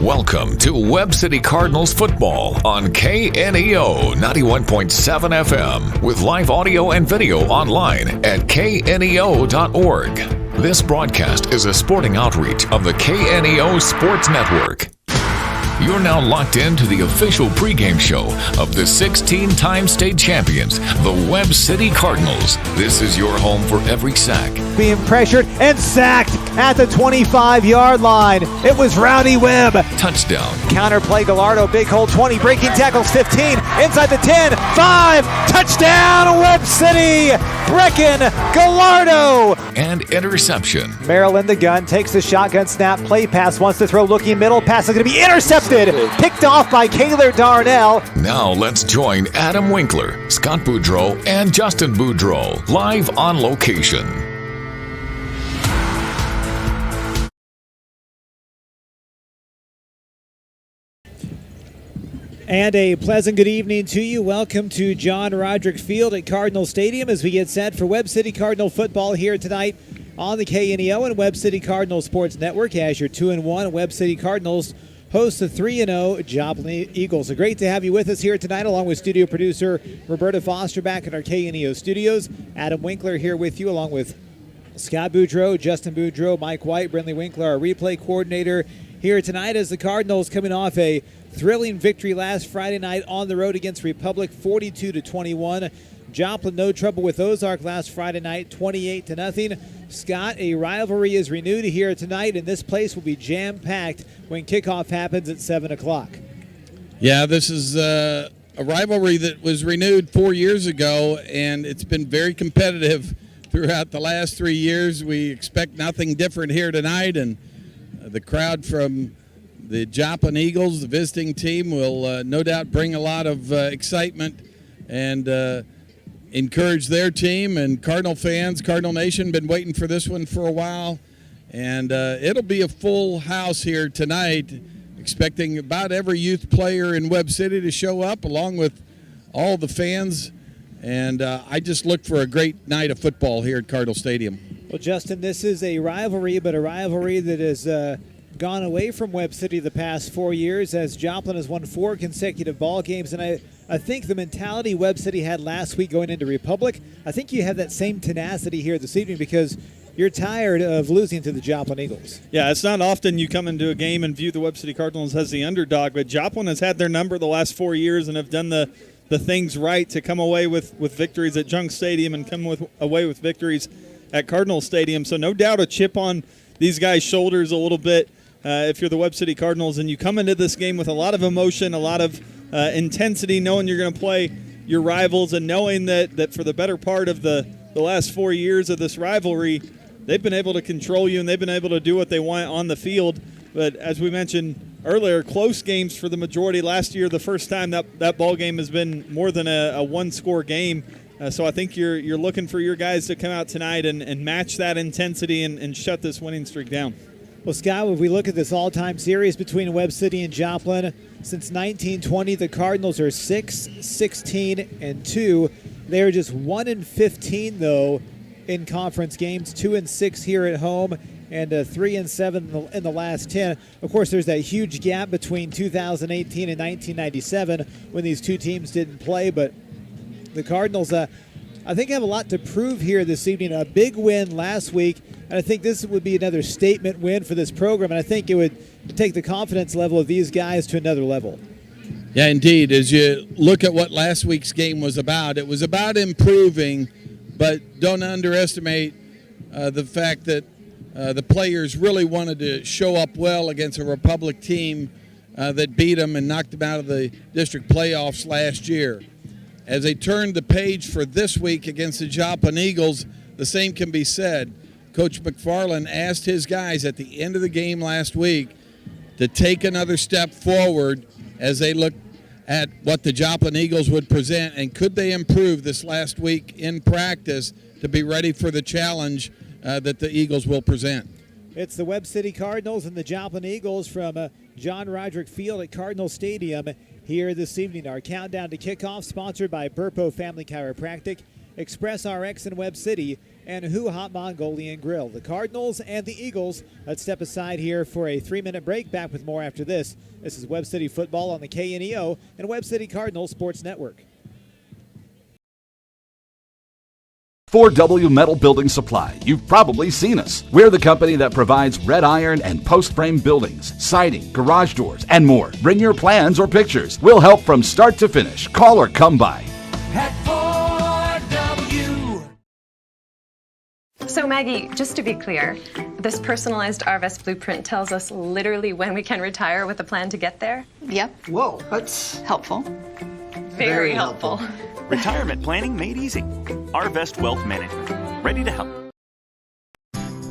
Welcome to Webb City Cardinals football on KNEO 91.7 FM with live audio and video online at kneo.org. This broadcast is a sporting outreach of the KNEO Sports Network. You're now locked into the official pregame show of the 16-time state champions, the Webb City Cardinals. This is your home for every sack. Being pressured and sacked at the 25-yard line. It was Rowdy Webb. Touchdown. Counter play, Gallardo, big hole, 20, breaking tackles, 15, inside the 10, 5, touchdown, Webb City, Brecken, Gallardo. And interception. Maryland, the gun, takes the shotgun snap, play pass, wants to throw, looking middle, pass is going to be intercepted, picked off by Kaylor Darnell. Now let's join Adam Winkler, Scott Boudreau, and Justin Boudreau, live on location. And a pleasant good evening to you. Welcome to John Roderick Field at Cardinal Stadium as we get set for Webb City Cardinal football here tonight on the KNEO and Webb City Cardinal Sports Network as your 2-1 Webb City Cardinals host the 3-0 Joplin Eagles. So great to have you with us here tonight, along with studio producer Roberta Foster back in our KNEO studios. Adam Winkler here with you, along with Scott Boudreau, Justin Boudreau, Mike White, Brentley Winkler, our replay coordinator here tonight as the Cardinals coming off a thrilling victory last Friday night on the road against Republic, 42-21. Joplin, no trouble with Ozark last Friday night, 28-0. Scott, a rivalry is renewed here tonight, and this place will be jam-packed when kickoff happens at 7 o'clock. Yeah, this is a rivalry that was renewed 4 years ago, and it's been very competitive throughout the last 3 years. We expect nothing different here tonight, and the crowd from the Joplin Eagles, the visiting team, will no doubt bring a lot of excitement and encourage their team. And Cardinal fans, Cardinal Nation, been waiting for this one for a while. And it'll be a full house here tonight, expecting about every youth player in Webb City to show up, along with all the fans. And I just look for a great night of football here at Cardinal Stadium. Well, Justin, this is a rivalry, but a rivalry that is gone away from Webb City the past 4 years, as Joplin has won 4 consecutive ball games. And I think the mentality Webb City had last week going into Republic, I think you have that same tenacity here this evening because you're tired of losing to the Joplin Eagles. Yeah, it's not often you come into a game and view the Webb City Cardinals as the underdog, but Joplin has had their number the last 4 years and have done the things right to come away with victories at Junk Stadium and come away with victories at Cardinal Stadium. So no doubt a chip on these guys' shoulders a little bit. If you're the Webb City Cardinals and you come into this game with a lot of emotion, a lot of intensity, knowing you're going to play your rivals and knowing that for the better part of the last 4 years of this rivalry, they've been able to control you and they've been able to do what they want on the field. But as we mentioned earlier, close games for the majority. Last year, the first time that ball game has been more than a one-score game. So I think you're looking for your guys to come out tonight and match that intensity and shut this winning streak down. Well, Scott, if we look at this all-time series between Webb City and Joplin, since 1920, the Cardinals are 6-16-2. They're just 1-15, though, in conference games, 2-6 here at home, and 3-7 in the last 10. Of course, there's that huge gap between 2018 and 1997 when these two teams didn't play, but the Cardinals, I think, have a lot to prove here this evening. A big win last week, and I think this would be another statement win for this program, and I think it would take the confidence level of these guys to another level. Yeah, indeed. As you look at what last week's game was about, it was about improving, but don't underestimate the fact that the players really wanted to show up well against a Republic team that beat them and knocked them out of the district playoffs last year. As they turned the page for this week against the Joplin Eagles, the same can be said. Coach McFarland asked his guys at the end of the game last week to take another step forward as they look at what the Joplin Eagles would present, and could they improve this last week in practice to be ready for the challenge that the Eagles will present. It's the Webb City Cardinals and the Joplin Eagles from John Roderick Field at Cardinal Stadium here this evening. Our countdown to kickoff sponsored by Burpo Family Chiropractic, Express RX in Webb City, and Who Hot Mongolian Grill. The Cardinals and the Eagles. Let's step aside here for a 3-minute break. Back with more after this. This is Webb City Football on the KNEO and Webb City Cardinals Sports Network. 4W Metal Building Supply. You've probably seen us. We're the company that provides red iron and post frame buildings, siding, garage doors, and more. Bring your plans or pictures. We'll help from start to finish. Call or come by. At 4W. So Maggie, just to be clear, this personalized RVest blueprint tells us literally when we can retire with a plan to get there? Yep. Whoa, that's Helpful. Very helpful. Retirement planning made easy. RVest Wealth Management. Ready to help.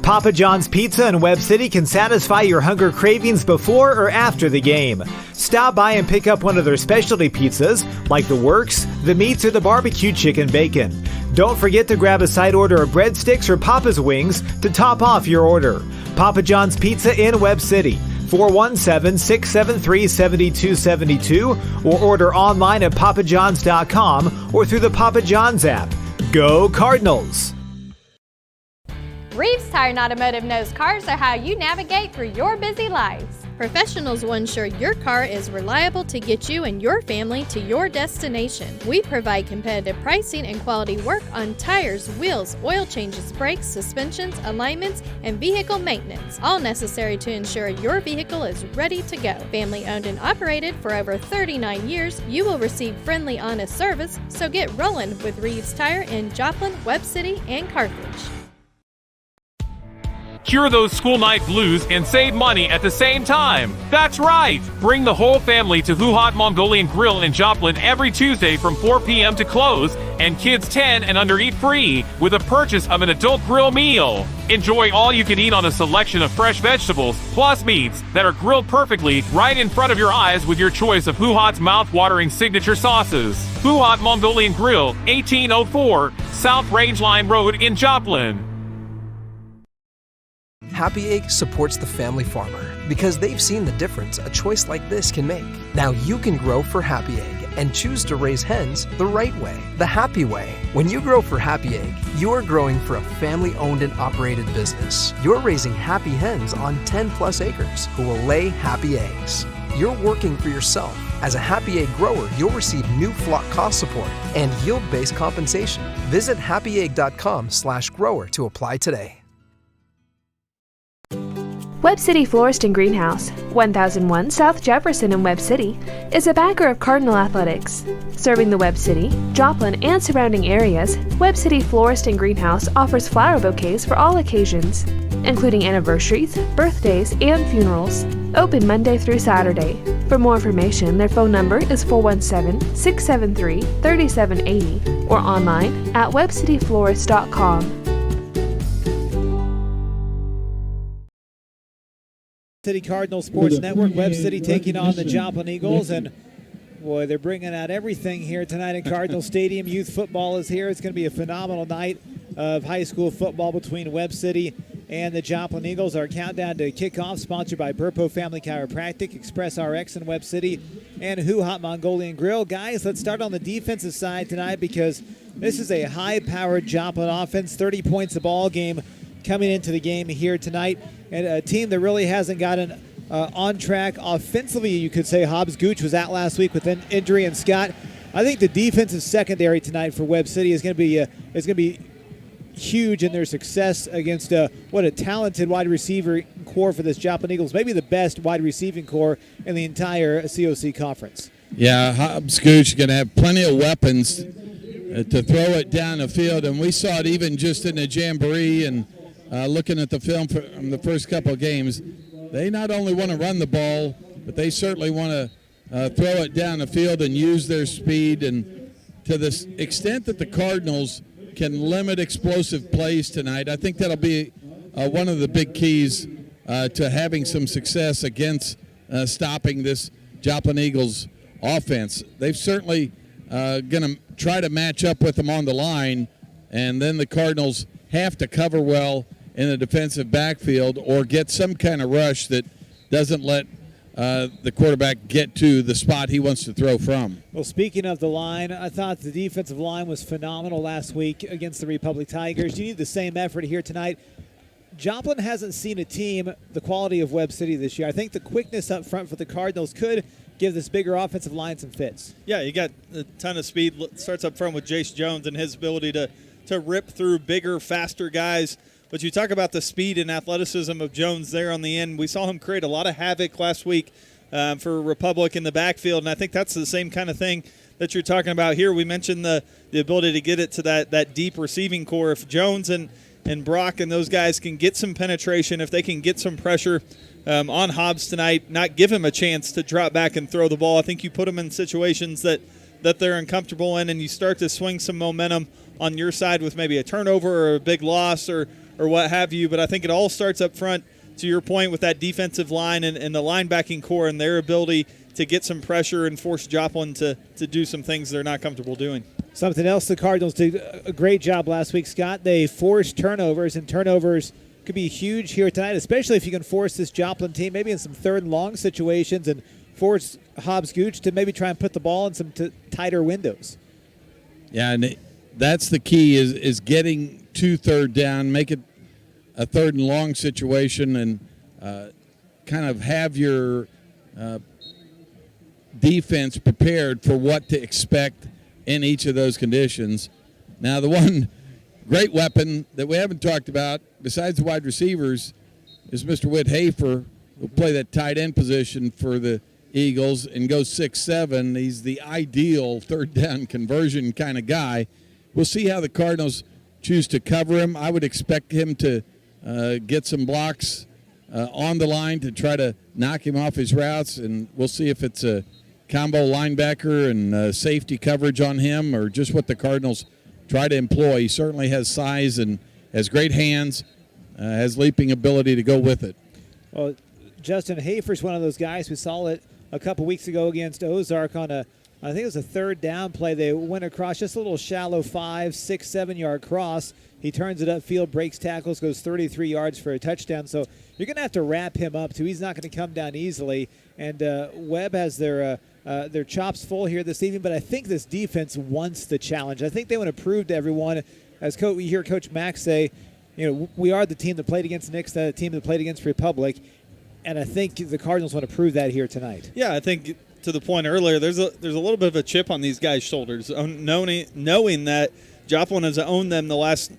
Papa John's Pizza in Webb City can satisfy your hunger cravings before or after the game. Stop by and pick up one of their specialty pizzas, like the Works, the Meats, or the Barbecue Chicken Bacon. Don't forget to grab a side order of breadsticks or Papa's Wings to top off your order. Papa John's Pizza in Webb City. 417-673-7272 or order online at papajohns.com or through the Papa John's app. Go Cardinals! Reeves Tire and Automotive knows cars are how you navigate through your busy lives. Professionals will ensure your car is reliable to get you and your family to your destination. We provide competitive pricing and quality work on tires, wheels, oil changes, brakes, suspensions, alignments, and vehicle maintenance, all necessary to ensure your vehicle is ready to go. Family owned and operated for over 39 years, you will receive friendly, honest service, so get rolling with Reeves Tire in Joplin, Webb City, and Carthage. Cure those school night blues and save money at the same time. That's right! Bring the whole family to Who Hot Mongolian Grill in Joplin every Tuesday from 4 p.m. to close, and kids 10 and under eat free with a purchase of an adult grill meal. Enjoy all you can eat on a selection of fresh vegetables, plus meats that are grilled perfectly right in front of your eyes with your choice of Who Hot's mouth-watering signature sauces. Who Hot Mongolian Grill, 1804 South Rangeline Road in Joplin. Happy Egg supports the family farmer because they've seen the difference a choice like this can make. Now you can grow for Happy Egg and choose to raise hens the right way, the happy way. When you grow for Happy Egg, you're growing for a family-owned and operated business. You're raising happy hens on 10 plus acres who will lay happy eggs. You're working for yourself. As a Happy Egg grower, you'll receive new flock cost support and yield-based compensation. Visit happyegg.com/grower to apply today. Webb City Florist and Greenhouse, 1001 South Jefferson in Webb City, is a backer of Cardinal Athletics. Serving the Webb City, Joplin, and surrounding areas, Webb City Florist and Greenhouse offers flower bouquets for all occasions, including anniversaries, birthdays, and funerals. Open Monday through Saturday. For more information, their phone number is 417-673-3780 or online at webcityflorist.com. City Cardinal Sports Network, Webb City taking on the Joplin Eagles, and boy, they're bringing out everything here tonight in Cardinal Stadium. Youth football is here. It's going to be a phenomenal night of high school football between Webb City and the Joplin Eagles. Our countdown to kickoff, sponsored by Burpo Family Chiropractic, Express RX in Webb City, and Who Hot Mongolian Grill. Guys, let's start on the defensive side tonight because this is a high-powered Joplin offense, 30 points a ball game coming into the game here tonight, and a team that really hasn't gotten on track offensively. You could say Hobbs Gooch was out last week with an injury, and Scott, I think the defensive secondary tonight for Webb City is going to be huge in their success against what a talented wide receiver core for this Joplin Eagles, maybe the best wide receiving core in the entire COC conference. Yeah, Hobbs Gooch is going to have plenty of weapons to throw it down the field, and we saw it even just in the Jamboree and looking at the film from the first couple of games. They not only want to run the ball, but they certainly want to throw it down the field and use their speed. And to the extent that the Cardinals can limit explosive plays tonight, I think that'll be one of the big keys to having some success against stopping this Joplin Eagles offense. They've certainly going to try to match up with them on the line, and then the Cardinals have to cover well in the defensive backfield or get some kind of rush that doesn't let the quarterback get to the spot he wants to throw from. Well, speaking of the line, I thought the defensive line was phenomenal last week against the Republic Tigers. You need the same effort here tonight. Joplin hasn't seen a team the quality of Webb City this year. I think the quickness up front for the Cardinals could give this bigger offensive line some fits. Yeah, you got a ton of speed. Starts up front with Jace Jones and his ability to rip through bigger, faster guys. But you talk about the speed and athleticism of Jones there on the end. We saw him create a lot of havoc last week for Republic in the backfield, and I think that's the same kind of thing that you're talking about here. We mentioned the ability to get it to that deep receiving core. If Jones and Brock and those guys can get some penetration, if they can get some pressure on Hobbs tonight, not give him a chance to drop back and throw the ball, I think you put them in situations that they're uncomfortable in, and you start to swing some momentum on your side with maybe a turnover or a big loss or what have you. But I think it all starts up front, to your point, with that defensive line and the linebacking core and their ability to get some pressure and force Joplin to do some things they're not comfortable doing. Something else the Cardinals did a great job last week, Scott. They forced turnovers, and turnovers could be huge here tonight, especially if you can force this Joplin team maybe in some third and long situations and force Hobbs Gooch to maybe try and put the ball in some tighter windows. Yeah, and that's the key is getting to third down, make it a third and long situation, and kind of have your defense prepared for what to expect in each of those conditions. Now, the one great weapon that we haven't talked about, besides the wide receivers, is Mr. Whit Hafer, who'll play that tight end position for the Eagles and goes 6'7". He's the ideal third down conversion kind of guy. We'll see how the Cardinals choose to cover him. I would expect him to get some blocks on the line to try to knock him off his routes, and we'll see if it's a combo linebacker and safety coverage on him or just what the Cardinals try to employ. He certainly has size and has great hands, has leaping ability to go with it. Well, Justin Hafer's one of those guys. We saw it a couple weeks ago against Ozark on I think it was a third down play. They went across just a little shallow 5, 6, 7-yard cross. He turns it upfield, breaks tackles, goes 33 yards for a touchdown. So you're going to have to wrap him up, too. He's not going to come down easily. And Webb has their chops full here this evening, but I think this defense wants the challenge. I think they want to prove to everyone, as we hear Coach Mack say, we are the team that played against Knicks, the team that played against Republic, and I think the Cardinals want to prove that here tonight. Yeah, I think to the point earlier, there's a little bit of a chip on these guys' shoulders, knowing that Joplin has owned them the last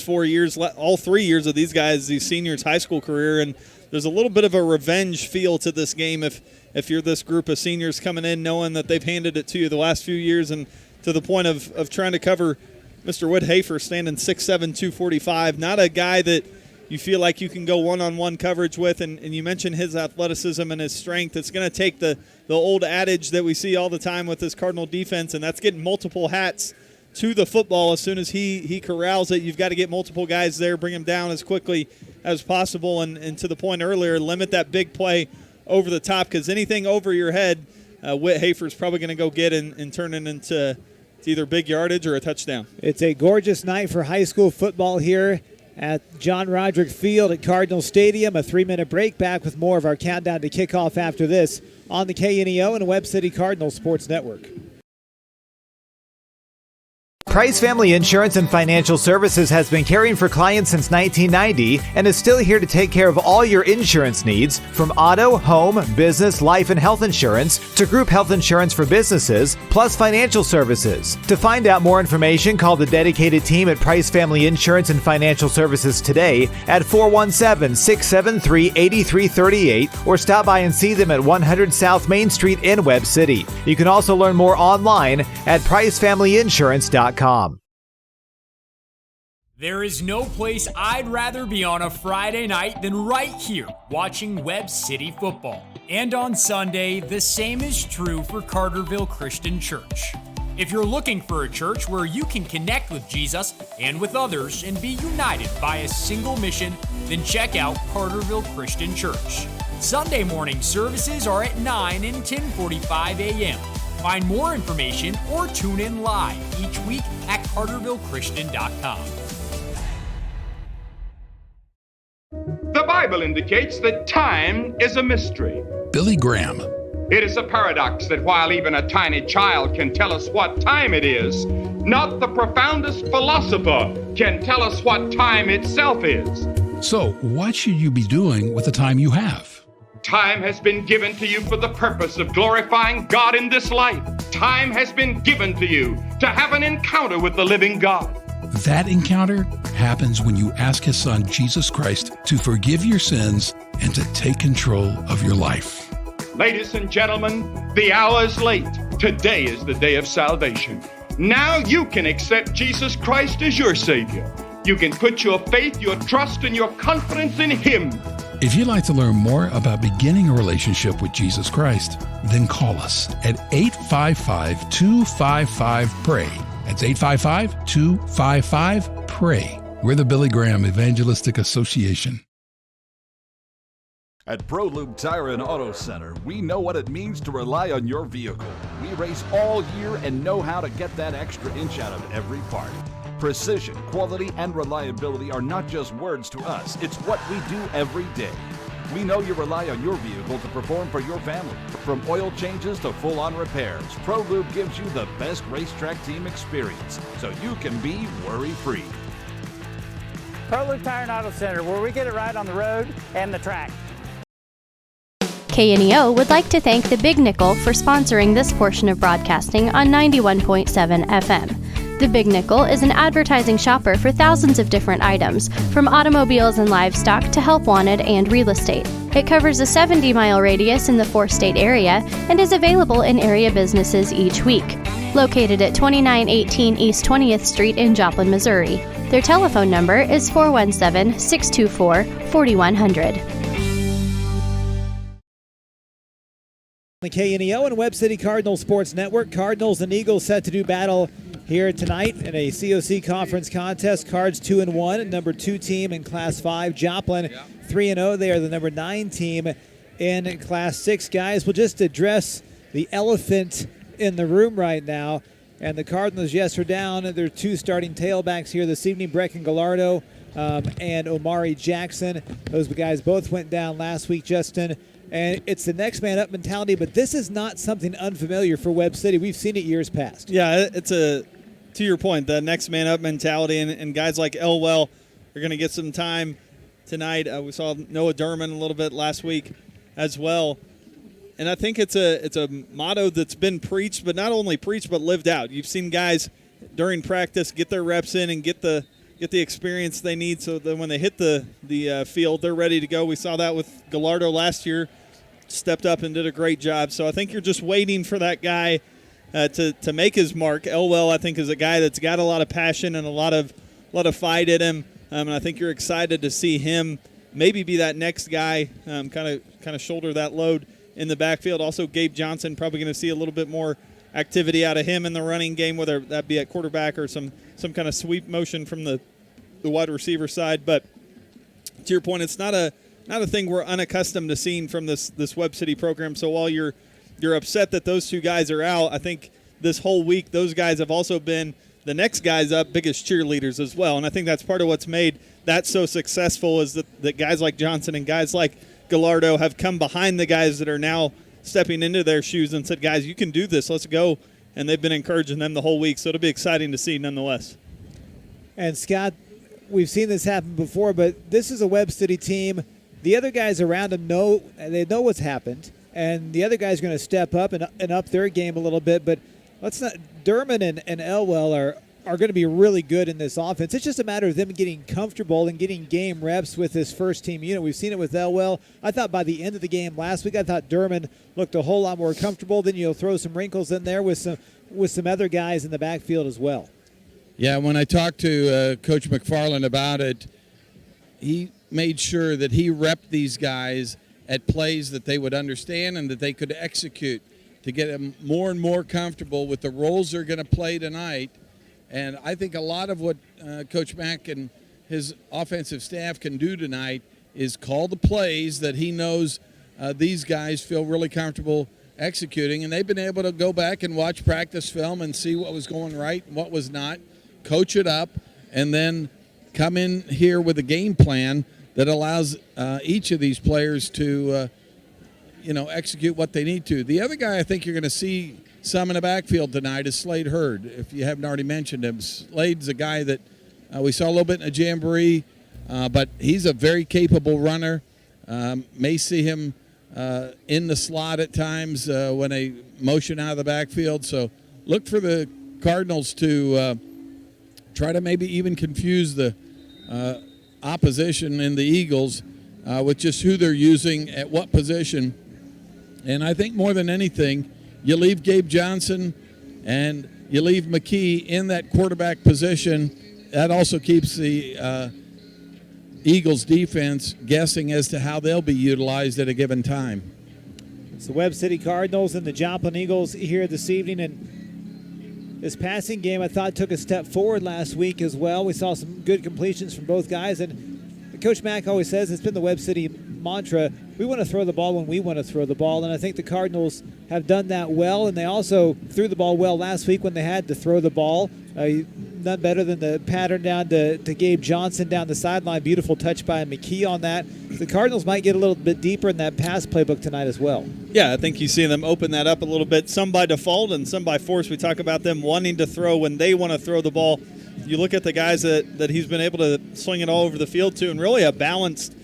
4 years, all 3 years of these guys, these seniors' high school career, and there's a little bit of a revenge feel to this game if you're this group of seniors coming in knowing that they've handed it to you the last few years, and to the point of trying to cover Mr. Whit Hafer standing 6'7", 245, not a guy that you feel like you can go one-on-one coverage with, and you mentioned his athleticism and his strength. It's going to take the old adage that we see all the time with this Cardinal defense, and that's getting multiple hats to the football. As soon as he corrals it, you've got to get multiple guys there, bring him down as quickly as possible, and to the point earlier, limit that big play over the top, because anything over your head, Whit Hafer's probably going to go get and turn it into either big yardage or a touchdown. It's a gorgeous night for high school football here at John Roderick Field at Cardinal Stadium. A 3-minute break, back with more of our countdown to kickoff after this on the KNEO and Webb City Cardinal Sports Network. Price Family Insurance and Financial Services has been caring for clients since 1990 and is still here to take care of all your insurance needs, from auto, home, business, life, and health insurance to group health insurance for businesses, plus financial services. To find out more information, call the dedicated team at Price Family Insurance and Financial Services today at 417-673-8338 or stop by and see them at 100 South Main Street in Webb City. You can also learn more online at pricefamilyinsurance.com. There is no place I'd rather be on a Friday night than right here, watching Webb City football. And on Sunday, the same is true for Carterville Christian Church. If you're looking for a church where you can connect with Jesus and with others and be united by a single mission, then check out Carterville Christian Church. Sunday morning services are at 9 and 10:45 a.m. Find more information or tune in live each week at cartervillechristian.com. The Bible indicates that time is a mystery. Billy Graham. It is a paradox that while even a tiny child can tell us what time it is, not the profoundest philosopher can tell us what time itself is. So, what should you be doing with the time you have? Time has been given to you for the purpose of glorifying God in this life. Time has been given to you to have an encounter with the living God. That encounter happens when you ask His Son, Jesus Christ, to forgive your sins and to take control of your life. Ladies and gentlemen, the hour is late. Today is the day of salvation. Now you can accept Jesus Christ as your Savior. You can put your faith, your trust, and your confidence in Him. If you'd like to learn more about beginning a relationship with Jesus Christ, then call us at 855-255-PRAY. That's 855-255-PRAY. We're the Billy Graham Evangelistic Association. At ProLube Tire and Auto Center, we know what it means to rely on your vehicle. We race all year and know how to get that extra inch out of every part. Precision, quality, and reliability are not just words to us. It's what we do every day. We know you rely on your vehicle to perform for your family. From oil changes to full-on repairs, ProLube gives you the best racetrack team experience, so you can be worry-free. ProLube Tire and Auto Center, where we get it right on the road and the track. KNEO would like to thank the Big Nickel for sponsoring this portion of broadcasting on 91.7 FM. The Big Nickel is an advertising shopper for thousands of different items, from automobiles and livestock to help wanted and real estate. It covers a 70-mile radius in the 4-state area and is available in area businesses each week. Located at 2918 East 20th Street in Joplin, Missouri. Their telephone number is 417-624-4100. The KNEO and Webb City Cardinal Sports Network. Cardinals and Eagles set to do battle here tonight in a COC conference contest. Cards 2-1, number 2 team in Class 5. Joplin 3-0. They are the number 9 team in Class 6. Guys, we'll just address the elephant in the room right now. And the Cardinals, yes, are down. There are 2 starting tailbacks here this evening, Brecken Gallardo and Omari Jackson. Those guys both went down last week, Justin. And it's the next man up mentality, but this is not something unfamiliar for Webb City. We've seen it years past. Yeah, it's to your point, the next man up mentality, and guys like Elwell are going to get some time tonight. We saw Noah Durman a little bit last week as well. And I think it's a motto that's been preached, but not only preached, but lived out. You've seen guys during practice get their reps in and get the experience they need so that when they hit the field, they're ready to go. We saw that with Gallardo last year. Stepped up and did a great job. So I think you're just waiting for that guy to make his mark. Elwell, I think, is a guy that's got a lot of passion and a lot of fight in him. And I think you're excited to see him maybe be that next guy, kind of shoulder that load in the backfield. Also, Gabe Johnson, probably going to see a little bit more activity out of him in the running game, whether that be at quarterback or some kind of sweep motion from the wide receiver side. But to your point, it's not a thing we're unaccustomed to seeing from this Webb City program. So while you're upset that those 2 guys are out, I think this whole week those guys have also been the next guys up biggest cheerleaders as well. And I think that's part of what's made that so successful is that guys like Johnson and guys like Gallardo have come behind the guys that are now stepping into their shoes and said, guys, you can do this. Let's go. And they've been encouraging them the whole week. So it'll be exciting to see nonetheless. And Scott, we've seen this happen before, but this is a Webb City team. The other guys around them know what's happened, and the other guys are going to step up and up their game a little bit. But Durman and Elwell are going to be really good in this offense. It's just a matter of them getting comfortable and getting game reps with this first team unit. We've seen it with Elwell. I thought by the end of the game last week, I thought Durman looked a whole lot more comfortable. Then you'll throw some wrinkles in there with some other guys in the backfield as well. Yeah, when I talked to Coach McFarland about it, he made sure that he repped these guys at plays that they would understand and that they could execute to get them more and more comfortable with the roles they're going to play tonight. And I think a lot of what Coach Mack and his offensive staff can do tonight is call the plays that he knows these guys feel really comfortable executing. And they've been able to go back and watch practice film and see what was going right and what was not, coach it up, and then come in here with a game plan that allows each of these players to, execute what they need to. The other guy I think you're going to see some in the backfield tonight is Slade Hurd, if you haven't already mentioned him. Slade's a guy that we saw a little bit in a jamboree, but he's a very capable runner. May see him in the slot at times when they motion out of the backfield. So look for the Cardinals to try to maybe even confuse the opposition in the Eagles with just who they're using at what position. And I think more than anything, you leave Gabe Johnson and you leave McKee in that quarterback position. That also keeps the Eagles defense guessing as to how they'll be utilized at a given time. It's the Webb City Cardinals and the Joplin Eagles here this evening. And this passing game, I thought, took a step forward last week as well. We saw some good completions from both guys. And Coach Mack always says, it's been the Webb City mantra, we want to throw the ball when we want to throw the ball. And I think the Cardinals have done that well. And they also threw the ball well last week when they had to throw the ball. None better than the pattern down to Gabe Johnson down the sideline. Beautiful touch by McKee on that. The Cardinals might get a little bit deeper in that pass playbook tonight as well. Yeah, I think you see them open that up a little bit, some by default and some by force. We talk about them wanting to throw when they want to throw the ball. You look at the guys that he's been able to swing it all over the field to, and really a balanced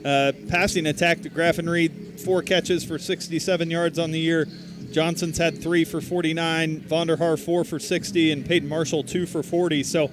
passing attack to Graffin Reed, 4 catches for 67 yards on the year. Johnson's had 3 for 49, Vonderhaar 4 for 60, and Peyton Marshall 2 for 40. So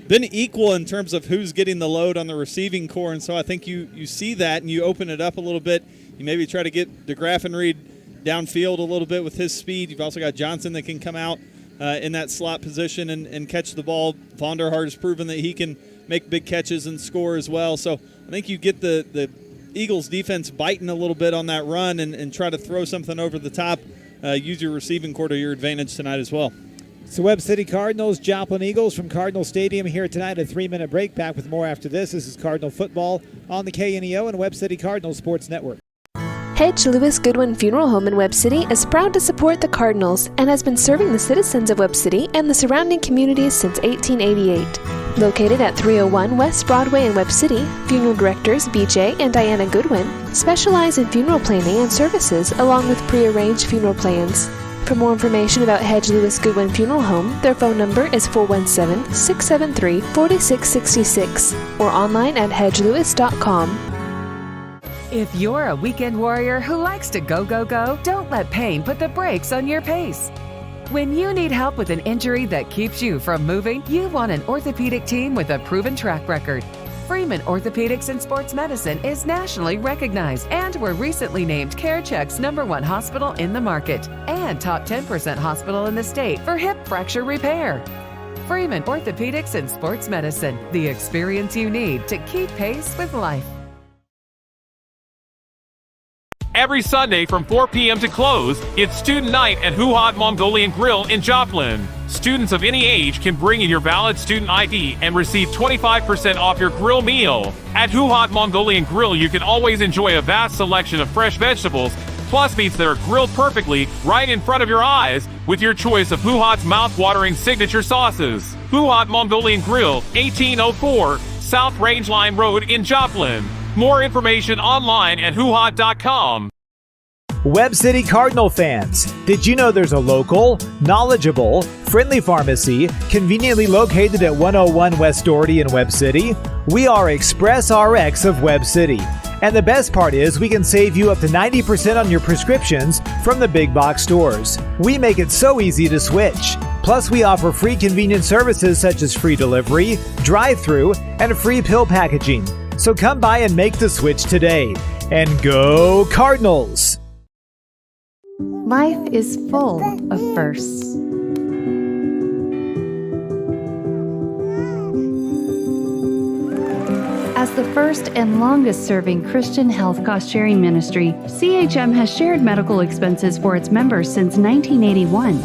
been equal in terms of who's getting the load on the receiving core, and so I think you see that and you open it up a little bit. You maybe try to get Graffin Reed downfield a little bit with his speed. You've also got Johnson that can come out in that slot position and catch the ball. Vonderhaar has proven that he can make big catches and score as well. So I think you get the Eagles defense biting a little bit on that run and try to throw something over the top. Use your receiving core to your advantage tonight as well. So Webb City Cardinals, Joplin Eagles from Cardinal Stadium here tonight. A 3-minute break. Back with more after this. This is Cardinal football on the KNEO and Webb City Cardinal Sports Network. Hedge Lewis Goodwin Funeral Home in Webb City is proud to support the Cardinals and has been serving the citizens of Webb City and the surrounding communities since 1888. Located at 301 West Broadway in Webb City, funeral directors BJ and Diana Goodwin specialize in funeral planning and services along with prearranged funeral plans. For more information about Hedge Lewis Goodwin Funeral Home, their phone number is 417-673-4666 or online at hedgelewis.com. If you're a weekend warrior who likes to go, don't let pain put the brakes on your pace. When you need help with an injury that keeps you from moving, you want an orthopedic team with a proven track record. Freeman Orthopedics and Sports Medicine is nationally recognized and were recently named CareCheck's #1 hospital in the market and top 10% hospital in the state for hip fracture repair. Freeman Orthopedics and Sports Medicine, the experience you need to keep pace with life. Every Sunday from 4 p.m. to close, it's Student Night at Hoo-Hot Mongolian Grill in Joplin. Students of any age can bring in your valid student ID and receive 25% off your grill meal. At Hoo-Hot Mongolian Grill, you can always enjoy a vast selection of fresh vegetables, plus meats that are grilled perfectly right in front of your eyes with your choice of Hoo-Hot's mouth-watering signature sauces. Hoo-Hot Mongolian Grill, 1804 South Rangeline Road in Joplin. More information online at hoohot.com. Webb City Cardinal fans, did you know there's a local, knowledgeable, friendly pharmacy conveniently located at 101 West Doherty in Webb City? We are Express RX of Webb City. And the best part is we can save you up to 90% on your prescriptions from the big box stores. We make it so easy to switch. Plus, we offer free convenient services such as free delivery, drive-through, and free pill packaging. So come by and make the switch today. And go Cardinals! Life is full of firsts. As the first and longest-serving Christian health cost-sharing ministry, CHM has shared medical expenses for its members since 1981.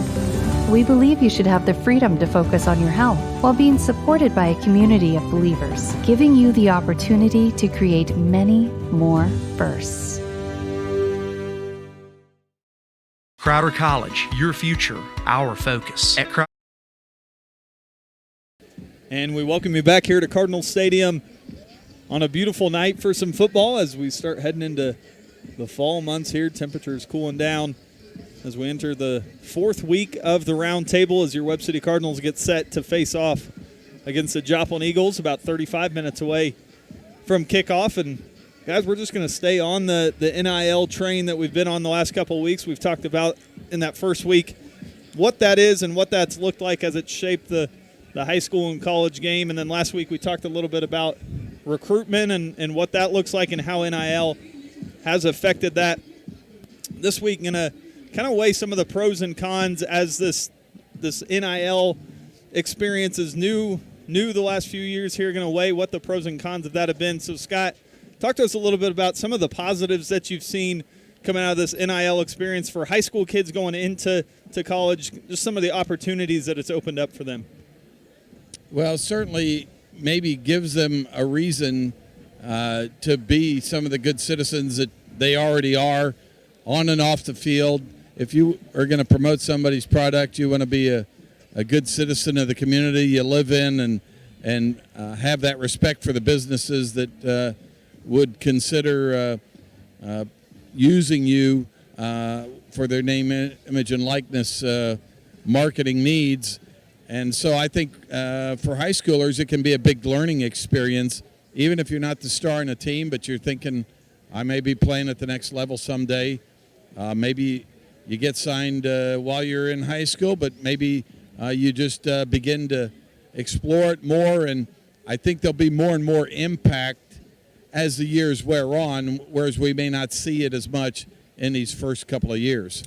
We believe you should have the freedom to focus on your health while being supported by a community of believers, giving you the opportunity to create many more firsts. Crowder College, your future, our focus. And we welcome you back here to Cardinal Stadium. on a beautiful night for some football as we start heading into the fall months here. Temperatures cooling down as we enter the 4th week of the round table as your Webb City Cardinals get set to face off against the Joplin Eagles about 35 minutes away from kickoff. And guys, we're just going to stay on the NIL train that we've been on the last couple of weeks. We've talked about in that first week what that is and what that's looked like as it shaped the high school and college game. And then last week we talked a little bit about recruitment and what that looks like and how NIL has affected that. This week, going to kind of weigh some of the pros and cons as this NIL experience is new the last few years here. Going to weigh what the pros and cons of that have been. So, Scott, talk to us a little bit about some of the positives that you've seen coming out of this NIL experience for high school kids going into college, just some of the opportunities that it's opened up for them. Well, certainly maybe gives them a reason to be some of the good citizens that they already are on and off the field. If you are going to promote somebody's product, you want to be a good citizen of the community you live in and have that respect for the businesses that would consider using you for their name, image, and likeness marketing needs. And so I think for high schoolers, it can be a big learning experience, even if you're not the star in a team, but you're thinking, I may be playing at the next level someday. Maybe you get signed while you're in high school, but maybe you just begin to explore it more. And I think there'll be more and more impact as the years wear on, whereas we may not see it as much in these first couple of years.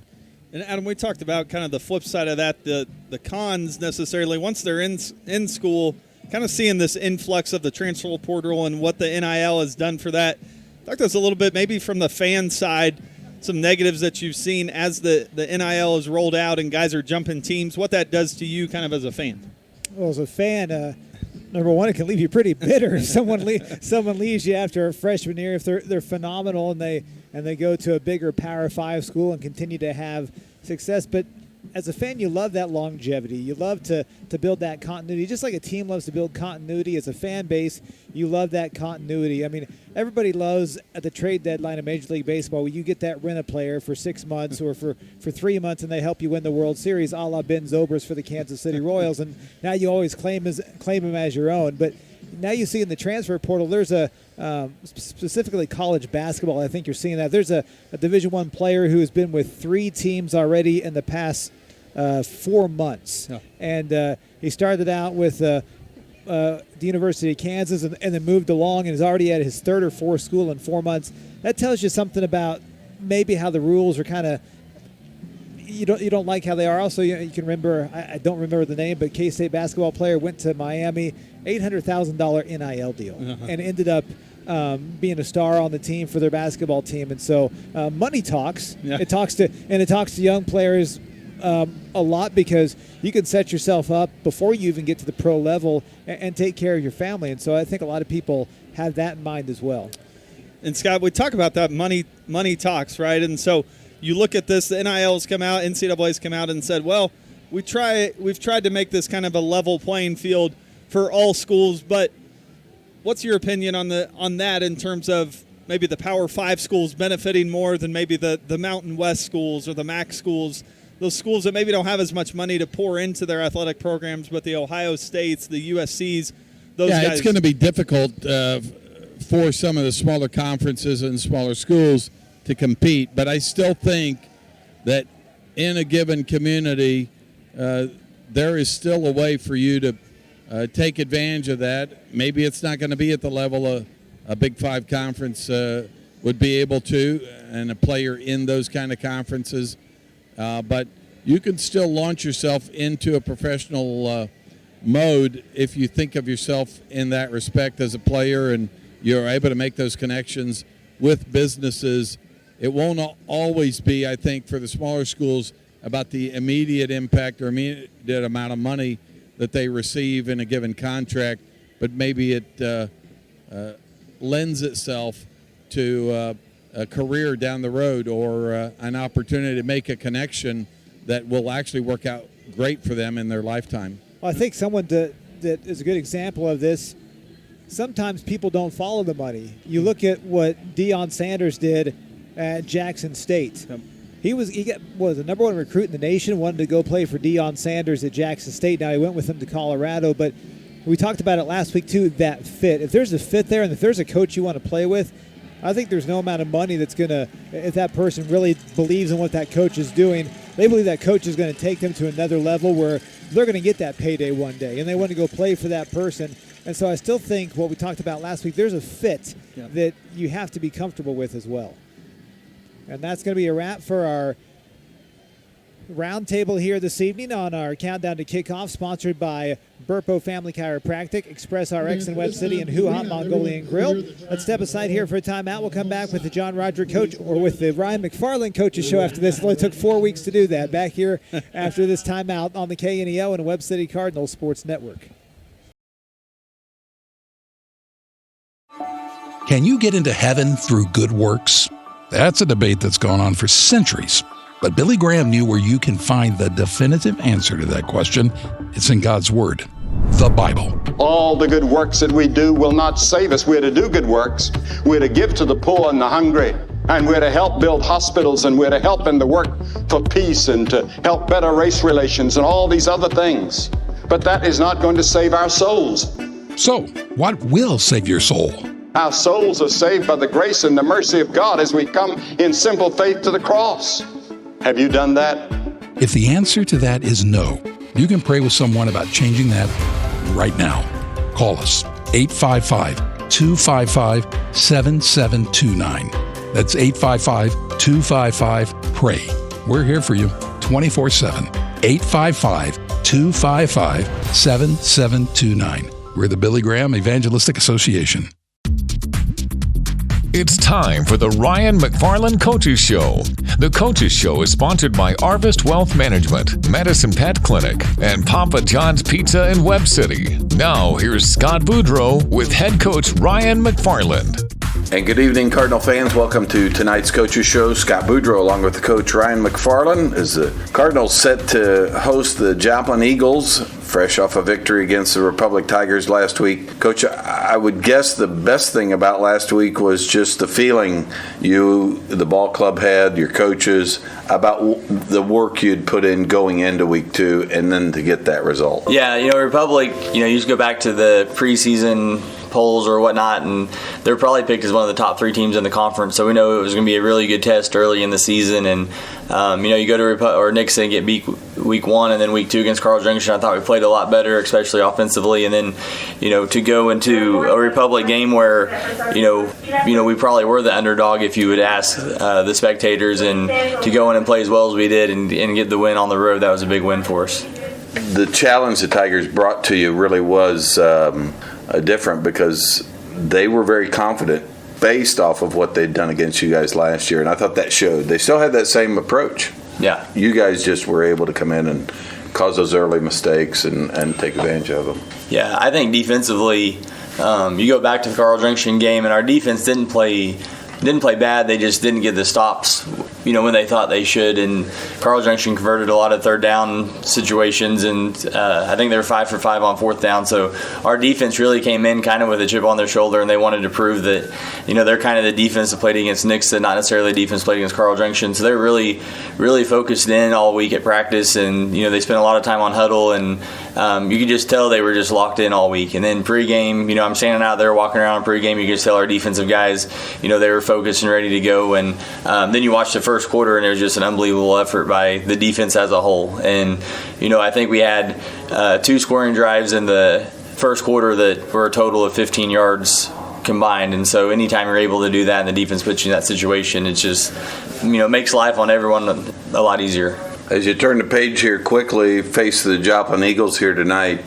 And Adam, we talked about kind of the flip side of that, the cons necessarily. Once they're in school, kind of seeing this influx of the transfer portal and what the NIL has done for that. Talk to us a little bit, maybe from the fan side, some negatives that you've seen as the NIL is rolled out and guys are jumping teams, what that does to you kind of as a fan. Well, as a fan, number one, it can leave you pretty bitter if someone leaves you after a freshman year. If they're phenomenal and they go to a bigger Power 5 school and continue to have success. But as a fan, you love that longevity. You love to build that continuity. Just like a team loves to build continuity, as a fan base, you love that continuity. I mean, everybody loves at the trade deadline of Major League Baseball where you get that rent a player for 6 months or for 3 months and they help you win the World Series, a la Ben Zobrist for the Kansas City Royals. And now you always claim him as your own. But now you see in the transfer portal, there's a specifically college basketball. I think you're seeing that. There's a Division I player who has been with 3 teams already in the past 4 months. Yeah. And he started out with the University of Kansas and then moved along and is already at his 3rd or 4th school in 4 months. That tells you something about maybe how the rules are kind of you don't like how they are. Also, you can remember, I don't remember the name, but K-State basketball player went to Miami, $800,000 NIL deal, and ended up being a star on the team for their basketball team. And so money talks. Yeah. It talks to young players a lot because you can set yourself up before you even get to the pro level and take care of your family. And so I think a lot of people have that in mind as well. And Scott, we talk about that money talks, right? And so you look at this, the NIL's come out, NCAA's come out and said, well, we've tried to make this kind of a level playing field for all schools, but what's your opinion on that in terms of maybe the Power 5 schools benefiting more than maybe the Mountain West schools or the MAC schools, those schools that maybe don't have as much money to pour into their athletic programs, but the Ohio States, the USCs, those guys. Yeah, it's going to be difficult for some of the smaller conferences and smaller schools to compete, but I still think that in a given community, there is still a way for you to take advantage of that. Maybe it's not going to be at the level a Big 5 conference would be able to, and a player in those kind of conferences, but you can still launch yourself into a professional mode if you think of yourself in that respect as a player and you're able to make those connections with businesses. It won't always be, I think, for the smaller schools about the immediate impact or immediate amount of money that they receive in a given contract, but maybe it lends itself to a career down the road or an opportunity to make a connection that will actually work out great for them in their lifetime. Well, I think someone that is a good example of this sometimes people don't follow the money. You look at what Deion Sanders did at Jackson State. He was the number one recruit in the nation, wanted to go play for Deion Sanders at Jackson State. Now he went with him to Colorado, but we talked about it last week too, that fit. If there's a fit there and if there's a coach you want to play with, I think there's no amount of money that's going to, if that person really believes in what that coach is doing, they believe that coach is going to take them to another level where they're going to get that payday one day and they want to go play for that person. And so I still think what we talked about last week, there's a fit that you have to be comfortable with as well. And that's going to be a wrap for our roundtable here this evening on our countdown to kickoff, sponsored by Burpo Family Chiropractic, Express RX in Webb City, and Hoo Hot Mongolian Grill. Let's step aside here for a timeout. We'll come back with the John Roderick coach, or with the Ryan McFarland coaches show after this. It only took 4 weeks to do that. Back here after this timeout on the KNEO and Webb City Cardinal Sports Network. Can you get into heaven through good works? That's a debate that's gone on for centuries. But Billy Graham knew where you can find the definitive answer to that question. It's in God's Word, the Bible. All the good works that we do will not save us. We're to do good works. We're to give to the poor and the hungry. And we're to help build hospitals, and we're to help in the work for peace and to help better race relations and all these other things. But that is not going to save our souls. So, what will save your soul? Our souls are saved by the grace and the mercy of God as we come in simple faith to the cross. Have you done that? If the answer to that is no, you can pray with someone about changing that right now. Call us, 855-255-7729. That's 855-255-PRAY. We're here for you 24/7. 855-255-7729. We're the Billy Graham Evangelistic Association. It's time for the Ryan McFarland Coaches Show. The Coaches Show is sponsored by Arvest Wealth Management, Madison Pet Clinic, and Papa John's Pizza in Webb City. Now, here's Scott Boudreau with head coach Ryan McFarland. And good evening, Cardinal fans. Welcome to tonight's Coaches Show. Scott Boudreau along with the coach Ryan McFarland as the Cardinals set to host the Joplin Eagles, fresh off a victory against the Republic Tigers last week. Coach, I would guess the best thing about last week was just the feeling you, the ball club had, your coaches, about the work you'd put in going into week 2 and then to get that result. Yeah, Republic, you just go back to the preseason polls or whatnot, and they're probably picked as one of the top 3 teams in the conference. So we know it was going to be a really good test early in the season. And you go to Nixon, get beat week 1, and then week 2 against Carl Junction. I thought we played a lot better, especially offensively. And then to go into a Republic game where we probably were the underdog if you would ask the spectators, and to go in and play as well as we did and get the win on the road, that was a big win for us. The challenge the Tigers brought to you really was different because they were very confident based off of what they'd done against you guys last year, and I thought that showed. They still had that same approach. Yeah. You guys just were able to come in and cause those early mistakes and take advantage of them. Yeah, I think defensively, you go back to the Carl Junction game, and our defense didn't play bad. They just didn't get the stops, when they thought they should. And Carl Junction converted a lot of third down situations, and I think they were 5 for 5 on fourth down. So our defense really came in kind of with a chip on their shoulder, and they wanted to prove that, they're kind of the defense that played against Nixon, not necessarily the defense played against Carl Junction. So they're really, really focused in all week at practice, and they spent a lot of time on huddle, and you could just tell they were just locked in all week. And then pregame, I'm standing out there walking around pregame, you could just tell our defensive guys, they were focused and ready to go. And then you watch the first quarter, and there's just an unbelievable effort by the defense as a whole. And I think we had 2 scoring drives in the first quarter that were a total of 15 yards combined. And so anytime you're able to do that and the defense puts you in that situation, it just makes life on everyone a lot easier. As you turn the page here quickly, face the Joplin Eagles here tonight,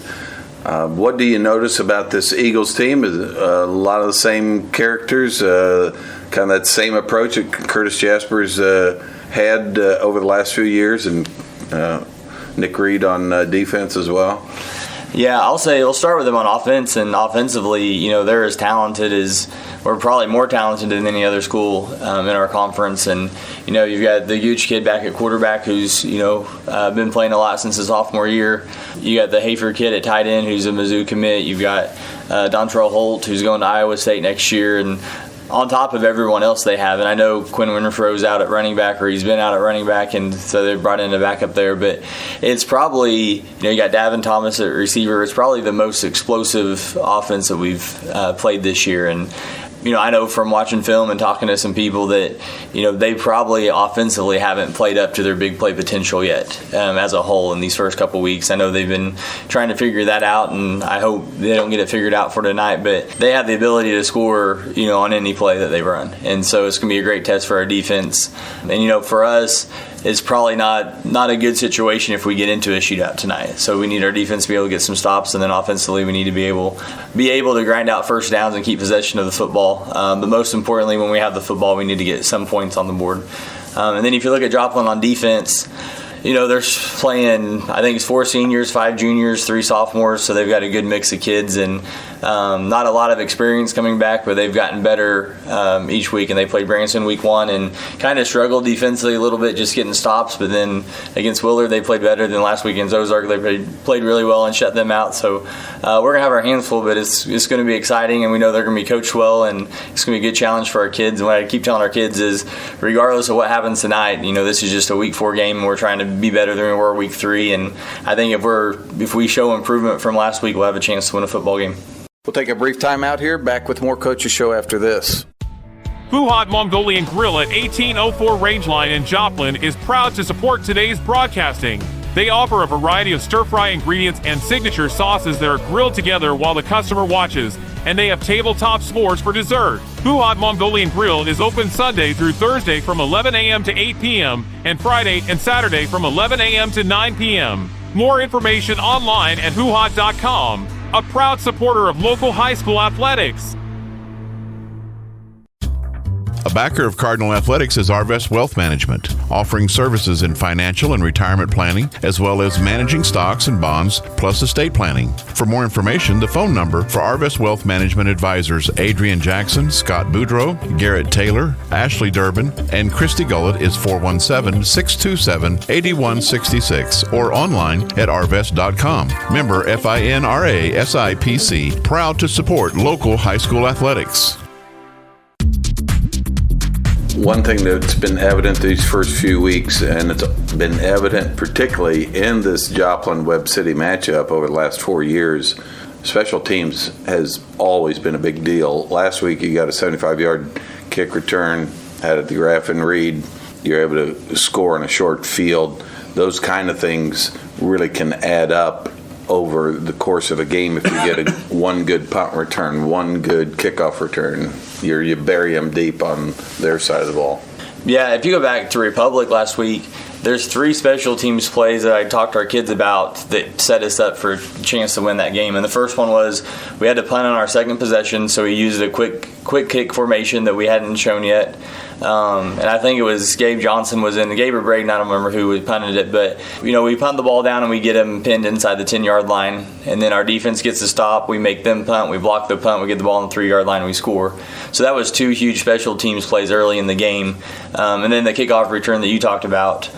what do you notice about this Eagles team? Is a lot of the same characters, kind of that same approach that Curtis Jaspers had over the last few years, and Nick Reed on defense as well? Yeah, I'll say we'll start with them on offense, and offensively, they're as talented as, or probably more talented than any other school in our conference. And you've got the huge kid back at quarterback who's been playing a lot since his sophomore year. You got the Hafer kid at tight end who's a Mizzou commit. You've got Dontrell Holt who's going to Iowa State next year, and on top of everyone else they have. And I know Quinn Winterfro's out at running back, or he's been out at running back, and so they brought in a backup there. But it's probably, you got Davin Thomas at receiver. It's probably the most explosive offense that we've played this year. And I know from watching film and talking to some people that, they probably offensively haven't played up to their big play potential yet as a whole in these first couple weeks. I know they've been trying to figure that out, and I hope they don't get it figured out for tonight, but they have the ability to score, on any play that they run. And so it's going to be a great test for our defense. And, for us, it's probably not a good situation if we get into a shootout tonight. So we need our defense to be able to get some stops, and then offensively we need to be able to grind out first downs and keep possession of the football. But most importantly, when we have the football, we need to get some points on the board. And then if you look at Joplin on defense, they're playing, I think it's 4 seniors, 5 juniors, 3 sophomores, so they've got a good mix of kids, and not a lot of experience coming back, but they've gotten better each week. And they played Branson week 1 and kind of struggled defensively a little bit, just getting stops. But then against Willard, they played better than last weekend's Ozark. They played really well and shut them out. So we're going to have our hands full, but it's going to be exciting, and we know they're going to be coached well, and it's going to be a good challenge for our kids. And what I keep telling our kids is, regardless of what happens tonight, this is just a week 4 game, and we're trying to be better than we were week 3. And I think if we show improvement from last week, we'll have a chance to win a football game. We'll take a brief time out here. Back with more Coach's Show after this. Huhat Mongolian Grill at 1804 Rangeline in Joplin is proud to support today's broadcasting. They offer a variety of stir-fry ingredients and signature sauces that are grilled together while the customer watches, and they have tabletop s'mores for dessert. Huhat Mongolian Grill is open Sunday through Thursday from 11 a.m. to 8 p.m. and Friday and Saturday from 11 a.m. to 9 p.m. More information online at huhat.com. A proud supporter of local high school athletics. A backer of Cardinal Athletics is Arvest Wealth Management, offering services in financial and retirement planning, as well as managing stocks and bonds, plus estate planning. For more information, the phone number for Arvest Wealth Management advisors Adrian Jackson, Scott Boudreau, Garrett Taylor, Ashley Durbin, and Christy Gullett is 417-627-8166 or online at arvest.com. Member FINRA SIPC, proud to support local high school athletics. One thing that's been evident these first few weeks, and it's been evident particularly in this Joplin-Webb City matchup over the last 4 years, special teams has always been a big deal. Last week you got a 75-yard kick return out of the Graffin Reed. You're able to score in a short field. Those kind of things really can add up over the course of a game. If you get one good punt return, one good kickoff return, you bury them deep on their side of the ball. Yeah, if you go back to Republic last week, there's 3 special teams plays that I talked to our kids about that set us up for a chance to win that game. And the first one was we had to punt on our second possession, so we used a quick kick formation that we hadn't shown yet. And I think it was Gabe Johnson was in, Gabe or Braden, I don't remember who punted it, but we punt the ball down and we get them pinned inside the 10-yard line, and then our defense gets a stop, we make them punt, we block the punt, we get the ball on the 3-yard line, and we score. So that was 2 huge special teams plays early in the game. And then the kickoff return that you talked about,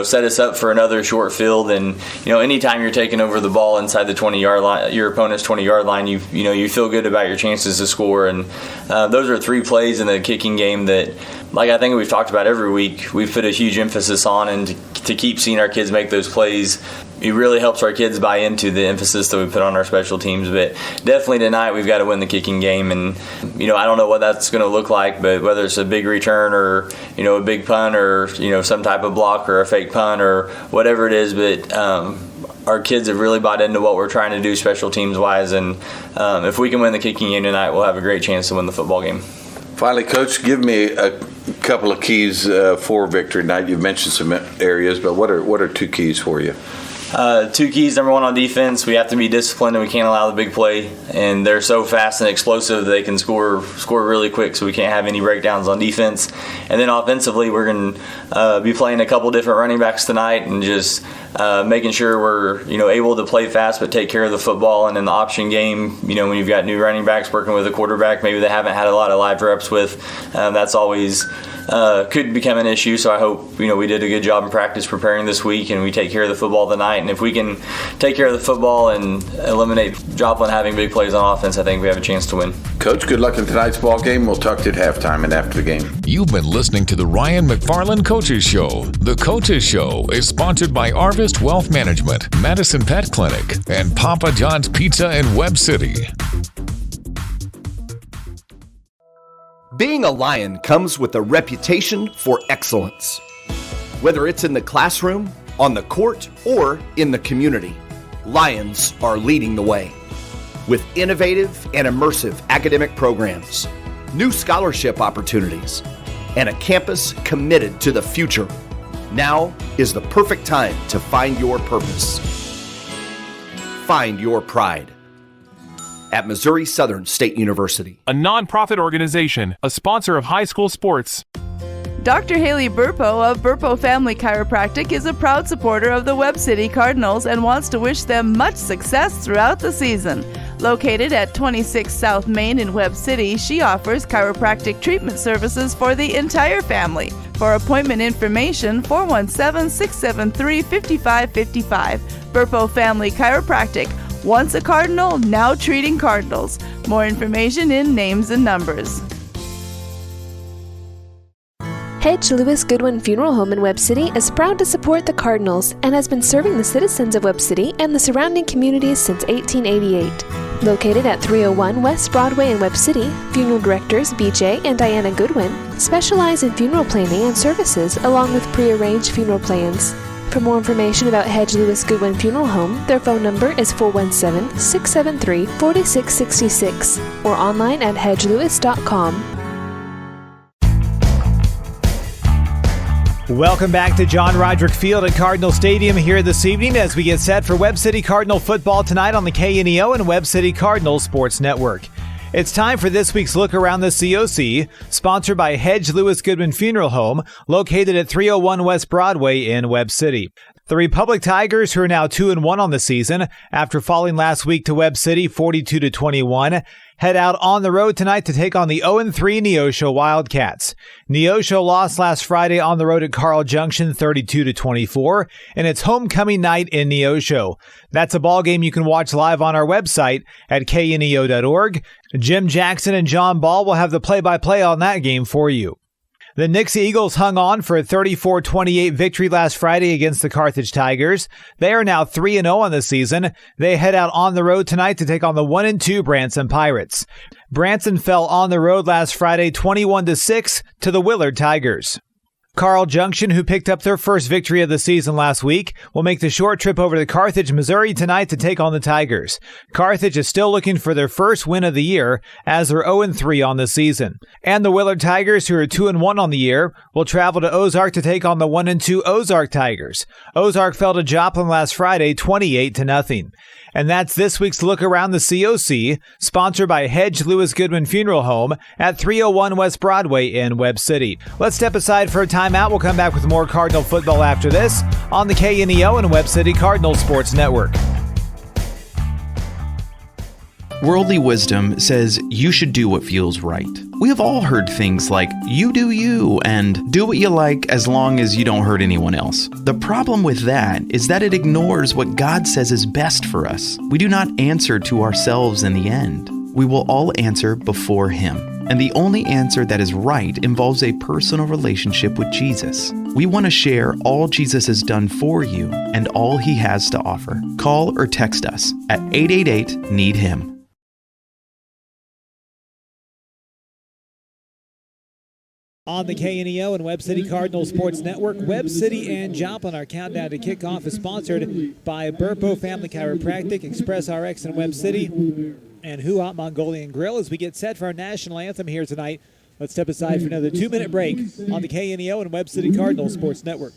set us up for another short field. And anytime you're taking over the ball inside the 20-yard line, your opponent's 20-yard line, you feel good about your chances to score. And those are 3 plays in the kicking game that, like I think we've talked about every week, we've put a huge emphasis on, and to keep seeing our kids make those plays, it really helps our kids buy into the emphasis that we put on our special teams. But definitely tonight we've got to win the kicking game, and I don't know what that's going to look like, but whether it's a big return or a big punt or some type of block or a fake punt or whatever it is, but our kids have really bought into what we're trying to do special teams wise, and if we can win the kicking game tonight, we'll have a great chance to win the football game. Finally, Coach, give me a couple of keys for victory tonight. You've mentioned some areas, but what are 2 keys for you? 2 keys. Number 1 on defense, we have to be disciplined and we can't allow the big play. And they're so fast and explosive they can score really quick, so we can't have any breakdowns on defense. And then offensively, we're going to be playing a couple different running backs tonight and just making sure we're able to play fast but take care of the football. And in the option game, when you've got new running backs working with a quarterback maybe they haven't had a lot of live reps with, that's always could become an issue. So I hope we did a good job in practice preparing this week, and we take care of the football tonight. And if we can take care of the football and eliminate Joplin having big plays on offense, I think we have a chance to win. Coach, good luck in tonight's ball game. We'll talk to you at halftime and after the game. You've been listening to the Ryan McFarland Coaches Show. The Coaches Show is sponsored by Arvest Wealth Management, Madison Pet Clinic, and Papa John's Pizza in Webb City. Being a Lion comes with a reputation for excellence. Whether it's in the classroom, on the court, or in the community, Lions are leading the way. With innovative and immersive academic programs, new scholarship opportunities, and a campus committed to the future, now is the perfect time to find your purpose. Find your pride at Missouri Southern State University. A nonprofit organization, a sponsor of high school sports. Dr. Haley Burpo of Burpo Family Chiropractic is a proud supporter of the Webb City Cardinals and wants to wish them much success throughout the season. Located at 26 South Main in Webb City, she offers chiropractic treatment services for the entire family. For appointment information, 417-673-5555. Burpo Family Chiropractic. Once a Cardinal, now treating Cardinals. More information in names and numbers. Hedge Lewis Goodwin Funeral Home in Webb City is proud to support the Cardinals and has been serving the citizens of Webb City and the surrounding communities since 1888. Located at 301 West Broadway in Webb City, funeral directors BJ and Diana Goodwin specialize in funeral planning and services along with prearranged funeral plans. For more information about Hedge Lewis Goodwin Funeral Home, their phone number is 417-673-4666 or online at hedgelewis.com. Welcome back to John Roderick Field at Cardinal Stadium here this evening as we get set for Webb City Cardinal football tonight on the KNEO and Webb City Cardinal Sports Network. It's time for this week's Look Around the COC, sponsored by Hedge Lewis Goodwin Funeral Home, located at 301 West Broadway in Webb City. The Republic Tigers, who are now 2-1 on the season after falling last week to Webb City 42-21, head out on the road tonight to take on the 0-3 Neosho Wildcats. Neosho lost last Friday on the road at Carl Junction 32-24, and it's homecoming night in Neosho. That's a ball game you can watch live on our website at kneo.org. Jim Jackson and John Ball will have the play-by-play on that game for you. The Nixie Eagles hung on for a 34-28 victory last Friday against the Carthage Tigers. They are now 3-0 on the season. They head out on the road tonight to take on the 1-2 Branson Pirates. Branson fell on the road last Friday 21-6 to the Willard Tigers. Carl Junction, who picked up their first victory of the season last week, will make the short trip over to Carthage, Missouri tonight to take on the Tigers. Carthage is still looking for their first win of the year as they're 0-3 on the season. And the Willard Tigers, who are 2-1 on the year, will travel to Ozark to take on the 1-2 Ozark Tigers. Ozark fell to Joplin last Friday 28-0. And that's this week's Look Around the COC, sponsored by Hedge Lewis Goodwin Funeral Home at 301 West Broadway in Webb City. Let's step aside for a timeout. We'll come back with more Cardinal football after this on the KNEO and Webb City Cardinal Sports Network. Worldly wisdom says you should do what feels right. We have all heard things like, you do you, and do what you like as long as you don't hurt anyone else. The problem with that is that it ignores what God says is best for us. We do not answer to ourselves in the end. We will all answer before Him. And the only answer that is right involves a personal relationship with Jesus. We want to share all Jesus has done for you and all He has to offer. Call or text us at 888-NEED-HIM. On the KNEO and Webb City Cardinal Sports Network, Webb City and Joplin. Our countdown to kickoff is sponsored by Burpo Family Chiropractic, Express RX in Webb City, and Who Hot Mongolian Grill as we get set for our national anthem here tonight. Let's step aside for another 2-minute break on the KNEO and Webb City Cardinal Sports Network.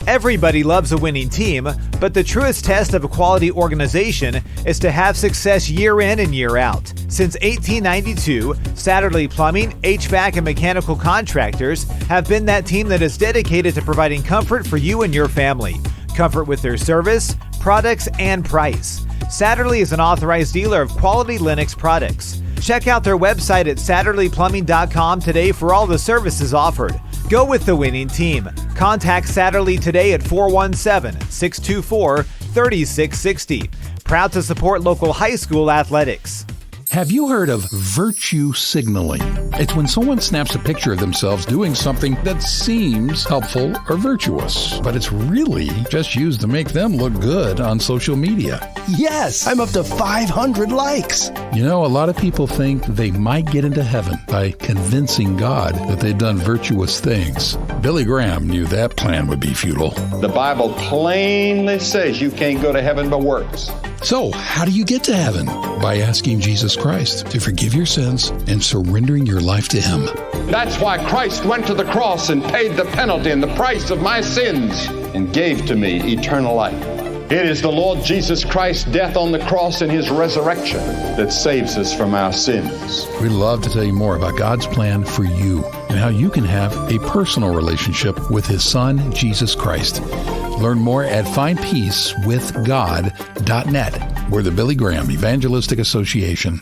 Everybody loves a winning team, but the truest test of a quality organization is to have success year in and year out. Since 1892, Satterley Plumbing, HVAC, and mechanical contractors have been that team that is dedicated to providing comfort for you and your family. Comfort with their service, products, and price. Satterley is an authorized dealer of quality Lennox products. Check out their website at SatterleyPlumbing.com today for all the services offered. Go with the winning team. Contact Satterley today at 417-624-3660. Proud to support local high school athletics. Have you heard of virtue signaling? It's when someone snaps a picture of themselves doing something that seems helpful or virtuous, but it's really just used to make them look good on social media. Yes, I'm up to 500 likes. You know, a lot of people think they might get into heaven by convincing God that they've done virtuous things. Billy Graham knew that plan would be futile. The Bible plainly says you can't go to heaven by works. So, how do you get to heaven? By asking Jesus Christ to forgive your sins and surrendering your life to Him. That's why Christ went to the cross and paid the penalty and the price of my sins and gave to me eternal life. It is the Lord Jesus Christ's death on the cross and His resurrection that saves us from our sins. We'd love to tell you more about God's plan for you and how you can have a personal relationship with His Son, Jesus Christ. Learn more at findpeacewithgod.net. We're the Billy Graham Evangelistic Association.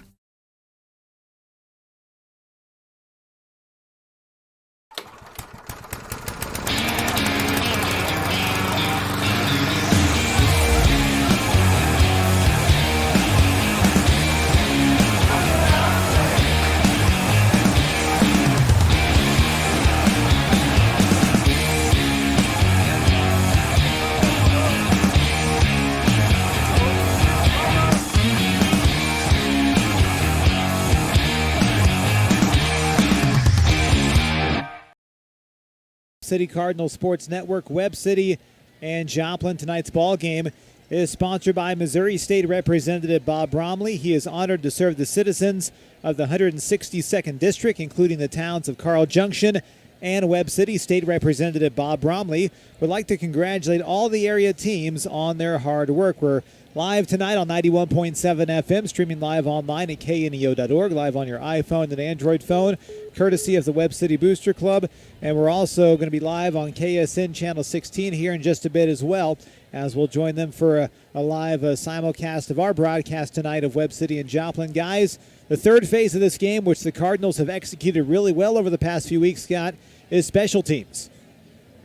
City Cardinal Sports Network, Webb City and Joplin. Tonight's ball game is sponsored by Missouri State Representative Bob Bromley. He is honored to serve the citizens of the 162nd District, including the towns of Carl Junction and Webb City. State Representative Bob Bromley would like to congratulate all the area teams on their hard work. We're live tonight on 91.7 FM, streaming live online at kneo.org, live on your iPhone and Android phone, courtesy of the Webb City Booster Club. And we're also going to be live on KSN Channel 16 here in just a bit as well, as we'll join them for a live simulcast of our broadcast tonight of Webb City and Joplin. Guys, the third phase of this game, which the Cardinals have executed really well over the past few weeks, Scott, is special teams.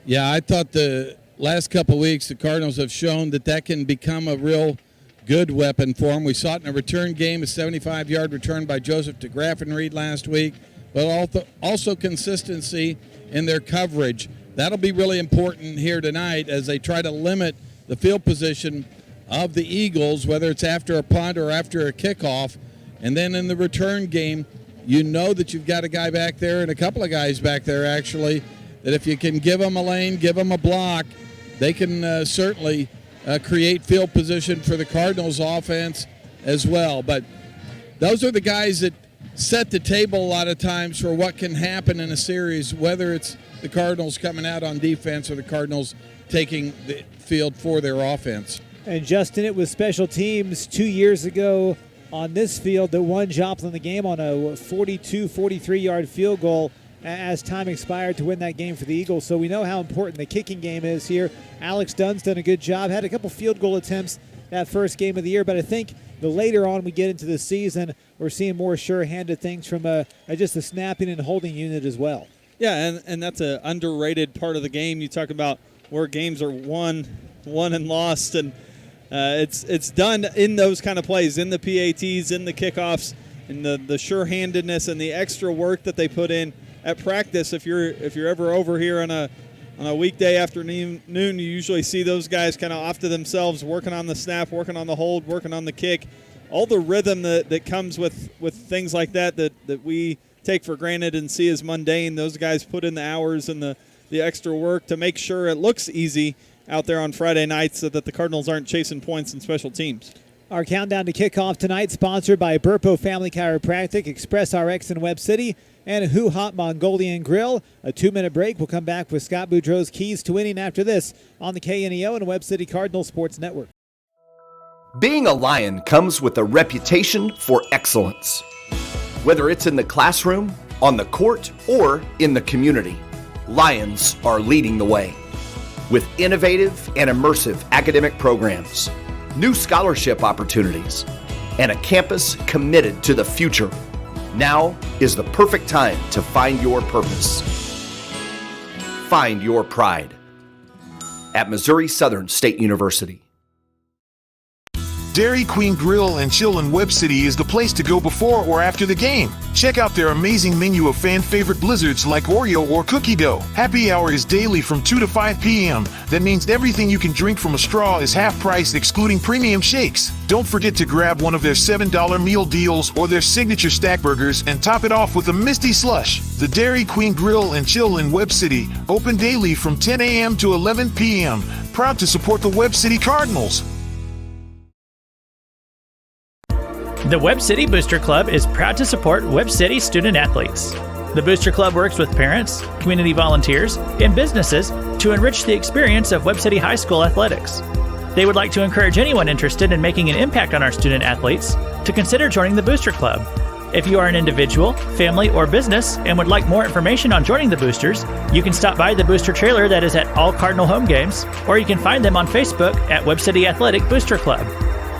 Yeah, I thought the last couple of weeks the Cardinals have shown that can become a real good weapon for them. We saw it in a return game, a 75-yard return by Joseph to Graffenried last week, but also consistency in their coverage. That'll be really important here tonight as they try to limit the field position of the Eagles, whether it's after a punt or after a kickoff. And then in the return game, you know that you've got a guy back there and a couple of guys back there, actually, that if you can give them a lane, give them a block, they can certainly create field position for the Cardinals offense as well. But those are the guys that set the table a lot of times for what can happen in a series, whether it's the Cardinals coming out on defense or the Cardinals taking the field for their offense. And Justin, it was special teams 2 years ago on this field that won Joplin the game on a 43-yard field goal as time expired to win that game for the Eagles. So we know how important the kicking game is here. Alex Dunn's done a good job. Had a couple field goal attempts that first game of the year, but I think the later on we get into the season, we're seeing more sure-handed things from just the snapping and holding unit as well. Yeah, and that's an underrated part of the game. You talk about where games are won and lost, and it's done in those kind of plays, in the PATs, in the kickoffs, and the sure-handedness and the extra work that they put in at practice. If you're ever over here on a weekday afternoon, you usually see those guys kind of off to themselves, working on the snap, working on the hold, working on the kick. All the rhythm that comes with things like that we take for granted and see as mundane. Those guys put in the hours and the extra work to make sure it looks easy out there on Friday nights so that the Cardinals aren't chasing points in special teams. Our countdown to kickoff tonight, sponsored by Burpo Family Chiropractic, Express RX in Webb City, and Who Hot Mongolian Grill. A 2-minute break. We'll come back with Scott Boudreau's keys to winning after this on the KNEO and Webb City Cardinal Sports Network. Being a Lion comes with a reputation for excellence. Whether it's in the classroom, on the court, or in the community, Lions are leading the way. With innovative and immersive academic programs, new scholarship opportunities, and a campus committed to the future, now is the perfect time to find your purpose. Find your pride at Missouri Southern State University. Dairy Queen Grill and Chill in Webb City is the place to go before or after the game. Check out their amazing menu of fan-favorite blizzards like Oreo or cookie dough. Happy hour is daily from 2 to 5 p.m. That means everything you can drink from a straw is half price, excluding premium shakes. Don't forget to grab one of their $7 meal deals or their signature stack burgers and top it off with a Misty Slush. The Dairy Queen Grill and Chill in Webb City, open daily from 10 a.m. to 11 p.m. Proud to support the Webb City Cardinals. The Webb City Booster Club is proud to support Webb City student athletes. The Booster Club works with parents, community volunteers, and businesses to enrich the experience of Webb City High School athletics. They would like to encourage anyone interested in making an impact on our student athletes to consider joining the Booster Club. If you are an individual, family, or business and would like more information on joining the Boosters, you can stop by the Booster trailer that is at all Cardinal home games, or you can find them on Facebook at Webb City Athletic Booster Club.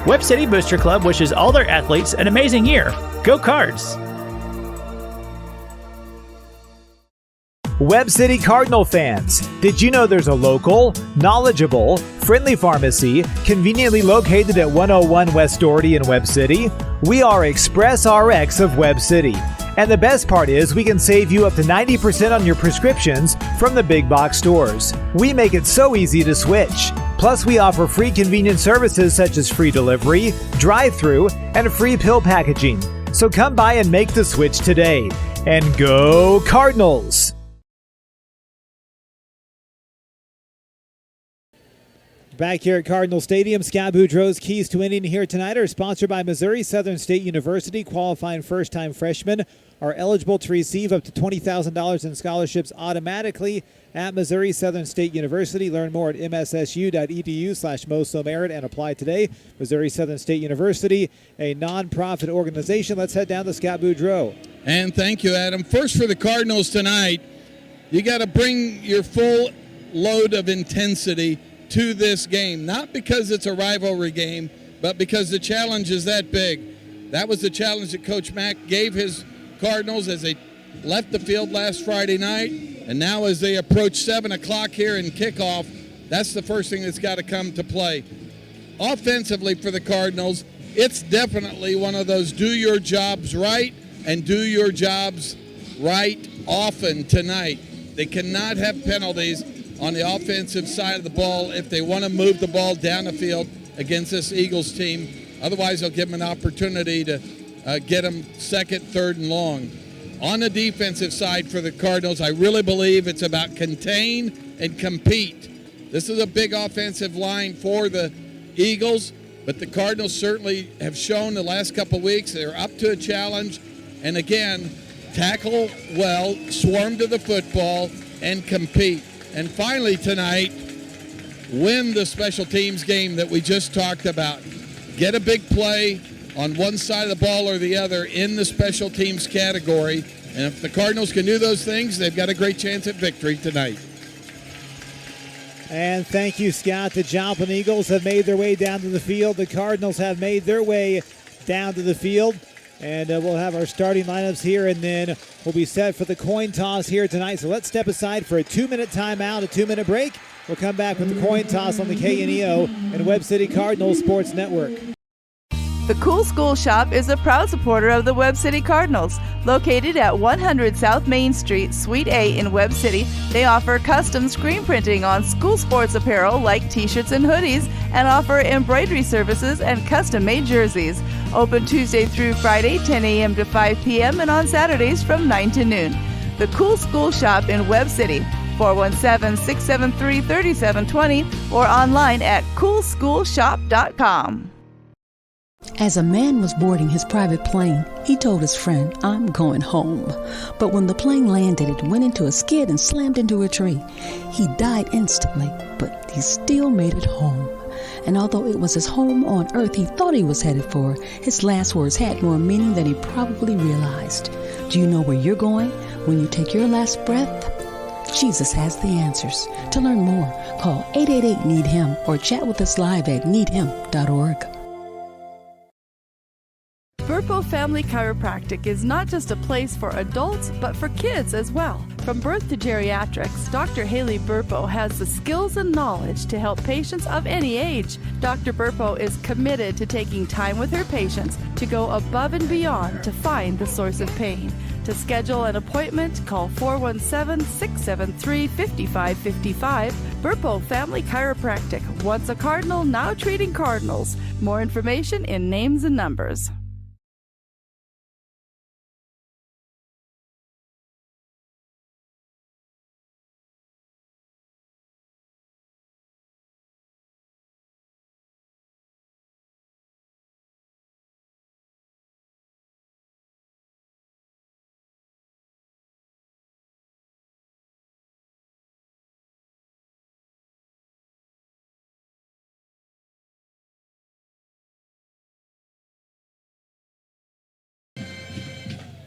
Webb City Booster Club wishes all their athletes an amazing year. Go Cards! Webb City Cardinal fans, did you know there's a local, knowledgeable, friendly pharmacy conveniently located at 101 West Doherty in Webb City? We are Express RX of Webb City. And the best part is we can save you up to 90% on your prescriptions from the big box stores. We make it so easy to switch. Plus, we offer free convenient services such as free delivery, drive-thru, and free pill packaging. So come by and make the switch today. And go Cardinals! Back here at Cardinal Stadium, Scott Boudreau's keys to winning here tonight are sponsored by Missouri Southern State University. Qualifying first-time freshmen are eligible to receive up to $20,000 in scholarships automatically at Missouri Southern State University. Learn more at mssu.edu/MoSoMerit and apply today. Missouri Southern State University, a nonprofit organization. Let's head down to Scott Boudreau. And thank you, Adam. First for the Cardinals tonight, you got to bring your full load of intensity to this game, not because it's a rivalry game, but because the challenge is that big. That was the challenge that Coach Mack gave his Cardinals as they left the field last Friday night, and now as they approach 7 o'clock here in kickoff, that's the first thing that's got to come to play. Offensively for the Cardinals, it's definitely one of those do your jobs right and do your jobs right often tonight. They cannot have penalties on the offensive side of the ball if they want to move the ball down the field against this Eagles team. Otherwise, they'll give them an opportunity to get them second, third, and long. On the defensive side for the Cardinals, I really believe it's about contain and compete. This is a big offensive line for the Eagles, but the Cardinals certainly have shown the last couple weeks they're up to a challenge. And again, tackle well, swarm to the football, and compete. And finally tonight, win the special teams game that we just talked about. Get a big play on one side of the ball or the other in the special teams category. And if the Cardinals can do those things, they've got a great chance at victory tonight. And thank you, Scott. The Joplin Eagles have made their way down to the field. The Cardinals have made their way down to the field. And we'll have our starting lineups here, and then we'll be set for the coin toss here tonight. So let's step aside for a 2-minute timeout, a 2-minute break. We'll come back with the coin toss on the KNEO and Webb City Cardinals Sports Network. The Cool School Shop is a proud supporter of the Webb City Cardinals. Located at 100 South Main Street, Suite A in Webb City, they offer custom screen printing on school sports apparel like t-shirts and hoodies, and offer embroidery services and custom-made jerseys. Open Tuesday through Friday, 10 a.m. to 5 p.m., and on Saturdays from 9 to noon. The Cool School Shop in Webb City, 417-673-3720, or online at coolschoolshop.com. As a man was boarding his private plane, he told his friend, "I'm going home." But when the plane landed, it went into a skid and slammed into a tree. He died instantly, but he still made it home. And although it was his home on earth he thought he was headed for, his last words had more meaning than he probably realized. Do you know where you're going when you take your last breath? Jesus has the answers. To learn more, call 888-NEED-HIM or chat with us live at needhim.org. Burpo Family Chiropractic is not just a place for adults, but for kids as well. From birth to geriatrics, Dr. Haley Burpo has the skills and knowledge to help patients of any age. Dr. Burpo is committed to taking time with her patients to go above and beyond to find the source of pain. To schedule an appointment, call 417-673-5555. Burpo Family Chiropractic, once a Cardinal, now treating Cardinals. More information in names and numbers.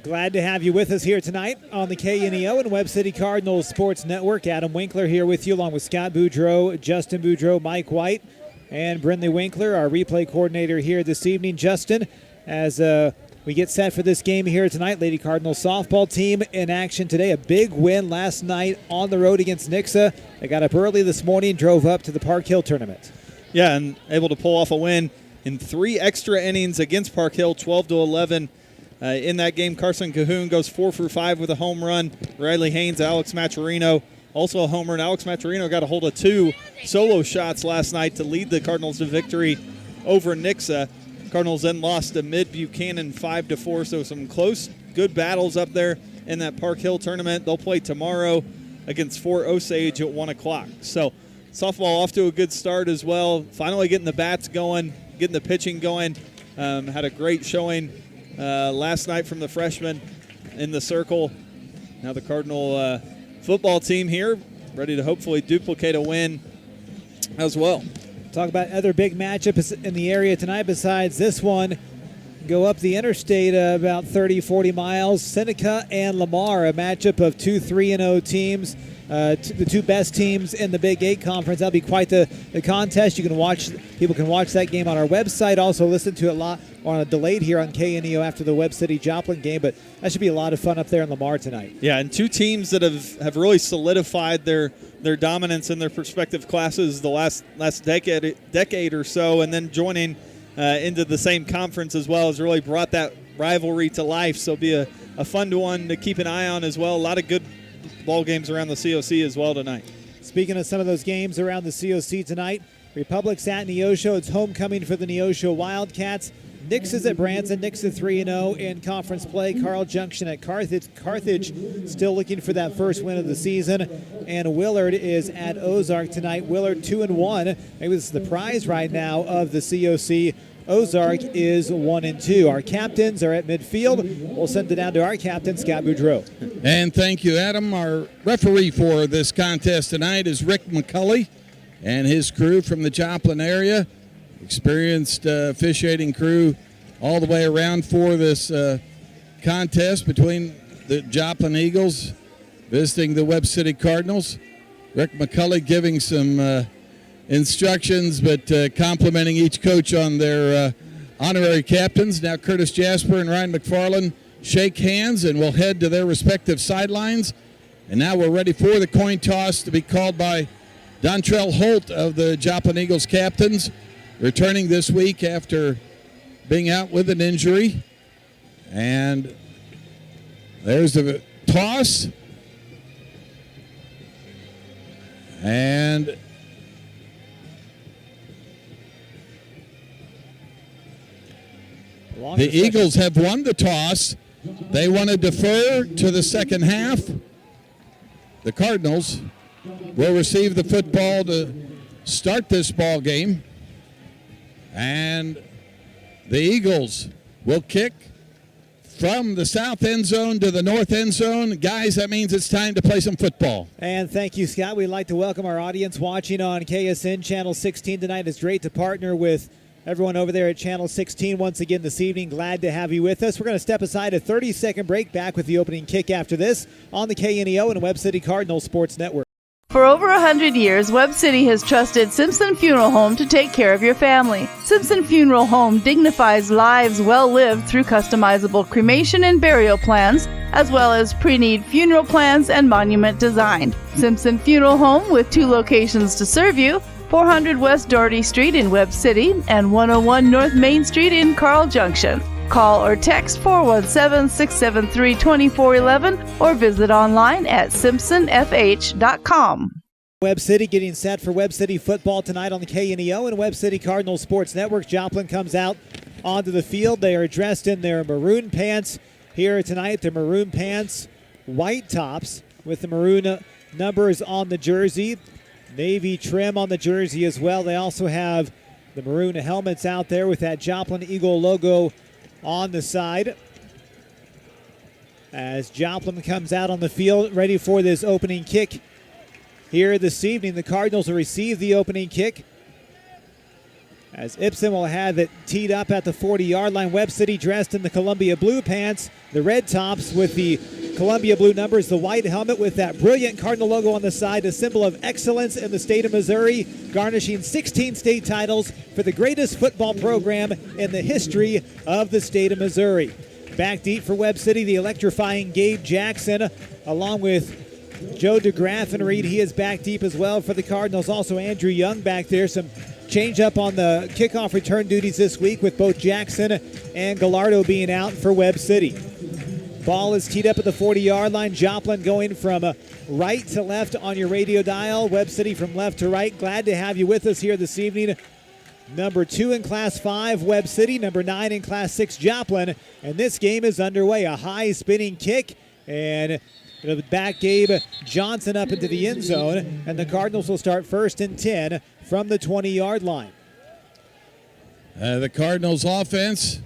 Glad to have you with us here tonight on the KNEO and Webb City Cardinals Sports Network. Adam Winkler here with you, along with Scott Boudreau, Justin Boudreau, Mike White, and Brindley Winkler, our replay coordinator here this evening. Justin, as we get set for this game here tonight, Lady Cardinals softball team in action today. A big win last night on the road against Nixa. They got up early this morning, drove up to the Park Hill tournament. Yeah, and able to pull off a win in 3 extra innings against Park Hill, 12-11. In that game, Carson Cahoon goes 4 for 5 with a home run. Riley Haynes, Alex Maturino, also a homer. And Alex Maturino got a hold of 2 solo shots last night to lead the Cardinals to victory over Nixa. Cardinals then lost to Mid-Buchanan 5-4, so some close, good battles up there in that Park Hill tournament. They'll play tomorrow against Fort Osage at 1 o'clock. So softball off to a good start as well. Finally getting the bats going, getting the pitching going. Had a great showing last night from the freshmen in the circle. Now the Cardinal football team here ready to hopefully duplicate a win as well. Talk about other big matchups in the area tonight besides this one. Go up the interstate about 30-40 miles. Seneca and Lamar, a matchup of 2 3-0 teams. The 2 best teams in the Big 8 Conference. That'll be quite the contest. People can watch that game on our website. Also listen to it on a delayed here on KNEO after the Webb City Joplin game. But that should be a lot of fun up there in Lamar tonight. Yeah, and 2 teams that have really solidified their dominance in their respective classes the last decade or so, and then joining into the same conference as well has really brought that rivalry to life. So it'll be a fun one to keep an eye on as well. A lot of good ball games around the COC as well tonight. Speaking of some of those games around the COC tonight, Republic's at Neosho. It's homecoming for the Neosho Wildcats. Nixa at Branson. Nixa 3-0 in conference play. Carl Junction at Carthage. Carthage still looking for that first win of the season. And Willard is at Ozark tonight. Willard 2-1. Maybe this is the prize right now of the COC. Ozark is 1-2. Our captains are at midfield. We'll send it down to our captain, Scott Boudreau. And thank you, Adam. Our referee for this contest tonight is Rick McCulley and his crew from the Joplin area. Experienced officiating crew all the way around for this contest between the Joplin Eagles visiting the Webb City Cardinals. Rick McCulley giving some instructions, but complimenting each coach on their honorary captains. Now Curtis Jasper and Ryan McFarland shake hands and will head to their respective sidelines. And now we're ready for the coin toss to be called by Dontrell Holt of the Joplin Eagles captains, returning this week after being out with an injury. And there's the toss. And the Eagles have won the toss. They want to defer to the second half. The Cardinals will receive the football to start this ball game. And The Eagles will kick from the south end zone to the north end zone. Guys, that means it's time to play some football. And thank you, Scott. We'd like to welcome our audience watching on KSN Channel 16 tonight. It's great to partner with everyone over there at Channel 16 once again this evening. Glad to have you with us. We're going to step aside a 30-second break, back with the opening kick after this on the KNEO and Webb City Cardinal Sports Network. For over 100 years, Webb City has trusted Simpson Funeral Home to take care of your family. Simpson Funeral Home dignifies lives well lived through customizable cremation and burial plans, as well as pre-need funeral plans and monument design. Simpson Funeral Home, with 2 locations to serve you, 400 West Doherty Street in Webb City and 101 North Main Street in Carl Junction. Call or text 417-673-2411 or visit online at simpsonfh.com. Webb City getting set for Webb City football tonight on the KNEO and Webb City Cardinal Sports Network. Joplin comes out onto the field. They are dressed in their maroon pants here tonight. The maroon pants, white tops with the maroon numbers on the jersey. Navy trim on the jersey as well. They also have the maroon helmets out there with that Joplin Eagle logo on the side. As Joplin comes out on the field ready for this opening kick here this evening, the Cardinals will receive the opening kick as Ibsen will have it teed up at the 40-yard line. Webb City dressed in the Columbia blue pants, the red tops with the Columbia blue numbers, the white helmet with that brilliant Cardinal logo on the side, a symbol of excellence in the state of Missouri, garnishing 16 state titles for the greatest football program in the history of the state of Missouri. Back deep for Webb City, the electrifying Gabe Jackson, along with Joe DeGraff and Reed. He is back deep as well for the Cardinals. Also Andrew Young back there. Some change up on the kickoff return duties this week with both Jackson and Gallardo being out for Webb City. Ball is teed up at the 40-yard line. Joplin going from right to left on your radio dial. Webb City from left to right. Glad to have you with us here this evening. Number 2 in Class 5, Webb City. Number 9 in Class 6, Joplin. And this game is underway. A high spinning kick. And it'll back Gabe Johnson up into the end zone. And the Cardinals will start 1st and 10 from the 20-yard line. The Cardinals offense,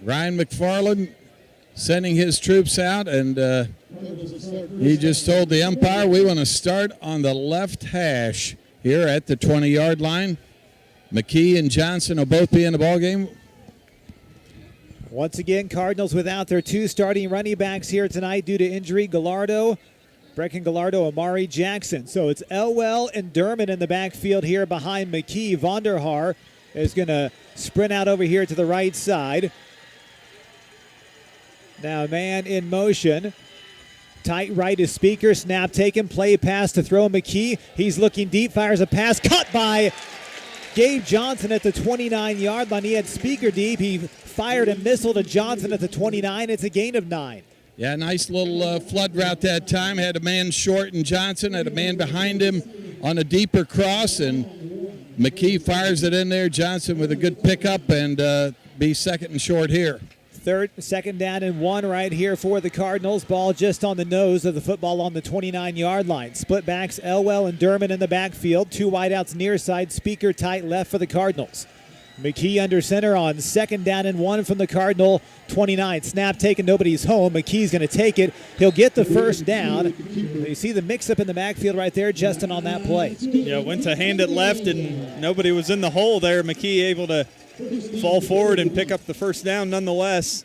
Ryan McFarland sending his troops out, and he just told the umpire we want to start on the left hash here at the 20-yard line. McKee and Johnson will both be in the ballgame. Once again, Cardinals without their 2 starting running backs here tonight due to injury. Brecken Gallardo, Amari Jackson. So it's Elwell and Derman in the backfield here behind McKee. Vonderhaar is going to sprint out over here to the right side. Now man in motion. Tight right is Speaker. Snap taken. Play pass to throw McKee. He's looking deep. Fires a pass. Cut by Gabe Johnson at the 29-yard line. He had Speaker deep. He fired a missile to Johnson at the 29. It's a gain of 9. Yeah, nice little flood route that time. Had a man short and Johnson had a man behind him on a deeper cross, and McKee fires it in there. Johnson with a good pickup and be 2nd and short here. 2nd down and 1 right here for the Cardinals. Ball just on the nose of the football on the 29-yard line. Split backs, Elwell and Derman in the backfield. 2 wideouts near side. Speaker tight left for the Cardinals. McKee under center on 2nd down and 1 from the Cardinal 29. Snap taken, nobody's home. McKee's going to take it. He'll get the 1st down. You see the mix-up in the backfield right there, Justin, on that play. Yeah, went to hand it left, and nobody was in the hole there. McKee able to fall forward and pick up the 1st down nonetheless.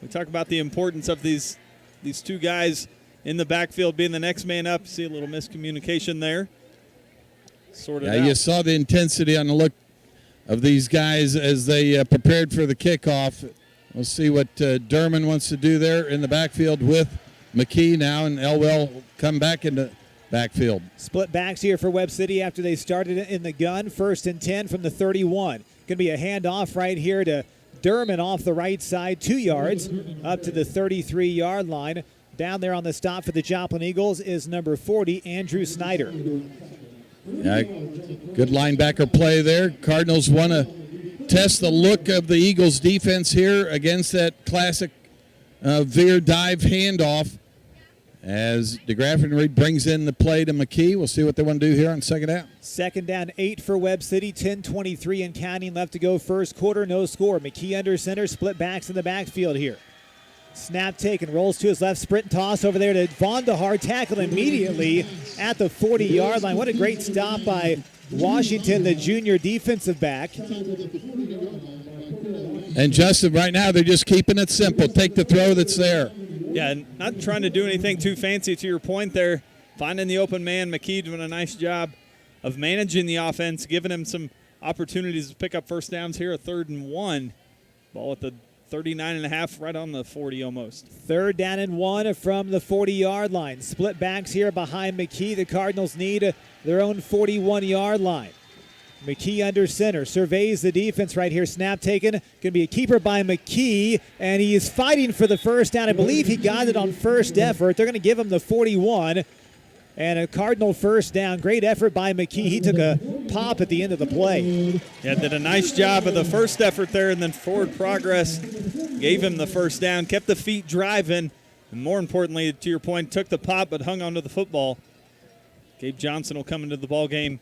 We talk about the importance of these 2 guys in the backfield being the next man up. See a little miscommunication there. Sorted out. You saw the intensity on the look of these guys as they prepared for the kickoff. We'll see what Derman wants to do there in the backfield with McKee now, and Elwell will come back into backfield. Split backs here for Webb City after they started in the gun. 1st and 10 from the 31. Going to be a handoff right here to Derman off the right side, 2 yards up to the 33-yard line. Down there on the stop for the Joplin Eagles is number 40, Andrew Snyder. Yeah, good linebacker play there. Cardinals want to test the look of the Eagles defense here against that classic veer dive handoff. As DeGraff and Reed brings in the play to McKee. We'll see what they want to do here on second down. Second down, 8 for Webb City, 10:23 and counting left to go first quarter, no score. McKee under center, split backs in the backfield here. Snap taken, rolls to his left, sprint toss over there to Vondahar, tackled immediately at the 40-yard line. What a great stop by Washington, the junior defensive back. And Justin, right now they're just keeping it simple. Take the throw that's there. Yeah, not trying to do anything too fancy to your point there. Finding the open man, McKee doing a nice job of managing the offense, giving him some opportunities to pick up first downs here, a 3rd and 1. Ball at the 39.5, right on the 40 almost. 3rd down and 1 from the 40-yard line. Split backs here behind McKee. The Cardinals need their own 41-yard line. McKee under center, surveys the defense right here. Snap taken, going to be a keeper by McKee, and he is fighting for the first down. I believe he got it on first effort. They're going to give him the 41, and a Cardinal first down. Great effort by McKee. He took a pop at the end of the play. Yeah, did a nice job of the first effort there, and then forward progress gave him the first down, kept the feet driving, and more importantly, to your point, took the pop but hung onto the football. Gabe Johnson will come into the ball game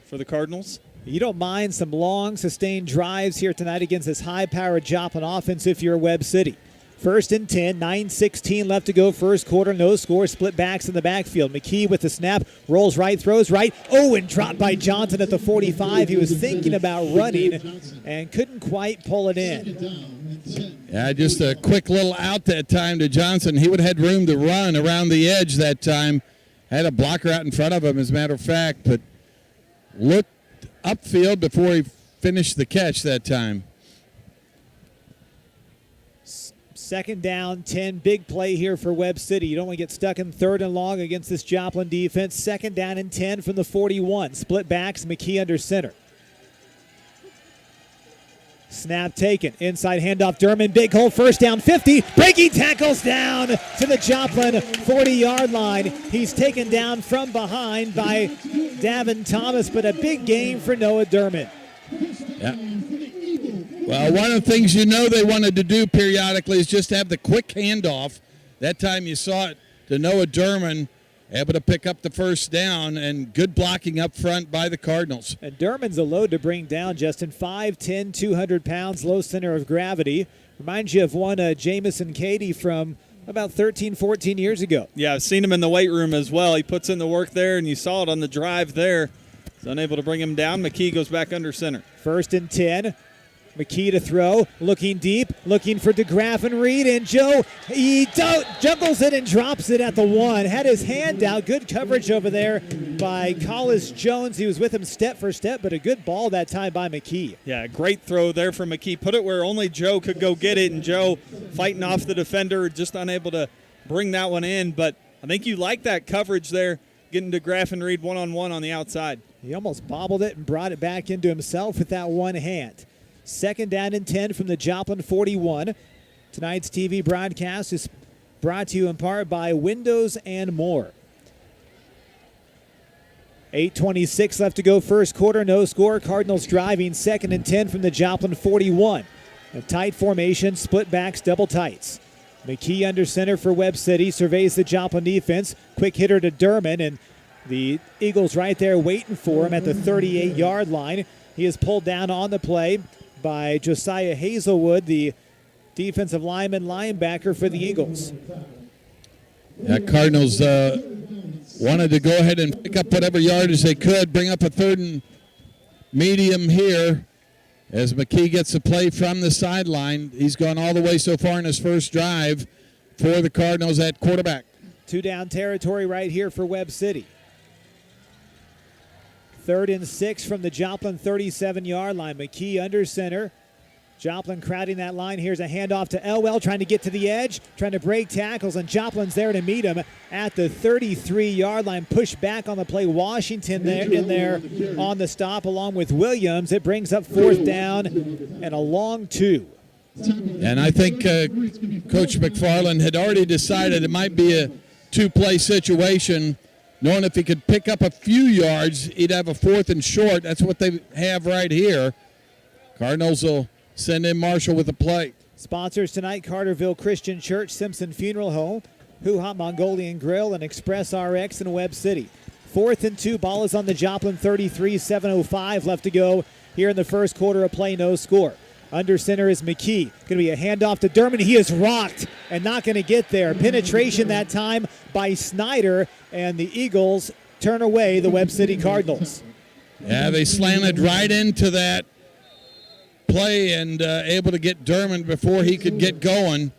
for the Cardinals. You don't mind some long, sustained drives here tonight against this high-powered Joplin offense if you're Webb City. 1st and 10, 9:16 left to go first quarter, no score, split backs in the backfield. McKee with the snap, rolls right, throws right. Oh, and dropped by Johnson at the 45. He was thinking about running and couldn't quite pull it in. Yeah, just a quick little out that time to Johnson. He would have had room to run around the edge that time. Had a blocker out in front of him, as a matter of fact, but looked upfield before he finished the catch that time. 2nd down, 10. Big play here for Webb City. You don't want to get stuck in 3rd and long against this Joplin defense. 2nd down and 10 from the 41. Split backs, McKee under center. Snap taken. Inside handoff, Derman. Big hole, first down, 50. Breaking tackles down to the Joplin 40-yard line. He's taken down from behind by Davin Thomas, but a big gain for Noah Derman. Yeah. Well, one of the things they wanted to do periodically is just have the quick handoff. That time you saw it to Noah Derman, able to pick up the first down, and good blocking up front by the Cardinals. And Derman's a load to bring down, Justin. 5'10", 200 pounds, low center of gravity. Reminds you of one Jamison Cady from about 13, 14 years ago. Yeah, I've seen him in the weight room as well. He puts in the work there, and you saw it on the drive there. He's unable to bring him down. McKee goes back under center. 1st and 10. McKee to throw, looking deep, looking for DeGraff and Reed, and Joe, he juggles it and drops it at the 1. Had his hand out, good coverage over there by Collis Jones. He was with him step for step, but a good ball that time by McKee. Yeah, great throw there for McKee. Put it where only Joe could go get it, and Joe fighting off the defender, just unable to bring that one in. But I think you like that coverage there, getting DeGraff and Reed one-on-one on the outside. He almost bobbled it and brought it back into himself with that one hand. 2nd down and 10 from the Joplin 41. Tonight's TV broadcast is brought to you in part by Windows and More. 8:26 left to go first quarter, no score. Cardinals driving, 2nd and 10 from the Joplin 41. A tight formation, split backs, double tights. McKee under center for Webb City, surveys the Joplin defense. Quick hitter to Derman, and the Eagles right there waiting for him at the 38-yard line. He is pulled down on the play by Josiah Hazelwood, the defensive linebacker for the Eagles. Cardinals wanted to go ahead and pick up whatever yardage they could, bring up a 3rd and medium here as McKee gets the play from the sideline. He's gone all the way so far in his first drive for the Cardinals at quarterback. 2-down territory right here for Webb City. 3rd and 6 from the Joplin 37-yard line. McKee under center. Joplin crowding that line. Here's a handoff to Elwell, trying to get to the edge, trying to break tackles, and Joplin's there to meet him at the 33-yard line. Push back on the play. Washington there on the stop along with Williams. It brings up 4th down and a long 2. And I think Coach McFarland had already decided it might be a 2-play situation, knowing if he could pick up a few yards, he'd have a 4th and short. That's what they have right here. Cardinals will send in Marshall with the play. Sponsors tonight, Carterville Christian Church, Simpson Funeral Home, Hoo-Ha Mongolian Grill, and Express RX in Webb City. 4th and 2, ball is on the Joplin 33, 7:05 left to go here in the first quarter of play, no score. Under center is McKee. Going to be a handoff to Dermott. He is rocked and not going to get there. Penetration that time by Snyder, and the Eagles turn away the Webb City Cardinals. Yeah, they slanted right into that play and able to get Dermott before he could get going.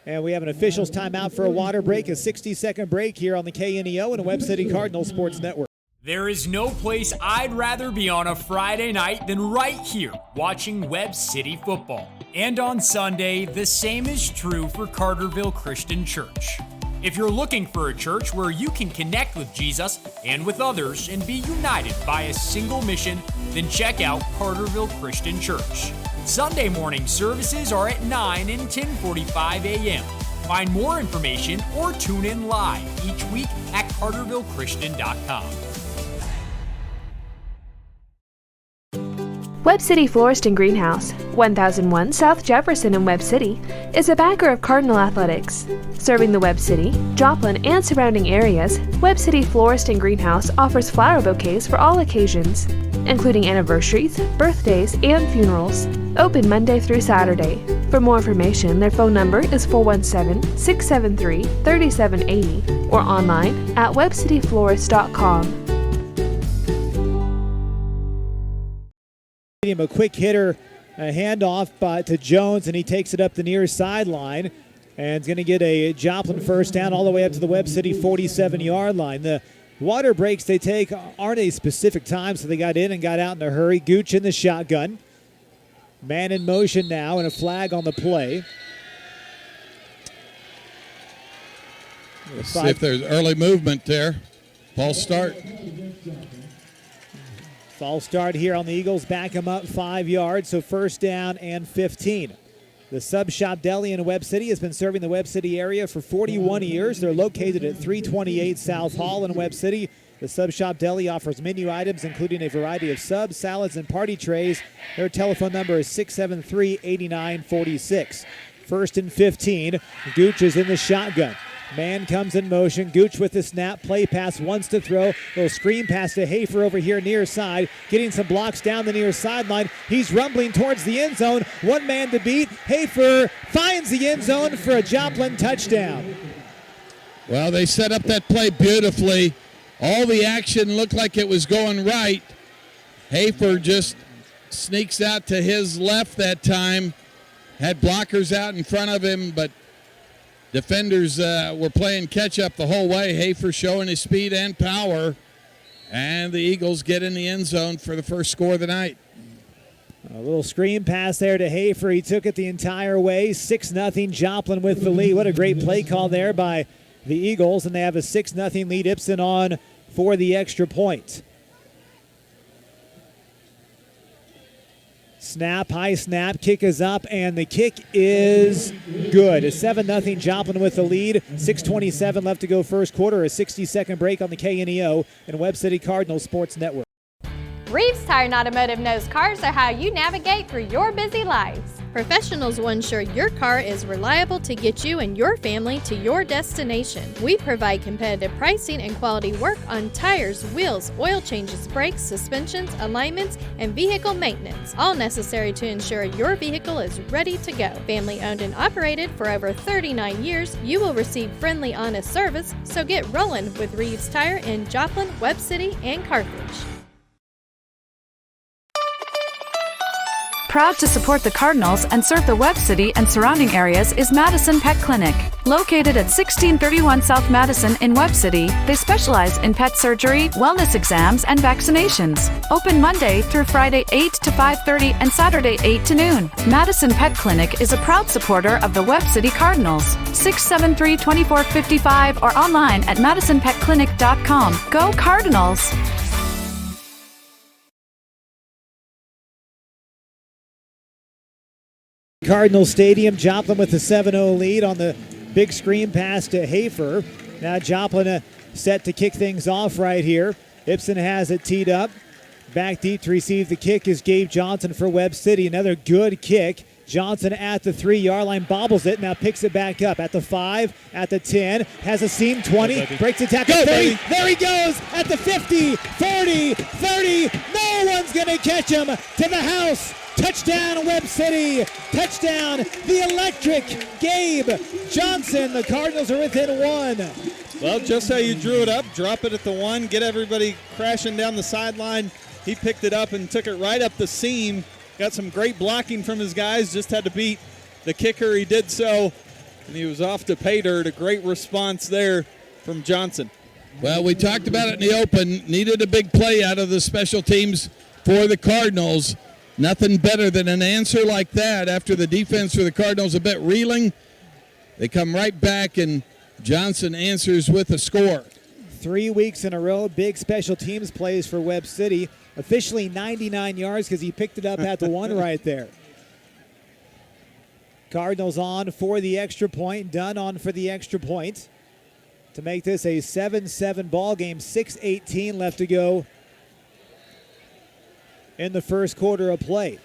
And we have an officials timeout for a water break, a 60-second break here on the KNEO and Webb City Cardinal Sports Network. There is no place I'd rather be on a Friday night than right here, watching Webb City football. And on Sunday, the same is true for Carterville Christian Church. If you're looking for a church where you can connect with Jesus and with others and be united by a single mission, then check out Carterville Christian Church. Sunday morning services are at 9 and 10:45 a.m. Find more information or tune in live each week at cartervillechristian.com. Webb City Florist and Greenhouse, 1001 South Jefferson in Webb City, is a backer of Cardinal Athletics. Serving the Webb City, Joplin, and surrounding areas, Webb City Florist and Greenhouse offers flower bouquets for all occasions, including anniversaries, birthdays, and funerals. Open Monday through Saturday. For more information, their phone number is 417-673-3780 or online at webcityflorist.com. A quick hitter, a handoff to Jones, and he takes it up the near sideline and is going to get a Joplin first down all the way up to the Webb City 47-yard line. The water breaks they take aren't a specific time, so they got in and got out in a hurry. Gooch in the shotgun. Man in motion now, and a flag on the play. Let's see if there's early movement there. False start. False start here on the Eagles. Back them up 5 yards, so first down and 15. The Sub Shop Deli in Webb City has been serving the Webb City area for 41 years. They're located at 328 South Hall in Webb City. The Sub Shop Deli offers menu items including a variety of subs, salads, and party trays. Their telephone number is 673-8946. First and 15. Gooch is in the shotgun. Man comes in motion. Gooch with the snap. Play pass, wants to throw. Little screen pass to Hafer over here near side. Getting some blocks down the near sideline. He's rumbling towards the end zone. One man to beat. Hafer finds the end zone for a Joplin touchdown. Well, they set up that play beautifully. All the action looked like it was going right. Hafer just sneaks out to his left that time. Had blockers out in front of him, but defenders were playing catch-up the whole way. Hafer showing his speed and power. And the Eagles get in the end zone for the first score of the night. A little screen pass there to Hafer. He took it the entire way. 6-0 Joplin with the lead. What a great play call there by the Eagles. And they have a 6-0 lead. Ibsen on for the extra point. Snap, high snap, kick is up, and the kick is good. A 7-0 Joplin with the lead. 6:27 left to go first quarter. A 60-second break on the KNEO and Webb City Cardinal Sports Network. Reeves Tire and Automotive knows cars are how you navigate through your busy lives. Professionals will ensure your car is reliable to get you and your family to your destination. We provide competitive pricing and quality work on tires, wheels, oil changes, brakes, suspensions, alignments, and vehicle maintenance, all necessary to ensure your vehicle is ready to go. Family owned and operated for over 39 years, you will receive friendly, honest service, so get rolling with Reeves Tire in Joplin, Webb City, and Carthage. Proud to support the Cardinals and serve the Webb City and surrounding areas is Madison Pet Clinic. Located at 1631 South Madison in Webb City, they specialize in pet surgery, wellness exams, and vaccinations. Open Monday through Friday 8 to 5:30 and Saturday 8 to noon. Madison Pet Clinic is a proud supporter of the Webb City Cardinals. 673-2455 or online at madisonpetclinic.com. Go Cardinals! Cardinal Stadium, Joplin with the 7-0 lead on the big screen pass to Hafer. Now Joplin set to kick things off right here. Ibsen has it teed up. Back deep to receive the kick is Gabe Johnson for Webb City. Another good kick. Johnson at the 3-yard line, bobbles it, now picks it back up at the 5, at the 10, has a seam, 20, breaks the tackle, 30, there he goes, at the 50, 40, 30, no one's going to catch him, to the house, touchdown Webb City, touchdown the electric Gabe Johnson, the Cardinals are within 1. Well, just how you drew it up, drop it at the 1, get everybody crashing down the sideline. He picked it up and took it right up the seam. Got some great blocking from his guys, just had to beat the kicker. He did so, and he was off to pay dirt. A great response there from Johnson. Well, we talked about it in the open. Needed a big play out of the special teams for the Cardinals. Nothing better than an answer like that after the defense for the Cardinals a bit reeling. They come right back, and Johnson answers with a score. 3 weeks in a row, big special teams plays for Webb City. Officially 99 yards because he picked it up at the 1 right there. Cardinals on for the extra point. Dunn on for the extra point to make this a 7-7 ball game. 6:18 left to go in the first quarter of play.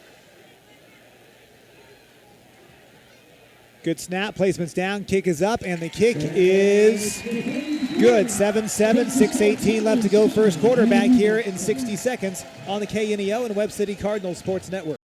Good snap, placement's down, kick is up, and the kick is good. 7-7, 6:18 left to go first quarter, back here in 60 seconds on the KNEO and Webb City Cardinals Sports Network.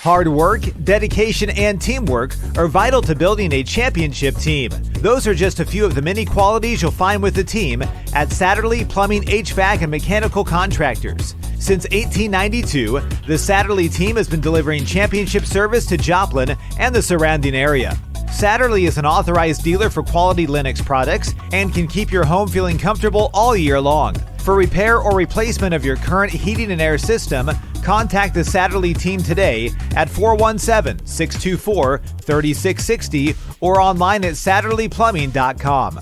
Hard work, dedication, and teamwork are vital to building a championship team. Those are just a few of the many qualities you'll find with the team at Satterley Plumbing, HVAC, and Mechanical Contractors. Since 1892, the Satterley team has been delivering championship service to Joplin and the surrounding area. Satterley is an authorized dealer for quality Lennox products and can keep your home feeling comfortable all year long. For repair or replacement of your current heating and air system, contact the Satterley team today at 417-624-3660 or online at SatterleyPlumbing.com.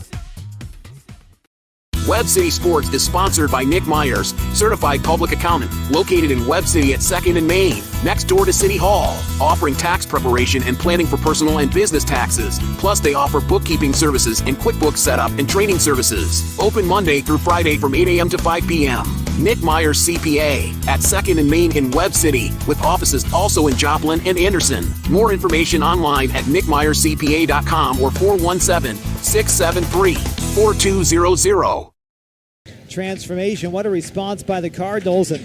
Webb City Sports is sponsored by Nick Myers, certified public accountant, located in Webb City at 2nd and Main, next door to City Hall, offering tax preparation and planning for personal and business taxes. Plus, they offer bookkeeping services and QuickBooks setup and training services. Open Monday through Friday from 8 a.m. to 5 p.m. Nick Myers CPA at 2nd and Main in Webb City, with offices also in Joplin and Anderson. More information online at nickmyerscpa.com or 417-673-4200. Transformation. What a response by the Cardinals, and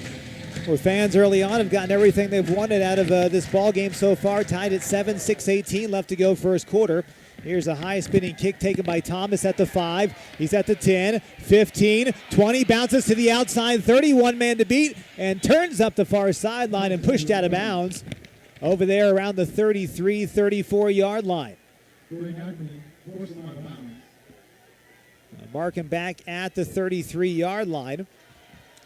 where fans early on have gotten everything they've wanted out of this ball game so far. Tied at 7, 6:18 left to go first quarter. Here's a high spinning kick taken by Thomas at the 5. He's at the 10, 15, 20, bounces to the outside, 31 man to beat, and turns up the far sideline and pushed out of bounds over there around the 33, 34 yard line. Marking back at the 33-yard line.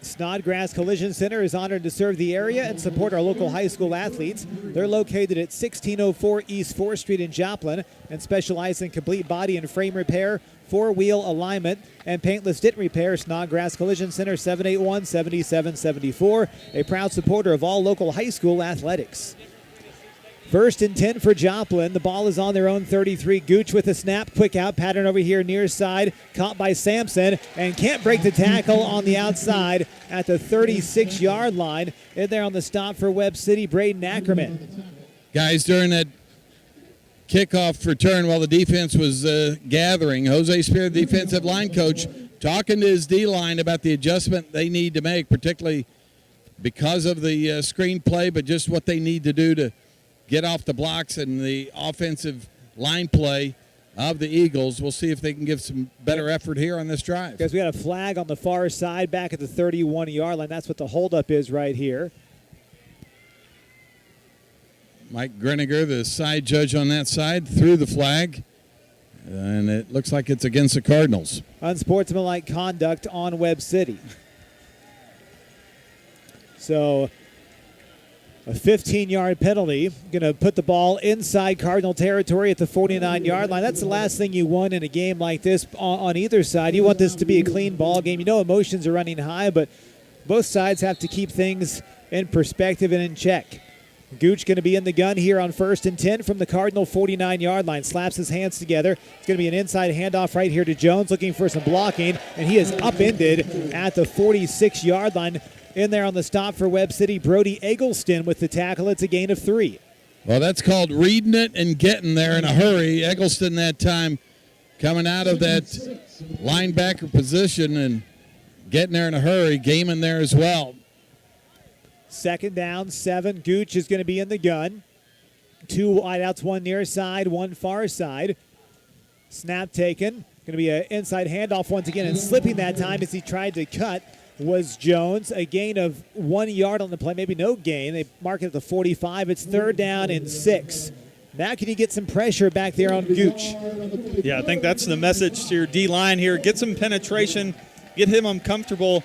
Snodgrass Collision Center is honored to serve the area and support our local high school athletes. They're located at 1604 East 4th Street in Joplin and specialize in complete body and frame repair, four-wheel alignment, and paintless dent repair. Snodgrass Collision Center, 781-7774, a proud supporter of all local high school athletics. 1st and 10 for Joplin. The ball is on their own 33. Gooch with a snap. Quick out pattern over here near side. Caught by Sampson and can't break the tackle on the outside at the 36-yard line. In there on the stop for Webb City, Braden Ackerman. Guys, during that kickoff return while the defense was gathering, Jose Spear, the defensive line coach, talking to his D-line about the adjustment they need to make, particularly because of the screen play, but just what they need to do to get off the blocks and the offensive line play of the Eagles. We'll see if they can give some better effort here on this drive. Because we got a flag on the far side back at the 31-yard line. That's what the holdup is right here. Mike Greniger, the side judge on that side, threw the flag, and it looks like it's against the Cardinals. Unsportsmanlike conduct on Webb City. So a 15-yard penalty, going to put the ball inside Cardinal territory at the 49-yard line. That's the last thing you want in a game like this on either side. You want this to be a clean ball game. You know emotions are running high, but both sides have to keep things in perspective and in check. Gooch going to be in the gun here on 1st and 10 from the Cardinal 49-yard line. Slaps his hands together. It's going to be an inside handoff right here to Jones, looking for some blocking, and he is upended at the 46-yard line. In there on the stop for Webb City, Brody Eggleston with the tackle. It's a gain of 3. Well, that's called reading it and getting there in a hurry. Eggleston that time coming out of that linebacker position and getting there in a hurry, gaming there as well. 2nd down, 7. Gooch is going to be in the gun. 2 wideouts, 1 near side, 1 far side. Snap taken. Going to be an inside handoff once again, and slipping that time as he tried to cut was Jones. A gain of 1 yard on the play, maybe no gain. They mark it at the 45. It's 3rd down and 6. Now can you get some pressure back there on Gooch? Yeah, I think that's the message to your D-line here. Get some penetration, get him uncomfortable,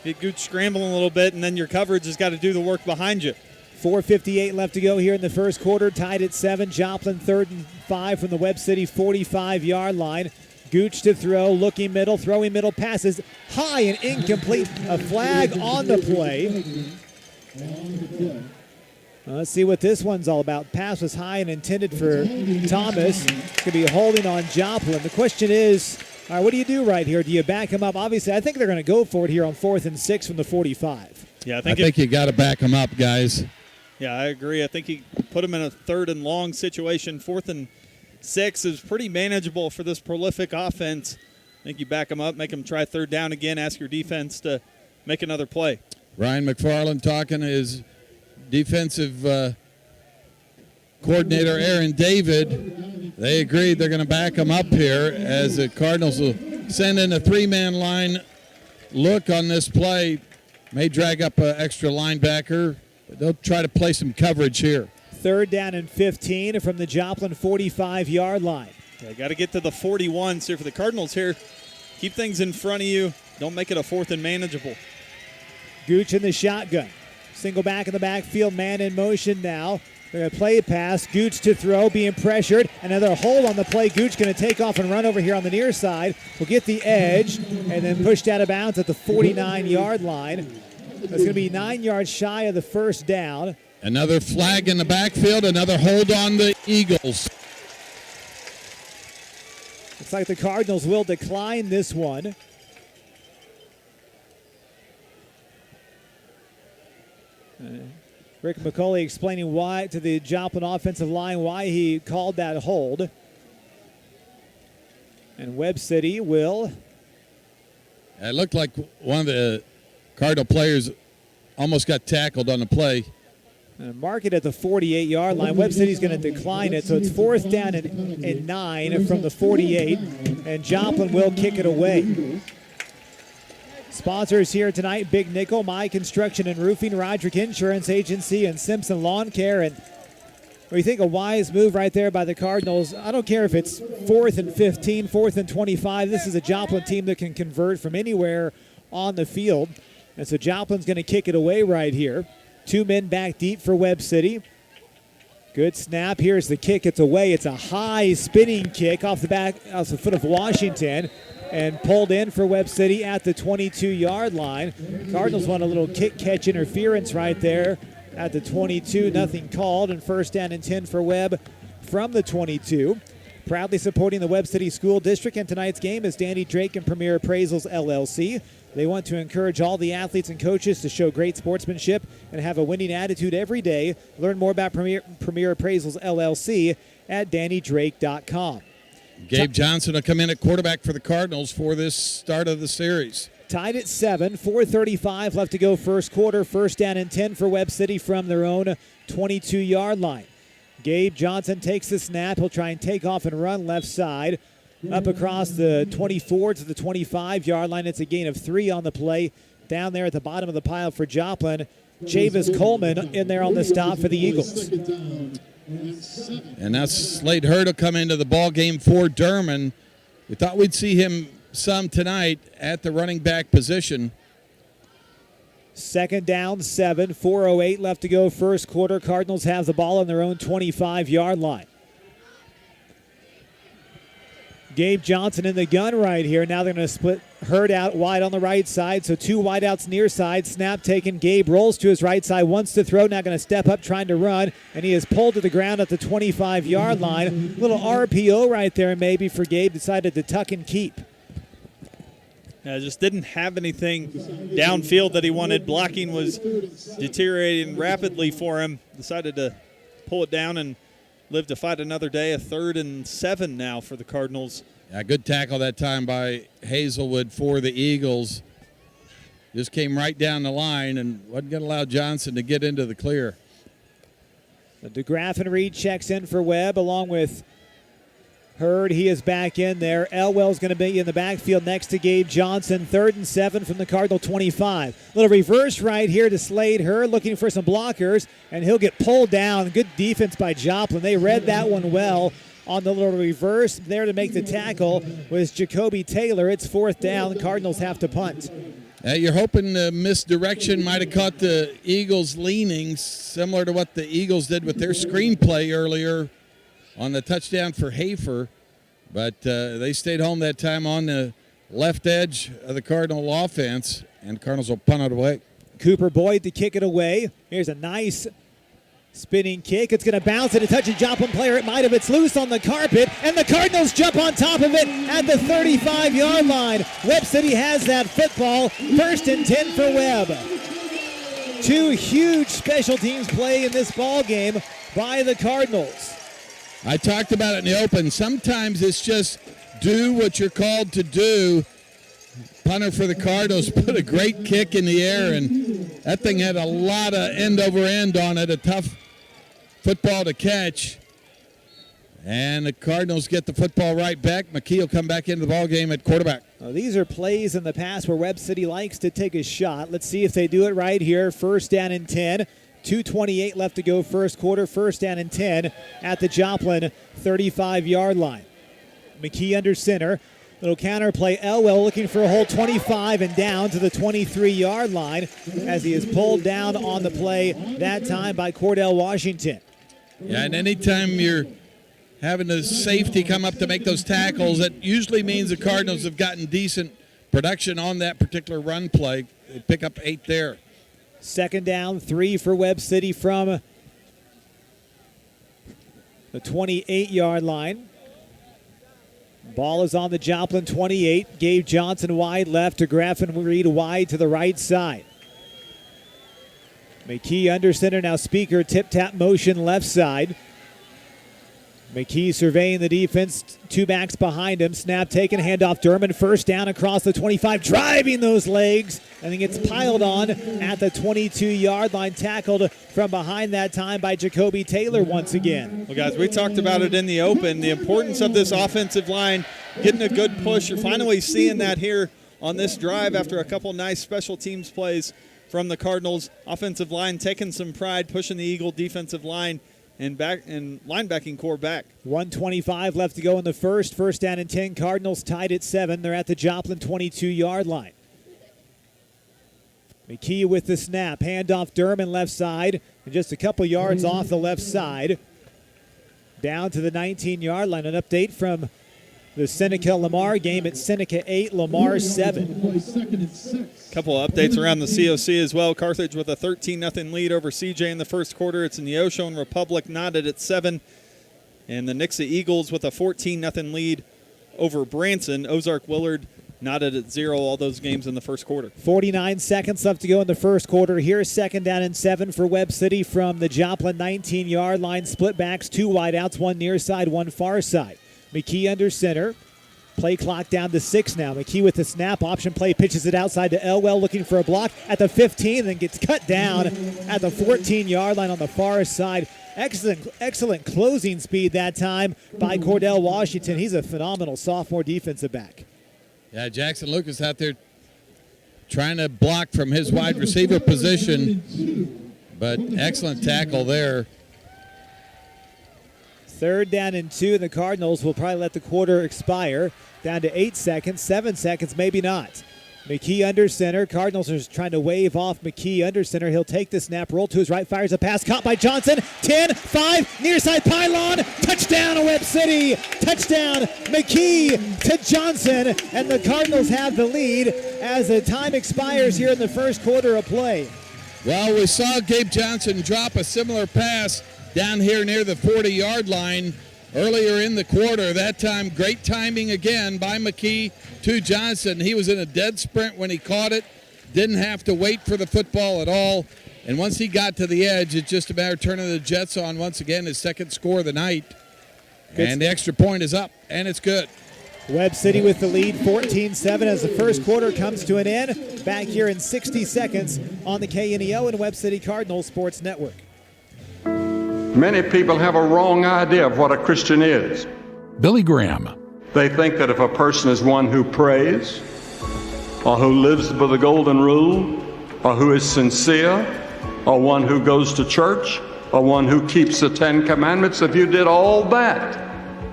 get Gooch scrambling a little bit, and then your coverage has got to do the work behind you. 4:58 left to go here in the first quarter. Tied at 7. Joplin 3rd and 5 from the Webb City 45-yard line. Gooch to throw, looking middle, throwing middle, passes high and incomplete. A flag on the play. Let's see what this one's all about. Pass was high and intended for Thomas. Could be holding on Joplin. The question is, all right, what do you do right here? Do you back him up? Obviously, I think they're going to go for it here on 4th and 6 from the 45. Yeah, I think you got to back him up, guys. Yeah, I agree. I think he put him in a 3rd and long situation. 4th and 6 is pretty manageable for this prolific offense. I think you back them up, make them try 3rd down again, ask your defense to make another play. Ryan McFarland talking to his defensive coordinator, Aaron David. They agreed they're going to back him up here as the Cardinals will send in a 3-man line look on this play. May drag up an extra linebacker, but they'll try to play some coverage here. 3rd down and 15 from the Joplin 45-yard line. Yeah, got to get to the 41. So for the Cardinals here, keep things in front of you. Don't make it a 4th and manageable. Gooch in the shotgun. Single back in the backfield, man in motion now. They're going to play a pass. Gooch to throw, being pressured. Another hold on the play. Gooch going to take off and run over here on the near side. Will get the edge and then pushed out of bounds at the 49-yard line. That's going to be 9 yards shy of the 1st down. Another flag in the backfield, another hold on the Eagles. Looks like the Cardinals will decline this one. Rick McCauley explaining why to the Joplin offensive line why he called that hold. And Webb City will. It looked like one of the Cardinal players almost got tackled on the play. Mark it at the 48-yard line. Webb City's going to decline it, so it's 4th down and 9 from the 48, and Joplin will kick it away. Sponsors here tonight, Big Nickel, My Construction and Roofing, Roderick Insurance Agency, and Simpson Lawn Care. And we think a wise move right there by the Cardinals. I don't care if it's 4th and 15, 4th and 25. This is a Joplin team that can convert from anywhere on the field. And so Joplin's going to kick it away right here. 2 men back deep for Webb City. Good snap. Here's the kick. It's away. It's a high spinning kick off the foot of Washington and pulled in for Webb City at the 22-yard line. Cardinals want a little kick-catch interference right there at the 22. Nothing called, and 1st down and 10 for Webb from the 22. Proudly supporting the Webb City School District in tonight's game is Danny Drake and Premier Appraisals, LLC. They want to encourage all the athletes and coaches to show great sportsmanship and have a winning attitude every day. Learn more about Premier Appraisals, LLC at DannyDrake.com. Gabe Johnson will come in at quarterback for the Cardinals for this start of the series. Tied at 7, 4:35 left to go first quarter. 1st down and 10 for Webb City from their own 22-yard line. Gabe Johnson takes the snap. He'll try and take off and run left side. Up across the 24 to the 25-yard line. It's a gain of 3 on the play. Down there at the bottom of the pile for Joplin, Chavis Coleman in there on the stop for the Eagles. And that's Slade Hurd will come into the ball game for Durman. We thought we'd see him some tonight at the running back position. 2nd down, 7, 4:08 left to go first quarter. Cardinals have the ball on their own 25-yard line. Gabe Johnson in the gun right here. Now they're going to split Hurd out wide on the right side. So 2 wideouts near side. Snap taken. Gabe rolls to his right side. Wants to throw. Now going to step up trying to run. And he is pulled to the ground at the 25-yard line. Little RPO right there maybe for Gabe. Decided to tuck and keep. Just didn't have anything downfield that he wanted. Blocking was deteriorating rapidly for him. Decided to pull it down and live to fight another day. A 3rd and 7 now for the Cardinals. Yeah, good tackle that time by Hazelwood for the Eagles. Just came right down the line and wasn't going to allow Johnson to get into the clear. DeGraff and Reed checks in for Webb along with Hurd. He is back in there. Elwell's going to be in the backfield next to Gabe Johnson. 3rd and 7 from the Cardinal 25. Little reverse right here to Slade Hurd looking for some blockers, and he'll get pulled down. Good defense by Joplin. They read that one well on the little reverse. There to make the tackle was Jacoby Taylor. It's 4th down. The Cardinals have to punt. You're hoping the misdirection might have caught the Eagles leaning, similar to what the Eagles did with their screenplay earlier on the touchdown for Hafer, but they stayed home that time on the left edge of the Cardinal offense, and the Cardinals will punt it away. Cooper Boyd to kick it away. Here's a nice spinning kick. It's going to bounce and a touch a Joplin player. It might have. It's loose on the carpet, and the Cardinals jump on top of it at the 35-yard line. Webb City has that football. 1st and 10 for Webb. 2 huge special teams play in this ball game by the Cardinals. I talked about it in the open. Sometimes it's just do what you're called to do. Punter for the Cardinals put a great kick in the air, and that thing had a lot of end over end on it, a tough football to catch. And the Cardinals get the football right back. McKee will come back into the ball game at quarterback. Well, these are plays in the past where Webb City likes to take a shot. Let's see if they do it right here. 1st down and 10. 2:28 left to go first quarter. 1st down and 10 at the Joplin 35-yard line. McKee under center. Little counter play. Elwell looking for a hole 25 and down to the 23-yard line as he is pulled down on the play that time by Cordell Washington. Yeah, and anytime you're having the safety come up to make those tackles, that usually means the Cardinals have gotten decent production on that particular run play. They pick up 8 there. 2nd down, 3 for Webb City from the 28-yard line. Ball is on the Joplin 28. Gabe Johnson wide left to Graff and Reed wide to the right side. McKee under center, now Speaker tip-tap motion left side. McKee surveying the defense, 2 backs behind him. Snap taken, handoff Durman, 1st down across the 25, driving those legs, and then gets piled on at the 22-yard line, tackled from behind that time by Jacoby Taylor once again. Well, guys, we talked about it in the open, the importance of this offensive line, getting a good push. You're finally seeing that here on this drive after a couple nice special teams plays from the Cardinals. Offensive line taking some pride, pushing the Eagle defensive line and linebacking core back. 1:25 left to go in the first. 1st down and 10. Cardinals tied at 7. They're at the Joplin 22-yard line. McKee with the snap. Handoff Durman left side. And just a couple yards off the left side. Down to the 19-yard line. An update from the Seneca-Lamar game at Seneca 8, Lamar 7. Couple of updates around the COC as well. Carthage with a 13-0 lead over CJ in the first quarter. It's Neosho and Republic knotted at 7. And the Nixa Eagles with a 14-0 lead over Branson. Ozark Willard knotted at 0 all those games in the first quarter. 49 seconds left to go in the first quarter. Here's 2nd down and 7 for Webb City from the Joplin 19-yard line. Split backs, 2 wideouts, 1 near side, 1 far side. McKee under center. Play clock down to 6 now. McKee with the snap. Option play pitches it outside to Elwell looking for a block at the 15, then gets cut down at the 14-yard line on the far side. Excellent closing speed that time by Cordell Washington. He's a phenomenal sophomore defensive back. Yeah, Jackson Lucas out there trying to block from his wide receiver position, but excellent tackle there. 3rd down and 2, and the Cardinals will probably let the quarter expire. Down to 8 seconds, 7 seconds, maybe not. McKee under center. Cardinals are trying to wave off McKee under center. He'll take the snap, roll to his right, fires a pass, caught by Johnson. 10, 5, near side pylon. Touchdown, Webb City. Touchdown, McKee to Johnson. And the Cardinals have the lead as the time expires here in the first quarter of play. Well, we saw Gabe Johnson drop a similar pass down here near the 40-yard line earlier in the quarter. That time, great timing again by McKee to Johnson. He was in a dead sprint when he caught it, didn't have to wait for the football at all. And once he got to the edge, it's just a matter of turning the Jets on once again, his second score of the night. And the extra point is up, and it's good. Webb City with the lead, 14-7 as the first quarter comes to an end. Back here in 60 seconds on the KNEO and Webb City Cardinal Sports Network. Many people have a wrong idea of what a Christian is. Billy Graham. They think that if a person is one who prays, or who lives by the golden rule, or who is sincere, or one who goes to church, or one who keeps the 10 Commandments, if you did all that.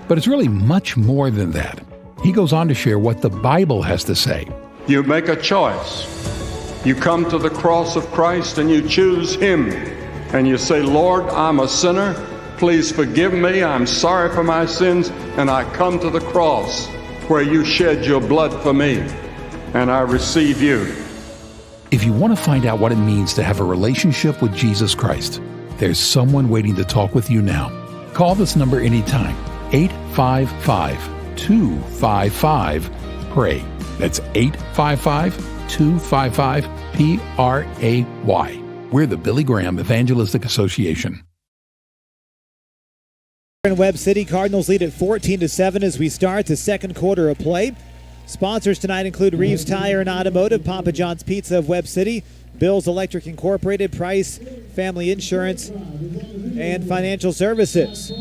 But it's really much more than that. He goes on to share what the Bible has to say. You make a choice. You come to the cross of Christ and you choose Him. And you say, Lord, I'm a sinner. Please forgive me. I'm sorry for my sins. And I come to the cross where you shed your blood for me. And I receive you. If you want to find out what it means to have a relationship with Jesus Christ, there's someone waiting to talk with you now. Call this number anytime, 855-255-PRAY. That's 855-255-PRAY. We're the Billy Graham Evangelistic Association. In Webb City, Cardinals lead at 14-7 as we start the second quarter of play. Sponsors tonight include Reeves Tire and Automotive, Papa John's Pizza of Webb City, Bill's Electric Incorporated, Price Family Insurance, and Financial Services.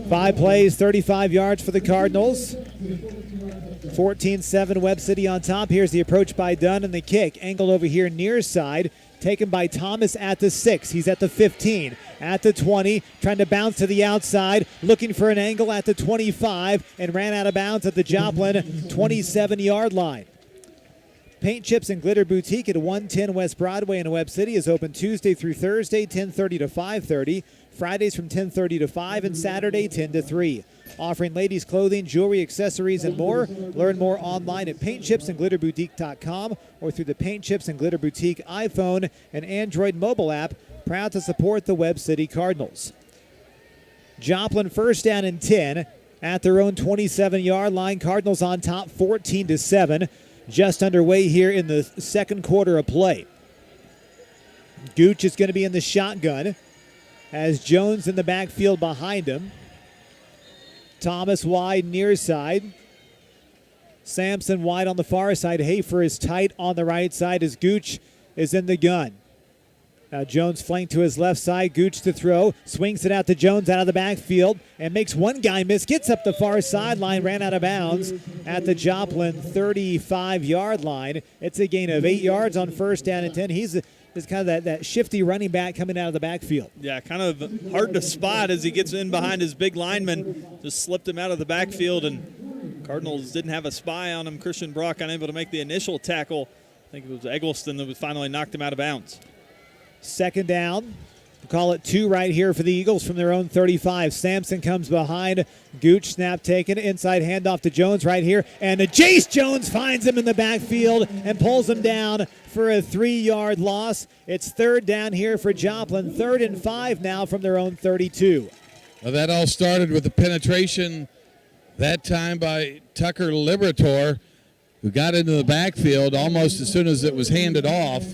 5 plays, 35 yards for the Cardinals. 14-7 Webb City on top. Here's the approach by Dunn and the kick. Angled over here near side. Taken by Thomas at the 6. He's at the 15, at the 20, trying to bounce to the outside, looking for an angle at the 25, and ran out of bounds at the Joplin 27-yard line. Paint Chips and Glitter Boutique at 110 West Broadway in Webb City is open Tuesday through Thursday, 10:30 to 5:30, Fridays from 10:30 to 5, and Saturday 10 to 3. Offering ladies' clothing, jewelry, accessories, and more. Learn more online at paintchipsandglitterboutique.com or through the Paint Chips and Glitter Boutique iPhone and Android mobile app. Proud to support the Webb City Cardinals. Joplin first down and 10 at their own 27-yard line. Cardinals on top 14-7. Just underway here in the second quarter of play. Gooch is going to be in the shotgun as Jones in the backfield behind him. Thomas wide near side. Sampson wide on the far side. Hafer is tight on the right side as Gooch is in the gun. Now Jones flanked to his left side. Gooch to throw. Swings it out to Jones out of the backfield and makes one guy miss. Gets up the far sideline. Ran out of bounds at the Joplin 35-yard line. It's a gain of 8 yards on first down and 10. He's kind of that shifty running back coming out of the backfield. Yeah, kind of hard to spot as he gets in behind his big lineman. Just slipped him out of the backfield, and Cardinals didn't have a spy on him. Christian Brock unable to make the initial tackle. I think it was Eggleston that finally knocked him out of bounds. Second down. We'll call it 2 right here for the Eagles from their own 35. Sampson comes behind. Gooch snap taken. Inside handoff to Jones right here. And Jace Jones finds him in the backfield and pulls him down for a 3-yard loss. It's third down here for Joplin. 3rd and 5 now from their own 32. Well, that all started with a penetration that time by Tucker Liberator, who got into the backfield almost as soon as it was handed off.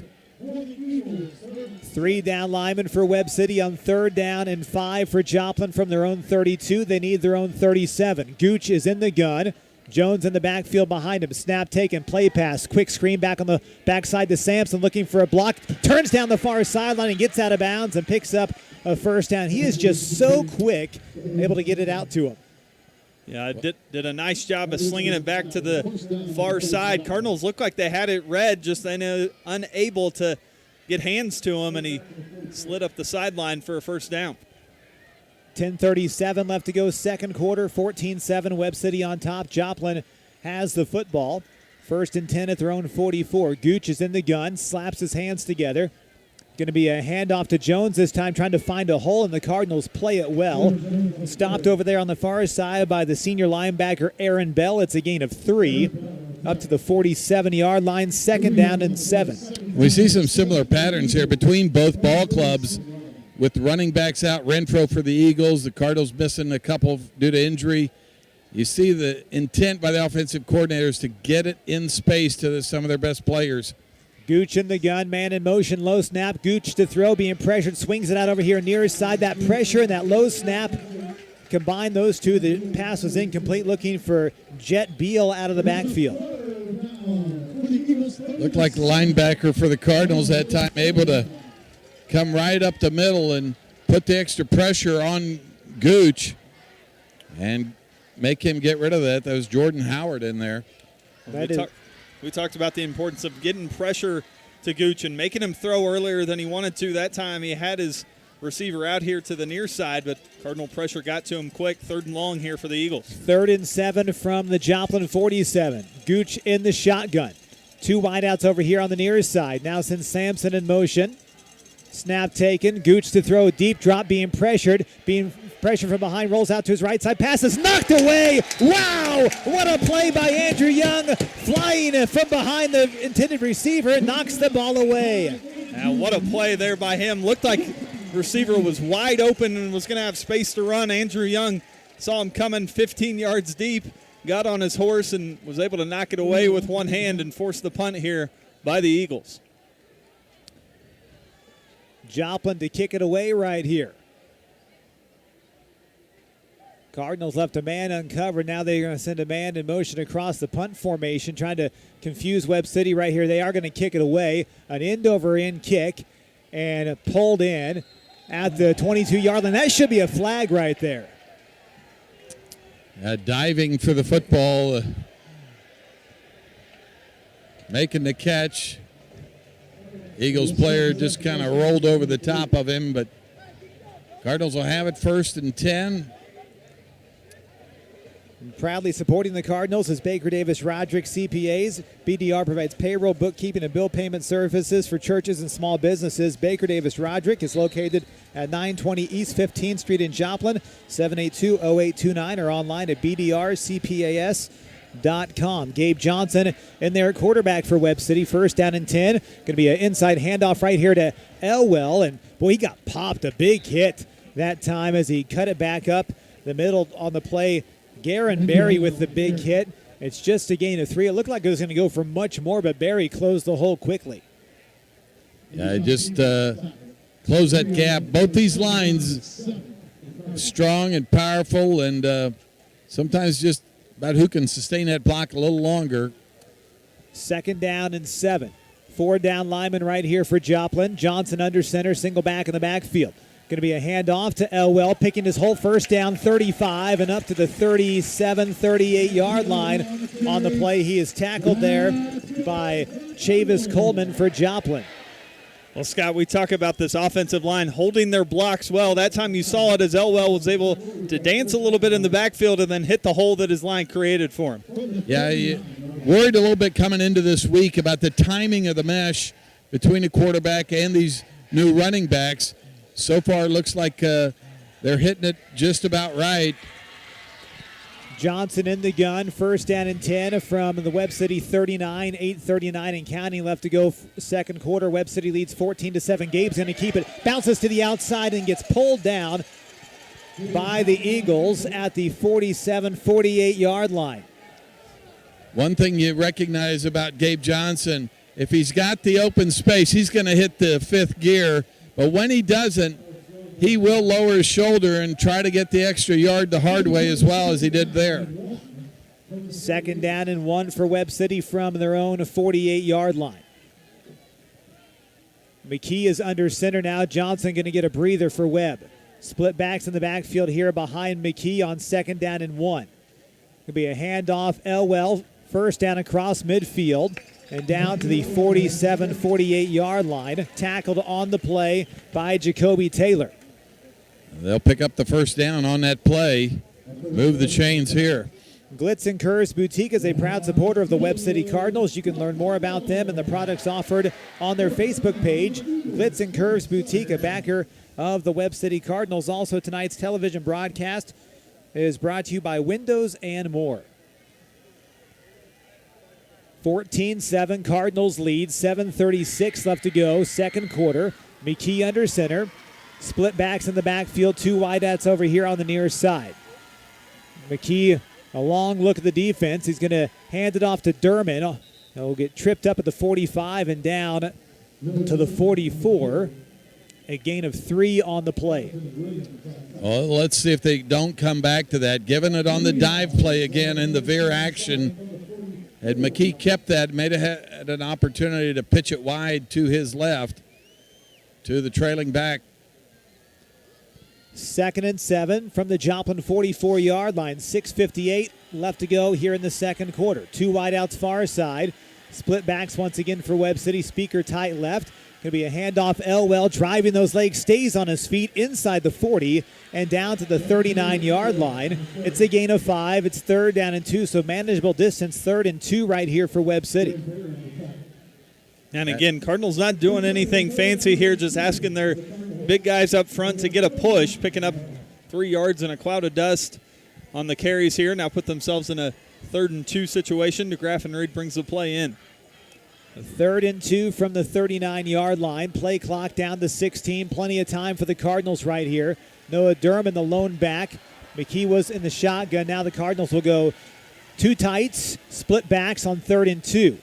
3 down linemen for Webb City on 3rd down and 5 for Joplin from their own 32. They need their own 37. Gooch is in the gun. Jones in the backfield behind him. Snap taken, play pass, quick screen back on the backside to Sampson looking for a block. Turns down the far sideline and gets out of bounds and picks up a first down. He is just so quick, able to get it out to him. Yeah, did a nice job of slinging it back to the far side. Cardinals looked like they had it read, just unable to get hands to him, and he slid up the sideline for a first down. 10:37 left to go, second quarter, 14-7, Webb City on top. Joplin has the football. 1st and 10 at their own 44. Gooch is in the gun, slaps his hands together. Going to be a handoff to Jones this time, trying to find a hole, and the Cardinals play it well. Stopped over there on the far side by the senior linebacker Aaron Bell. It's a gain of 3 up to the 47-yard line, 2nd down and 7. We see some similar patterns here between both ball clubs with running backs out. Renfro for the Eagles, the Cardinals missing a couple due to injury. You see the intent by the offensive coordinators to get it in space to some of their best players. Gooch in the gun, man in motion, low snap. Gooch to throw, being pressured, swings it out over here near his side. That pressure and that low snap, combine those two. The pass was incomplete, looking for Jet Beal out of the backfield. Looked like the linebacker for the Cardinals that time, able to come right up the middle and put the extra pressure on Gooch and make him get rid of that. That was Jordan Howard in there. We talked about the importance of getting pressure to Gooch and making him throw earlier than he wanted to. That time he had his receiver out here to the near side, but Cardinal pressure got to him quick. 3rd and long here for the Eagles. 3rd and 7 from the Joplin 47. Gooch in the shotgun. 2 wideouts over here on the near side. Now sends Sampson in motion. Snap taken. Gooch to throw. Deep drop, being pressured from behind, rolls out to his right side. Pass is knocked away. Wow! What a play by Andrew Young. Flying from behind the intended receiver, knocks the ball away. Now, what a play there by him. Looked like receiver was wide open and was going to have space to run. Andrew Young saw him coming 15 yards deep, got on his horse and was able to knock it away with one hand and force the punt here by the Eagles. Joplin to kick it away right here. Cardinals left a man uncovered. Now they're going to send a man in motion across the punt formation, trying to confuse Webb City right here. They are going to kick it away. An end-over-end kick and pulled in at the 22-yard line. That should be a flag right there. Diving for the football, making the catch. Eagles player just kind of rolled over the top of him, but Cardinals will have it 1st and 10. Proudly supporting the Cardinals is Baker Davis Roderick CPAs. BDR provides payroll, bookkeeping, and bill payment services for churches and small businesses. Baker Davis Roderick is located at 920 East 15th Street in Joplin, 782-0829, or online at bdrcpas.com. Gabe Johnson in there at quarterback for Webb City. 1st down and 10. Going to be an inside handoff right here to Elwell. And, boy, he got popped. A big hit that time as he cut it back up the middle on the play. Garen Berry with the big hit. It's just a gain of 3. It looked like it was going to go for much more, but Berry closed the hole quickly. Yeah, just close that gap. Both these lines strong and powerful, and sometimes just about who can sustain that block a little longer. 2nd down and 7. 4 down lineman right here for Joplin. Johnson under center, single back in the backfield. Going to be a handoff to Elwell, picking his whole 1st down, 35, and up to the 37, 38-yard line on the play. He is tackled there by Chavis Coleman for Joplin. Well, Scott, we talk about this offensive line holding their blocks well. That time you saw it as Elwell was able to dance a little bit in the backfield and then hit the hole that his line created for him. Yeah, worried a little bit coming into this week about the timing of the mesh between the quarterback and these new running backs. So far, it looks like they're hitting it just about right. Johnson in the gun, 1st down and 10 from the Webb City 39, 8:39 and counting left to go 2nd quarter. Webb City leads 14-7. Gabe's going to keep it, bounces to the outside and gets pulled down by the Eagles at the 47, 48-yard line. One thing you recognize about Gabe Johnson, if he's got the open space, he's going to hit the 5th gear. But when he doesn't, he will lower his shoulder and try to get the extra yard the hard way as well as he did there. 2nd down and 1 for Webb City from their own 48-yard line. McKee is under center now. Johnson going to get a breather for Webb. Split backs in the backfield here behind McKee on 2nd down and 1. Going to be a handoff. Elwell, 1st down across midfield. And down to the 47, 48-yard line. Tackled on the play by Jacoby Taylor. They'll pick up the 1st down on that play. Move the chains here. Glitz and Curves Boutique is a proud supporter of the Webb City Cardinals. You can learn more about them and the products offered on their Facebook page. Glitz and Curves Boutique, a backer of the Webb City Cardinals. Also, tonight's television broadcast is brought to you by Windows and More. 14-7, Cardinals lead, 7:36 left to go, 2nd quarter. McKee under center. Split backs in the backfield, 2 wideouts over here on the near side. McKee, a long look at the defense. He's going to hand it off to Durman He'll get tripped up at the 45 and down to the 44. A gain of 3 on the play. Well, let's see if they don't come back to that. Giving it on the dive play again in the veer action. And McKee kept that, may have had an opportunity to pitch it wide to his left to the trailing back. 2nd and 7 from the Joplin 44-yard line. 6:58 left to go here in the second quarter. 2 wideouts far side. Split backs once again for Webb City. Speaker tight left. Going to be a handoff. Elwell driving those legs, stays on his feet inside the 40 and down to the 39-yard line. It's a gain of 5. It's 3rd down and 2, so manageable distance. 3rd and 2 right here for Webb City. And again, Cardinals not doing anything fancy here, just asking their big guys up front to get a push, picking up 3 yards in a cloud of dust on the carries here. Now put themselves in a 3rd and 2 situation. DeGraff and Reed brings the play in. 3rd and 2 from the 39-yard line. Play clock down to 16. Plenty of time for the Cardinals right here. Noah Durham, the lone back. McKee was in the shotgun. Now the Cardinals will go 2 tights, split backs on 3rd and 2.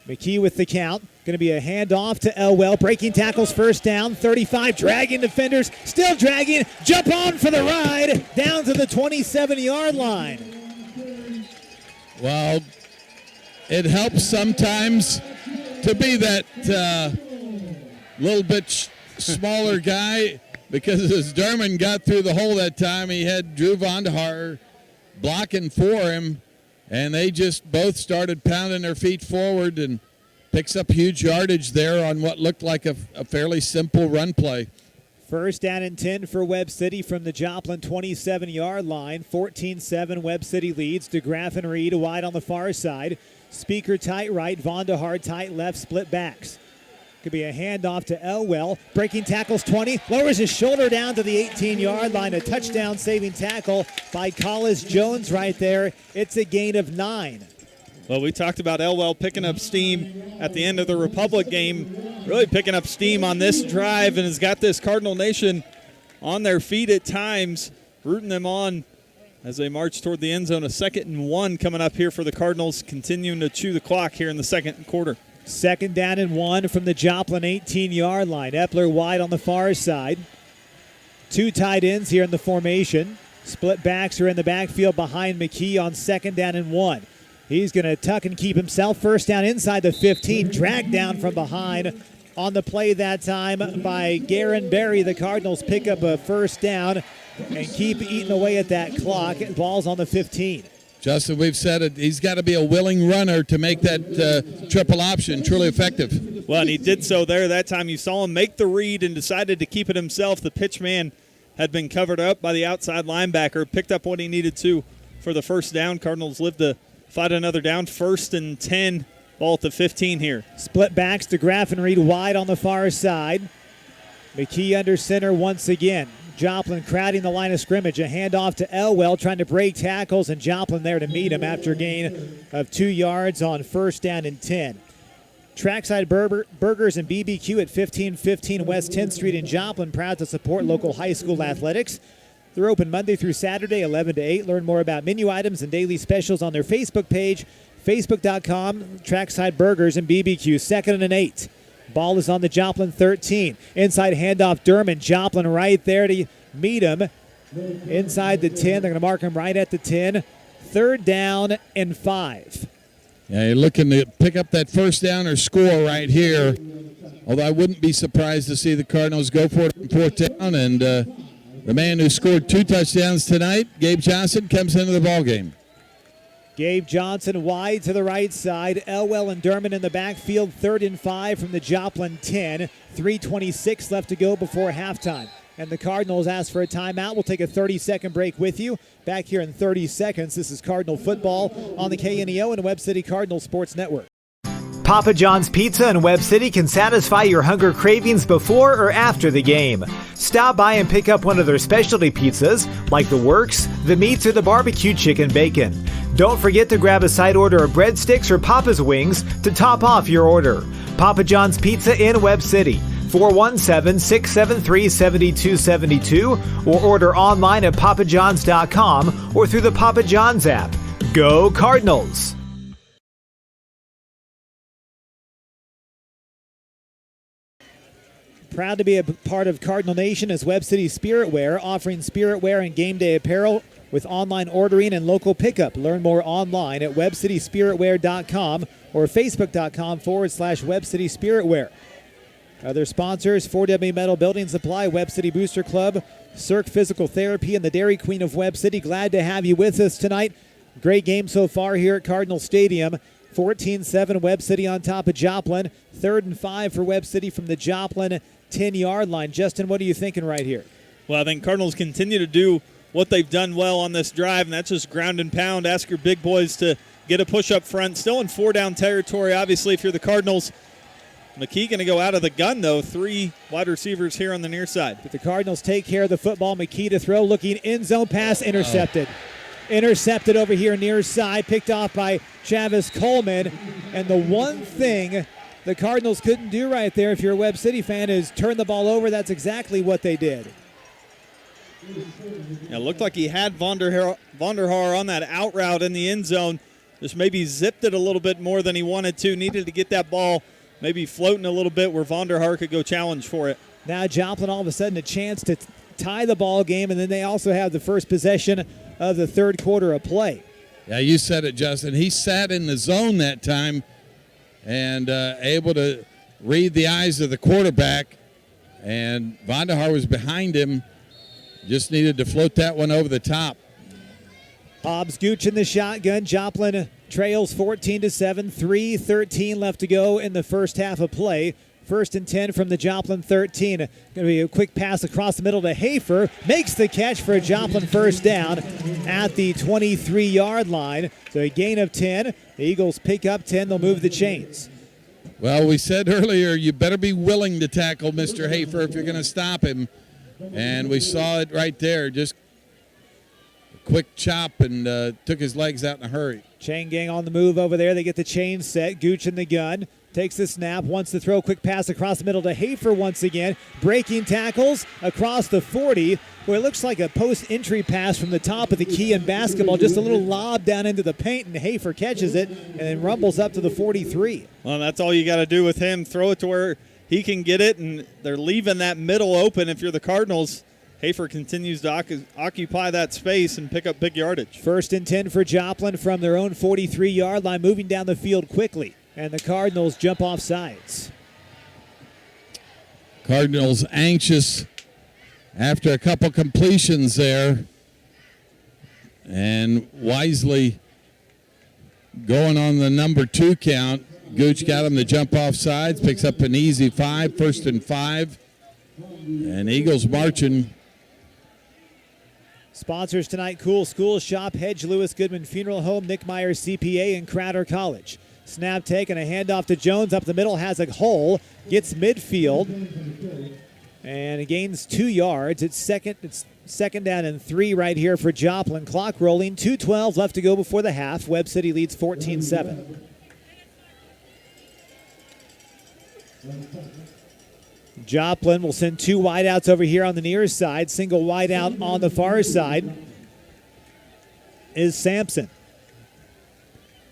McKee with the count. Going to be a handoff to Elwell. Breaking tackles, first down. 35, dragging defenders. Still dragging. Jump on for the ride. Down to the 27-yard line. Well, it helps sometimes to be that little bit smaller guy, because as Durman got through the hole that time, he had Drew Vonderhaar blocking for him, and they just both started pounding their feet forward and picks up huge yardage there on what looked like a fairly simple run play. 1st down and 10 for Webb City from the Joplin 27-yard line. 14-7, Webb City leads. DeGraff and Reed wide on the far side. Speaker tight right, Vonderhaar tight left, split backs. Could be a handoff to Elwell. Breaking tackles 20, lowers his shoulder down to the 18-yard line. A touchdown saving tackle by Collis Jones right there. It's a gain of 9. Well, we talked about Elwell picking up steam at the end of the Republic game, really picking up steam on this drive, and has got this Cardinal Nation on their feet at times, rooting them on as they march toward the end zone. A 2nd and 1 coming up here for the Cardinals, continuing to chew the clock here in the second quarter. 2nd down and 1 from the Joplin 18-yard line. Epler wide on the far side. 2 tight ends here in the formation. Split backs are in the backfield behind McKee on 2nd down and 1. He's going to tuck and keep himself. First down inside the 15. Dragged down from behind on the play that time by Garen Berry. The Cardinals pick up a first down and keep eating away at that clock. Ball's on the 15. Justin, we've said it. He's got to be a willing runner to make that triple option truly effective. Well, and he did so there. That time you saw him make the read and decided to keep it himself. The pitch man had been covered up by the outside linebacker, picked up what he needed to for the first down. Cardinals live to fight another down. 1st and 10, ball at the 15 here. Split backs to Graff and Reed wide on the far side. McKee under center once again. Joplin crowding the line of scrimmage. A handoff to Elwell trying to break tackles, and Joplin there to meet him after a gain of 2 yards on 1st down and 10. Trackside Burgers and BBQ at 1515 West 10th Street in Joplin, proud to support local high school athletics. They're open Monday through Saturday, 11 to 8. Learn more about menu items and daily specials on their Facebook page, facebook.com, Trackside Burgers and BBQ. 2nd and 8. Ball is on the Joplin 13. Inside handoff, Durman. Joplin right there to meet him. Inside the 10. They're going to mark him right at the 10. 3rd down and 5. Yeah, you're looking to pick up that first down or score right here. Although I wouldn't be surprised to see the Cardinals go for it on 4th down. And the man who scored 2 touchdowns tonight, Gabe Johnson, comes into the ballgame. Gabe Johnson wide to the right side. Elwell and Durman in the backfield. 3rd and 5 from the Joplin 10. 3:26 left to go before halftime. And the Cardinals ask for a timeout. We'll take a 30-second break with you. Back here in 30 seconds. This is Cardinal football on the KNEO and Webb City Cardinal Sports Network. Papa John's Pizza in Webb City can satisfy your hunger cravings before or after the game. Stop by and pick up one of their specialty pizzas, like the Works, the Meats, or the Barbecue Chicken Bacon. Don't forget to grab a side order of breadsticks or Papa's Wings to top off your order. Papa John's Pizza in Webb City, 417-673-7272, or order online at papajohns.com or through the Papa John's app. Go Cardinals! Proud to be a part of Cardinal Nation is Webb City Spirit Wear, offering spirit wear and game day apparel with online ordering and local pickup. Learn more online at webcityspiritwear.com or facebook.com/Webb City Spirit Wear. Other sponsors, 4W Metal Building Supply, Webb City Booster Club, Cirque Physical Therapy, and the Dairy Queen of Webb City. Glad to have you with us tonight. Great game so far here at Cardinal Stadium. 14-7, Webb City on top of Joplin. 3rd and 5 for Webb City from the Joplin 10-yard line. Justin, what are you thinking right here? Well, I think Cardinals continue to do what they've done well on this drive, and that's just ground and pound. Ask your big boys to get a push up front. Still in 4-down territory, obviously, if you're the Cardinals. McKee going to go out of the gun, though. 3 wide receivers here on the near side. But the Cardinals take care of the football. McKee to throw, looking end zone pass, intercepted. Intercepted over here near side, picked off by Travis Coleman. And the one thing the Cardinals couldn't do right there, if you're a Webb City fan, is turn the ball over. That's exactly what they did. It looked like he had Vonderhaar on that out route in the end zone. Just maybe zipped it a little bit more than he wanted to. Needed to get that ball maybe floating a little bit where Vonderhaar could go challenge for it. Now Joplin all of a sudden a chance to tie the ball game, and then they also have the first possession of the third quarter of play. Yeah, you said it, Justin. He sat in the zone that time and able to read the eyes of the quarterback, and Vonderhaar was behind him. Just needed to float that one over the top. Hobbs Gooch in the shotgun. Joplin trails 14-7. 3:13 left to go in the first half of play. 1st and 10 from the Joplin 13. Going to be a quick pass across the middle to Hafer. Makes the catch for a Joplin first down at the 23-yard line. So a gain of 10. The Eagles pick up 10. They'll move the chains. Well, we said earlier you better be willing to tackle Mr. Hafer if you're going to stop him. And we saw it right there. Just a quick chop and took his legs out in a hurry. Chain gang on the move over there. They get the chain set. Gooch in the gun. Takes the snap, wants to throw, quick pass across the middle to Hafer once again. Breaking tackles across the 40, where it looks like a post-entry pass from the top of the key in basketball. Just a little lob down into the paint, and Hafer catches it and then rumbles up to the 43. Well, that's all you got to do with him. Throw it to where he can get it, and they're leaving that middle open if you're the Cardinals. Hafer continues to occupy that space and pick up big yardage. 1st and 10 for Joplin from their own 43-yard line, moving down the field quickly. And the Cardinals jump off sides. Cardinals anxious after a couple completions there. And wisely going on the number 2 count. Gooch got him to jump off sides, picks up an easy 5, 1st and 5. And Eagles marching. Sponsors tonight, Cool School Shop, Hedge Lewis Goodman Funeral Home, Nick Myers CPA, and Crowder College. Snap taken, a handoff to Jones up the middle, has a hole, gets midfield, and it gains 2 yards. It's second down and 3 right here for Joplin. Clock rolling, 2:12 left to go before the half. Webb City leads 14-7. Joplin will send 2 wideouts over here on the near side. Single wideout on the far side is Sampson.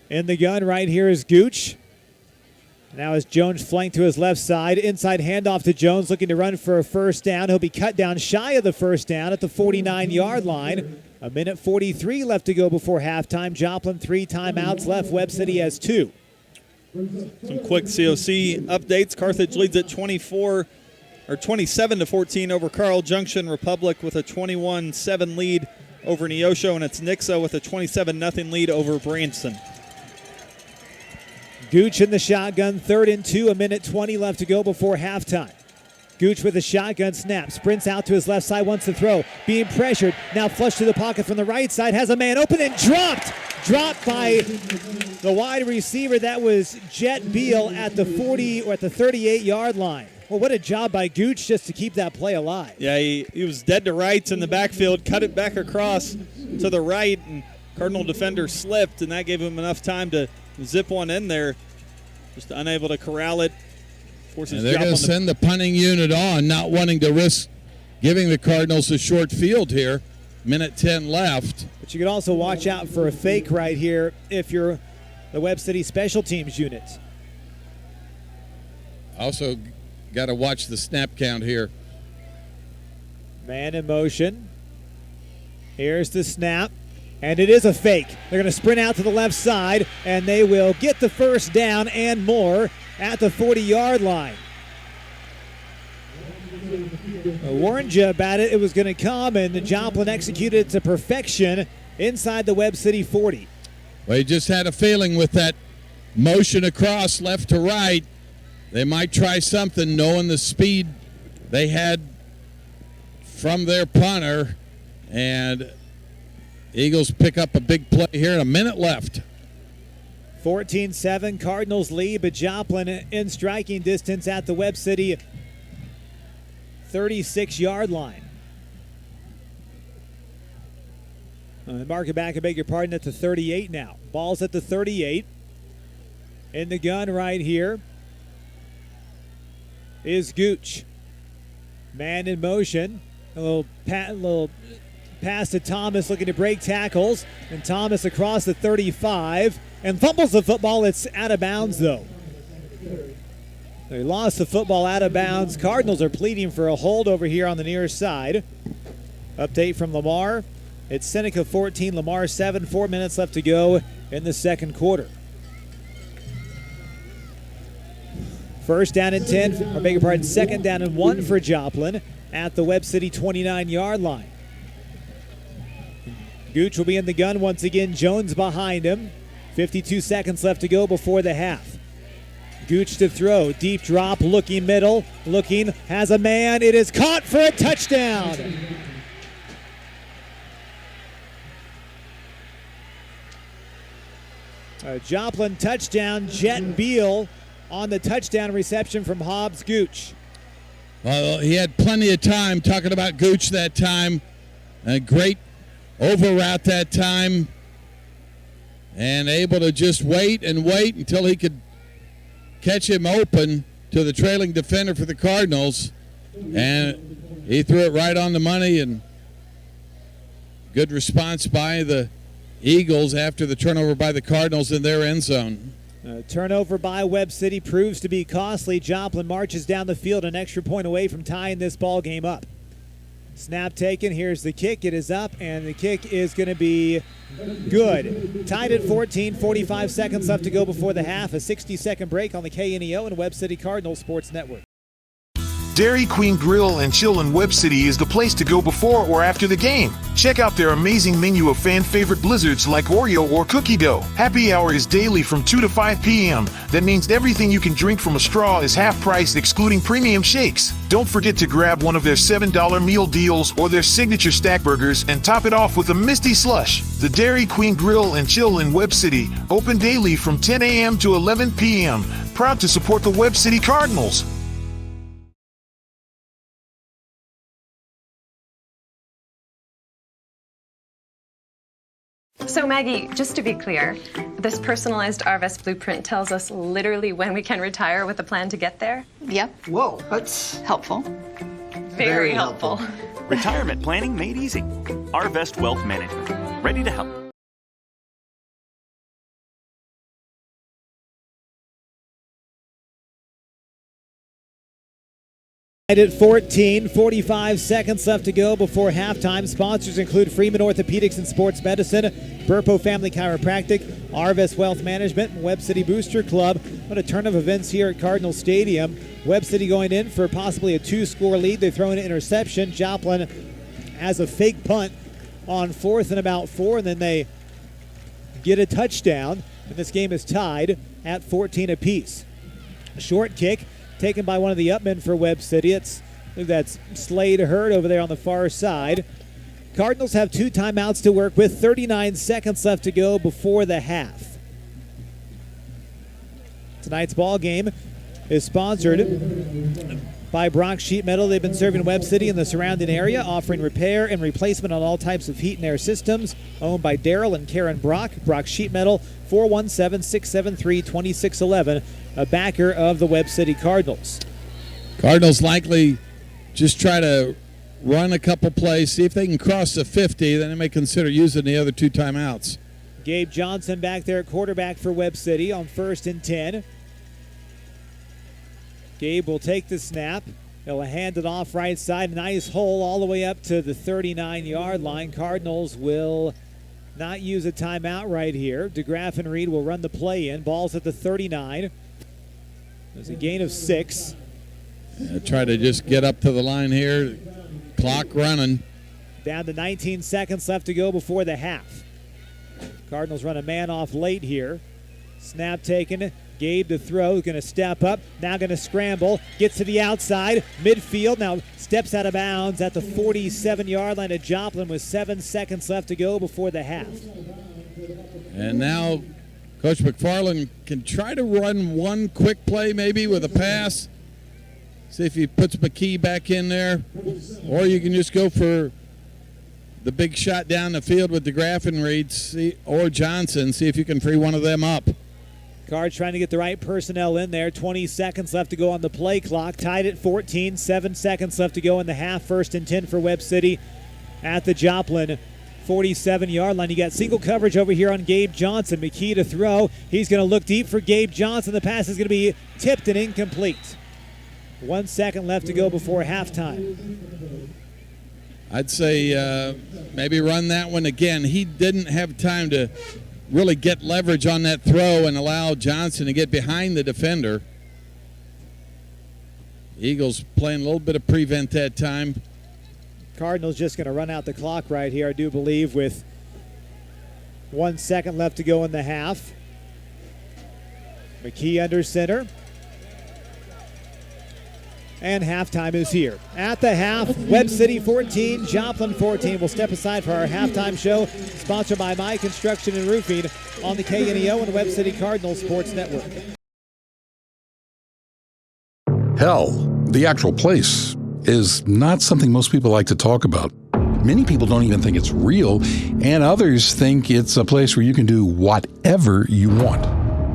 In the gun right here is Gooch. Now as Jones flanked to his left side. Inside handoff to Jones, looking to run for a first down. He'll be cut down shy of the first down at the 49-yard line. 1:43 left to go before halftime. Joplin 3 timeouts left. Webb City has 2. Some quick COC updates. Carthage leads at 27-14 over Carl Junction. Republic with a 21-7 lead over Neosho, and it's Nixa with a 27-0 lead over Branson. Gooch in the shotgun, 3rd and 2, 1:20 left to go before halftime. Gooch with a shotgun snap, sprints out to his left side, wants to throw, being pressured, now flushed to the pocket from the right side, has a man open and dropped by the wide receiver. That was Jet Beal at the 40 or at the 38-yard line. Well, what a job by Gooch just to keep that play alive. Yeah, he was dead to rights in the backfield, cut it back across to the right, and Cardinal defender slipped, and that gave him enough time to zip one in there. Just unable to corral it. And they're going to send the punting unit on, not wanting to risk giving the Cardinals a short field here. 1:10 left. But you can also watch out for a fake right here if you're the Webb City special teams unit. Also got to watch the snap count here. Man in motion. Here's the snap. And it is a fake. They're going to sprint out to the left side, and they will get the first down and more at the 40-yard line. I warned you about it. It was going to come, and the Joplin executed it to perfection inside the Webb City 40. Well, you just had a feeling with that motion across left to right, they might try something knowing the speed they had from their punter, and Eagles pick up a big play here, a minute left. 14-7, Cardinals lead, but Joplin in striking distance at the Webb City 36-yard line. Mark it back, I beg your pardon, at the 38 now. Ball's at the 38. In the gun right here is Gooch. Man in motion. A little pass to Thomas looking to break tackles. And Thomas across the 35 and fumbles the football. It's out of bounds, though. They lost the football out of bounds. Cardinals are pleading for a hold over here on the near side. Update from Lamar. It's Seneca 14, Lamar 7. 4 minutes left to go in the second quarter. First down and 10, or beg your pardon, second down and 1 for Joplin at the Webb City 29-yard line. Gooch will be in the gun once again. Jones behind him. 52 seconds left to go before the half. Gooch to throw. Deep drop, looking middle. Looking, has a man. It is caught for a touchdown. A Joplin touchdown. Jet Beal on the touchdown reception from Hobbs Gooch. Well, he had plenty of time talking about Gooch that time. A great over route that time. And able to just wait and wait until he could catch him open to the trailing defender for the Cardinals. And he threw it right on the money, and good response by the Eagles after the turnover by the Cardinals in their end zone. Turnover by Webb City proves to be costly. Joplin marches down the field an extra point away from tying this ball game up. Snap taken. Here's the kick. It is up, and the kick is going to be good. Tied at 14, 45 seconds left to go before the half. A 60-second break on the KNEO and Webb City Cardinal Sports Network. Dairy Queen Grill and Chill in Webb City is the place to go before or after the game. Check out their amazing menu of fan-favorite blizzards like Oreo or cookie dough. Happy hour is daily from 2 to 5 p.m. That means everything you can drink from a straw is half price, excluding premium shakes. Don't forget to grab one of their $7 meal deals or their signature stack burgers and top it off with a Misty Slush. The Dairy Queen Grill and Chill in Webb City, open daily from 10 a.m. to 11 p.m. Proud to support the Webb City Cardinals. So Maggie, just to be clear, this personalized RVest blueprint tells us literally when we can retire with a plan to get there? Yep. Whoa, that's helpful. Very helpful. Retirement planning made easy. RVest Wealth Management. Ready to help. At 14, 45 seconds left to go before halftime. Sponsors include Freeman Orthopedics and Sports Medicine, Burpo Family Chiropractic, Arvest Wealth Management, and Webb City Booster Club. What a turn of events here at Cardinal Stadium. Webb City going in for possibly a 2-score lead. They throw an interception. Joplin has a fake punt on 4th and about 4, and then they get a touchdown. And this game is tied at 14 apiece. A short kick taken by one of the upmen for Webb City. I think that's Slade Hurd over there on the far side. Cardinals have 2 timeouts to work with. 39 seconds left to go before the half. Tonight's ball game is sponsored by Brock Sheet Metal. They've been serving Webb City and the surrounding area, offering repair and replacement on all types of heat and air systems. Owned by Daryl and Karen Brock. Brock Sheet Metal, 417-673-2611. A backer of the Webb City Cardinals. Cardinals likely just try to run a couple plays, see if they can cross the 50, then they may consider using the other 2 timeouts. Gabe Johnson back there at quarterback for Webb City on 1st and 10. Gabe will take the snap. He'll hand it off right side. Nice hole all the way up to the 39-yard line. Cardinals will not use a timeout right here. DeGraff and Reed will run the play in. Ball's at the 39. There's a gain of 6. Try to just get up to the line here. Clock running. Down to 19 seconds left to go before the half. Cardinals run a man off late here. Snap taken. Gabe to throw. Going to step up. Now going to scramble. Gets to the outside. Midfield. Now steps out of bounds at the 47-yard line of Joplin with 7 seconds left to go before the half. And now Coach McFarland can try to run one quick play maybe with a pass. See if he puts McKee back in there. Or you can just go for the big shot down the field with DeGraff and Reed or Johnson. See if you can free one of them up. Cards trying to get the right personnel in there. 20 seconds left to go on the play clock. Tied at 14. 7 seconds left to go in the half. 1st and 10 for Webb City at the Joplin 47-yard line. You got single coverage over here on Gabe Johnson. McKee to throw. He's going to look deep for Gabe Johnson. The pass is going to be tipped and incomplete. 1 second left to go before halftime. I'd say maybe run that one again. He didn't have time to really get leverage on that throw and allow Johnson to get behind the defender. Eagles playing a little bit of prevent that time. Cardinals just going to run out the clock right here, I do believe, with 1 second left to go in the half. McKee under center. And halftime is here. At the half, Webb City 14, Joplin 14. We'll step aside for our halftime show, sponsored by My Construction and Roofing on the KNEO and Webb City Cardinal Sports Network. Hell, the actual place, is not something most people like to talk about. Many people don't even think it's real, and others think it's a place where you can do whatever you want.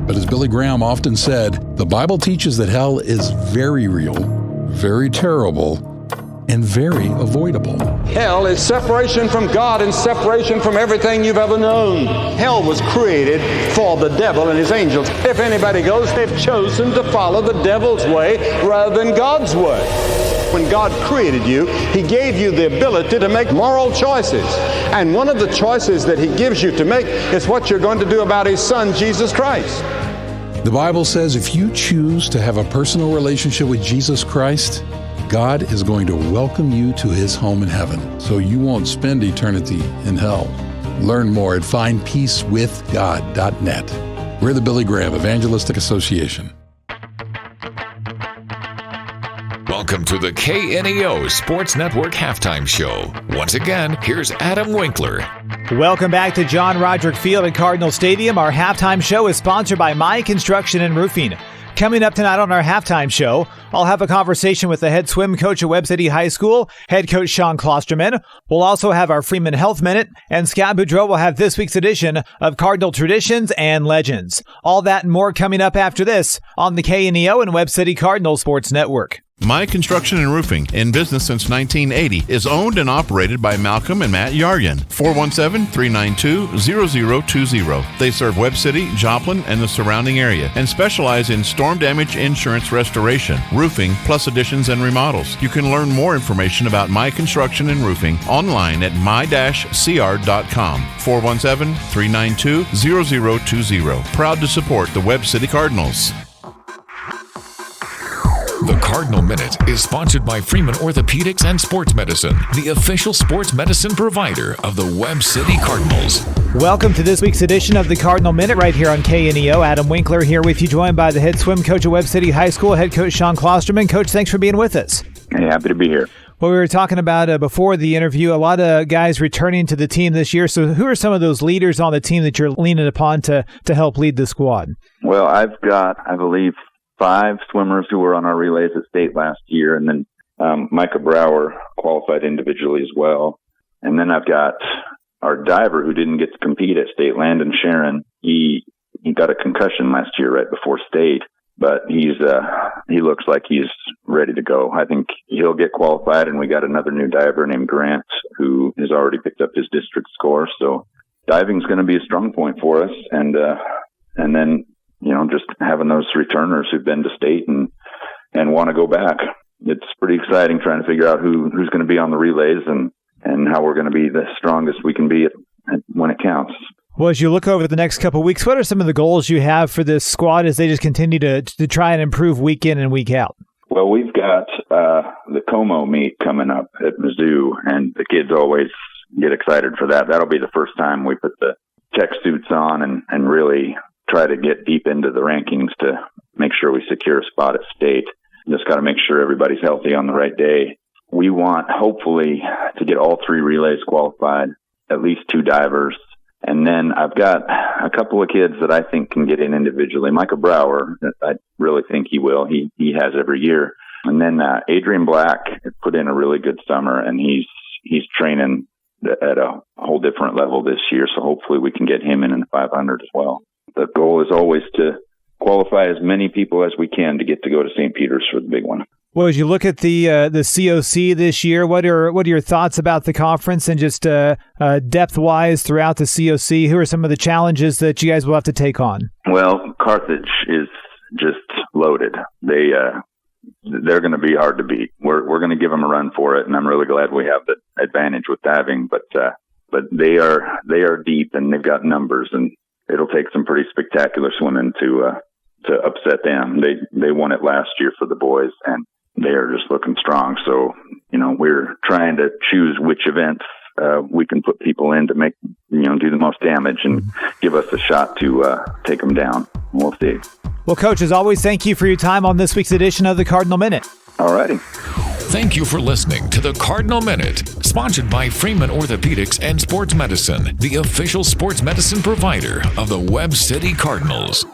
But as Billy Graham often said, the Bible teaches that hell is very real, very terrible, and very avoidable. Hell is separation from God and separation from everything you've ever known. Hell was created for the devil and his angels. If anybody goes, they've chosen to follow the devil's way rather than God's way. When God created you, He gave you the ability to make moral choices. And one of the choices that He gives you to make is what you're going to do about His Son, Jesus Christ. The Bible says if you choose to have a personal relationship with Jesus Christ, God is going to welcome you to His home in heaven, so you won't spend eternity in hell. Learn more at findpeacewithgod.net. We're the Billy Graham Evangelistic Association. Welcome to the KNEO Sports Network Halftime Show. Once again, here's Adam Winkler. Welcome back to John Roderick Field at Cardinal Stadium. Our halftime show is sponsored by My Construction and Roofing. Coming up tonight on our halftime show, I'll have a conversation with the head swim coach at Webb City High School, head coach Sean Klosterman. We'll also have our Freeman Health Minute, and Scott Boudreau will have this week's edition of Cardinal Traditions and Legends. All that and more coming up after this on the KNEO and Webb City Cardinal Sports Network. My Construction and Roofing, in business since 1980, is owned and operated by Malcolm and Matt Yaryan. 417-392-0020. They serve Webb City, Joplin, and the surrounding area, and specialize in storm damage insurance restoration, roofing, plus additions and remodels. You can learn more information about My Construction and Roofing online at my-cr.com. 417-392-0020. Proud to support the Webb City Cardinals. The Cardinal Minute is sponsored by Freeman Orthopedics and Sports Medicine, the official sports medicine provider of the Webb City Cardinals. Welcome to this week's edition of the Cardinal Minute right here on KNEO. Adam Winkler here with you, joined by the head swim coach at Webb City High School, head coach Sean Klosterman. Coach, thanks for being with us. Hey, happy to be here. Well, we were talking about before the interview, a lot of guys returning to the team this year. So who are some of those leaders on the team that you're leaning upon to help lead the squad? Well, I've got, I believe, 5 swimmers who were on our relays at state last year, and then Micah Brower qualified individually as well. And then I've got our diver who didn't get to compete at state, Landon Sharon. He got a concussion last year right before state, but he looks like he's ready to go. I think he'll get qualified, and we got another new diver named Grant who has already picked up his district score. So diving's going to be a strong point for us, and then just having those returners who've been to state and and want to go back. It's pretty exciting trying to figure out who's going to be on the relays and how we're going to be the strongest we can be when it counts. Well, as you look over the next couple of weeks, what are some of the goals you have for this squad as they just continue to try and improve week in and week out? Well, we've got the Como meet coming up at Mizzou, and the kids always get excited for that. That'll be the first time we put the tech suits on and really try to get deep into the rankings to make sure we secure a spot at state. Just got to make sure everybody's healthy on the right day. We want, hopefully, to get all 3 relays qualified, at least 2 divers. And then I've got a couple of kids that I think can get in individually. Micah Brower, I really think he will. He has every year. And then Adrian Black put in a really good summer, and he's training at a whole different level this year. So hopefully we can get him in the 500 as well. The goal is always to qualify as many people as we can to get to go to St. Peter's for the big one. Well, as you look at the COC this year, what are your thoughts about the conference and just depth-wise throughout the COC? Who are some of the challenges that you guys will have to take on? Well, Carthage is just loaded. They're going to be hard to beat. We're going to give them a run for it, and I'm really glad we have the advantage with diving. But they are deep, and they've got numbers, and it'll take some pretty spectacular swimming to upset them. They won it last year for the boys, and they are just looking strong. So, we're trying to choose which events we can put people in to make, do the most damage and give us a shot to take them down. We'll see. Well, Coach, as always, thank you for your time on this week's edition of the Cardinal Minute. All righty. Thank you for listening to the Cardinal Minute, sponsored by Freeman Orthopedics and Sports Medicine, the official sports medicine provider of the Webb City Cardinals.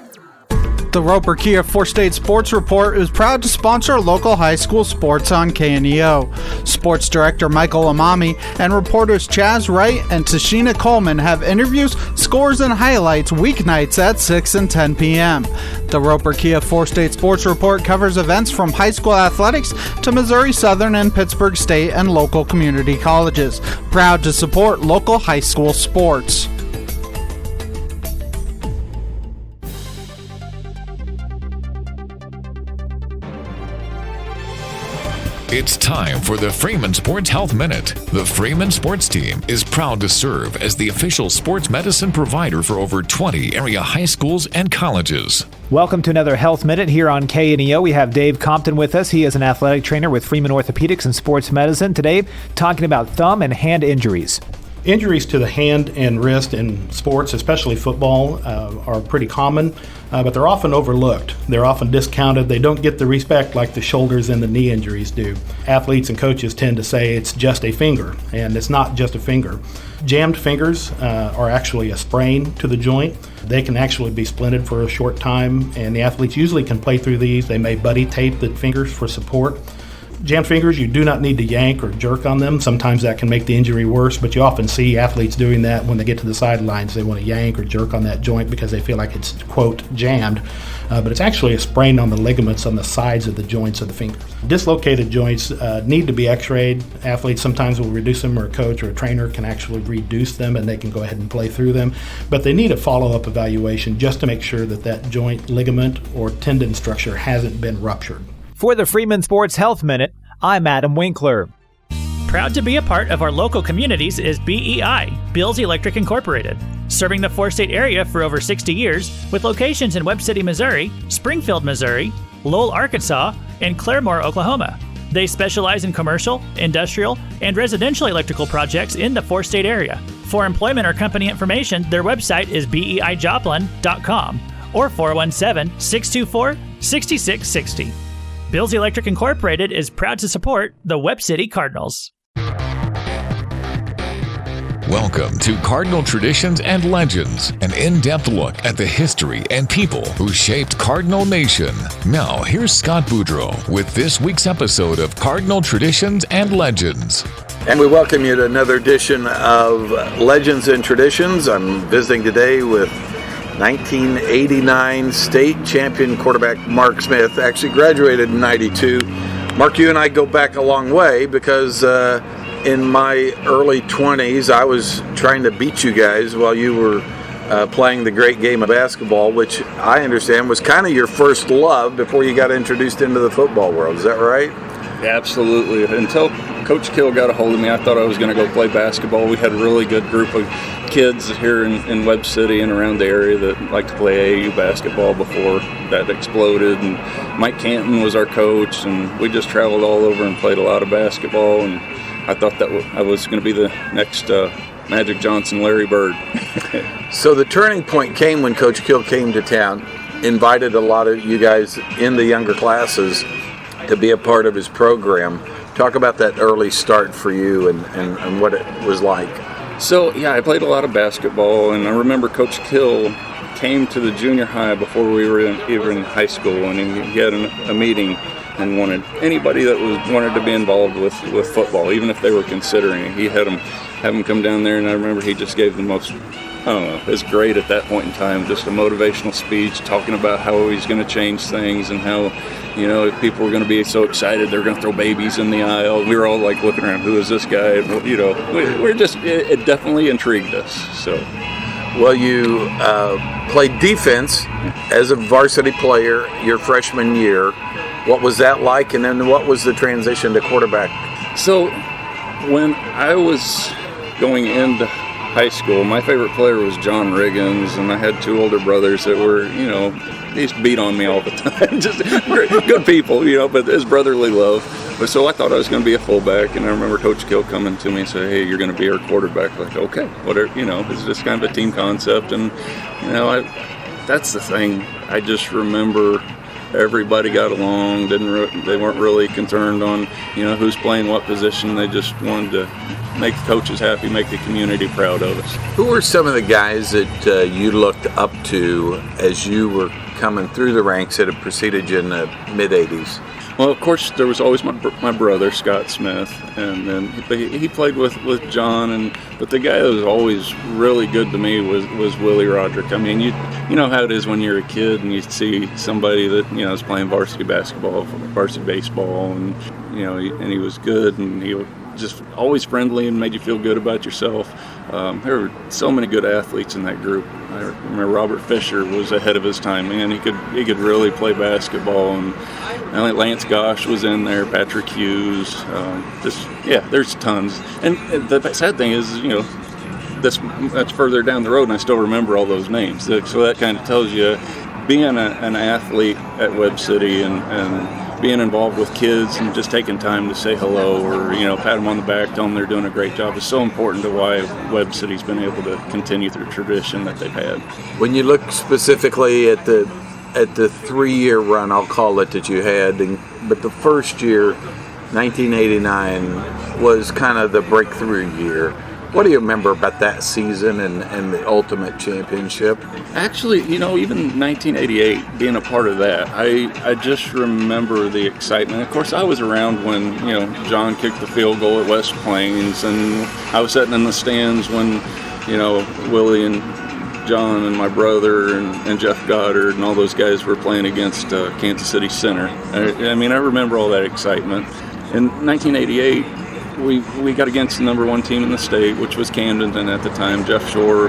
The Roper Kia 4-State Sports Report is proud to sponsor local high school sports on KNEO. Sports Director Michael Amami and reporters Chaz Wright and Tashina Coleman have interviews, scores, and highlights weeknights at 6 and 10 p.m. The Roper Kia 4-State Sports Report covers events from high school athletics to Missouri Southern and Pittsburgh State and local community colleges. Proud to support local high school sports. It's time for the Freeman Sports Health Minute. The Freeman Sports Team is proud to serve as the official sports medicine provider for over 20 area high schools and colleges. Welcome to another Health Minute here on KNEO. We have Dave Compton with us. He is an athletic trainer with Freeman Orthopedics and Sports Medicine. Today, talking about thumb and hand injuries. Injuries to the hand and wrist in sports, especially football, are pretty common, but they're often overlooked. They're often discounted. They don't get the respect like the shoulders and the knee injuries do. Athletes and coaches tend to say it's just a finger, and it's not just a finger. Jammed fingers are actually a sprain to the joint. They can actually be splinted for a short time, and the athletes usually can play through these. They may buddy tape the fingers for support. Jammed fingers, you do not need to yank or jerk on them. Sometimes that can make the injury worse, but you often see athletes doing that when they get to the sidelines. They want to yank or jerk on that joint because they feel like it's, quote, jammed. But it's actually a sprain on the ligaments on the sides of the joints of the fingers. Dislocated joints need to be x-rayed. Athletes sometimes will reduce them, or a coach or a trainer can actually reduce them and they can go ahead and play through them. But they need a follow-up evaluation just to make sure that that joint ligament or tendon structure hasn't been ruptured. For the Freeman Sports Health Minute, I'm Adam Winkler. Proud to be a part of our local communities is BEI, Bills Electric Incorporated, serving the 4-state area for over 60 years with locations in Webb City, Missouri, Springfield, Missouri, Lowell, Arkansas, and Claremore, Oklahoma. They specialize in commercial, industrial, and residential electrical projects in the 4-state area. For employment or company information, their website is BEIJoplin.com or 417-624-6660. Bills Electric Incorporated is proud to support the Webb City Cardinals. Welcome to Cardinal Traditions and Legends, an in-depth look at the history and people who shaped Cardinal Nation. Now, here's Scott Boudreau with this week's episode of Cardinal Traditions and Legends. And we welcome you to another edition of Legends and Traditions. I'm visiting today with 1989 state champion quarterback Mark Smith. Actually graduated in 92. Mark, you and I go back a long way because in my early 20s, I was trying to beat you guys while you were playing the great game of basketball, which I understand was kind of your first love before you got introduced into the football world. Is that right? Absolutely. Until Coach Kill got a hold of me, I thought I was going to go play basketball. We had a really good group of kids here in Webb City and around the area that liked to play AAU basketball before that exploded. And Mike Canton was our coach, and we just traveled all over and played a lot of basketball. And I thought that I was going to be the next Magic Johnson, Larry Bird. So the turning point came when Coach Kill came to town, invited a lot of you guys in the younger classes to be a part of his program. Talk about that early start for you and what it was like. So, yeah, I played a lot of basketball, and I remember Coach Kill came to the junior high before we were even in high school, and he had a meeting and wanted anybody that wanted to be involved with football, even if they were considering it. He had them come down there, and I remember he just gave the most, I don't know, it was great at that point in time, just a motivational speech talking about how he's going to change things and how, you know, if people were going to be so excited they're going to throw babies in the aisle. We were all like looking around, who is this guy? And, you know, we're just, it definitely intrigued us. So, well, you played defense as a varsity player your freshman year. What was that like? And then what was the transition to quarterback? So when I was going into high school, my favorite player was John Riggins, and I had two older brothers that were, you know, they used to beat on me all the time. Just good people, you know, but it's brotherly love. But so I thought I was going to be a fullback, and I remember Coach Kill coming to me and saying, "Hey, you're going to be our quarterback." Like, okay, whatever, you know, it's just kind of a team concept, and you know, that's the thing. I just remember everybody got along. They weren't really concerned on, you know, who's playing what position. They just wanted to make the coaches happy, make the community proud of us. Who were some of the guys that you looked up to as you were coming through the ranks that had preceded you in the mid-'80s? Well, of course, there was always my brother, Scott Smith, and then he played with John, but the guy that was always really good to me was Willie Roderick. I mean, you know how it is when you're a kid and you see somebody that, you know, is playing varsity basketball, varsity baseball, and, you know, and he was good, and he was just always friendly and made you feel good about yourself. There were so many good athletes in that group. I remember Robert Fisher was ahead of his time, man. He could really play basketball, and Lance Gosh was in there, Patrick Hughes. There's tons. And the sad thing is, you know, that's further down the road, and I still remember all those names. So that kind of tells you, being an athlete at Webb City and being involved with kids and just taking time to say hello or, you know, pat them on the back, tell them they're doing a great job is so important to why Webb City's been able to continue through tradition that they've had. When you look specifically at the 3-year run, I'll call it, that you had, but the first year, 1989, was kind of the breakthrough year. What do you remember about that season and the ultimate championship? Actually, you know, even 1988, being a part of that, I just remember the excitement. Of course, I was around when, you know, John kicked the field goal at West Plains, and I was sitting in the stands when, you know, Willie and John and my brother and Jeff Goddard and all those guys were playing against Kansas City Center. I mean, I remember all that excitement. In 1988, we got against the number one team in the state, which was Camden at the time. Jeff Shore,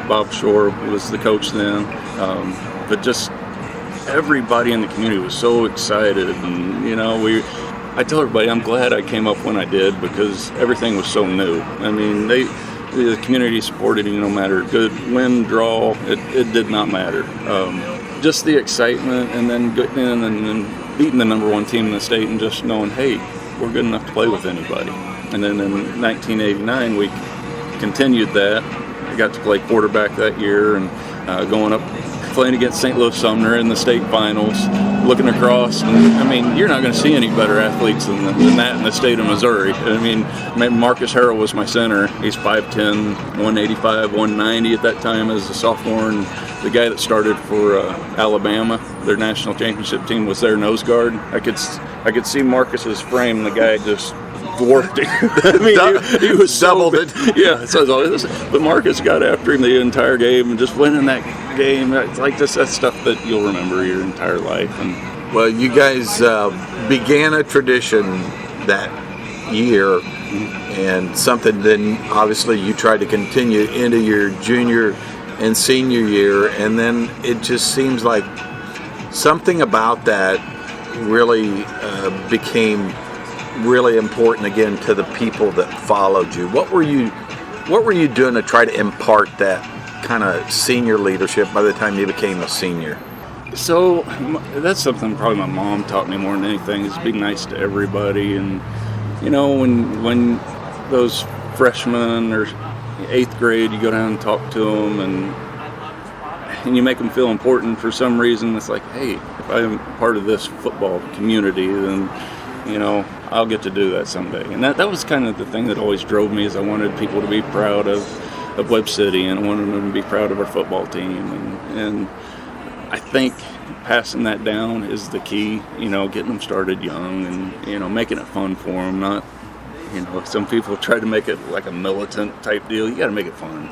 Bob Shore was the coach then. But just everybody in the community was so excited. And, you know, I tell everybody I'm glad I came up when I did because everything was so new. I mean, the community supported you no matter good win, draw, it did not matter. Just the excitement and then beating the number one team in the state and just knowing, hey, we're good enough to play with anybody. And then in 1989, we continued that. I got to play quarterback that year and going up, playing against St. Louis Sumner in the state finals, looking across. And, I mean, you're not going to see any better athletes than that in the state of Missouri. I mean, Marcus Harrell was my center. He's 5'10", 185, 190 at that time as a sophomore. And the guy that started for Alabama, their national championship team, was their nose guard. I could see Marcus's frame. The guy just dwarfed him. I mean, he was doubled it. Yeah. But Marcus got after him the entire game and just winning that game. It's like that stuff that you'll remember your entire life. And well, you guys began a tradition that year, and something then obviously you tried to continue into your junior in senior year, and then it just seems like something about that really became really important again to the people that followed you. What were you doing to try to impart that kind of senior leadership by the time you became a senior? So that's something probably my mom taught me more than anything, is be nice to everybody. And when those freshmen or 8th grade, you go down and talk to them and you make them feel important for some reason. It's like, hey, if I'm part of this football community, then I'll get to do that someday. And that was kind of the thing that always drove me, is I wanted people to be proud of Webb City, and I wanted them to be proud of our football team. And I think passing that down is the key, getting them started young and, making it fun for them. Not, some people try to make it like a militant type deal. You got to make it fun.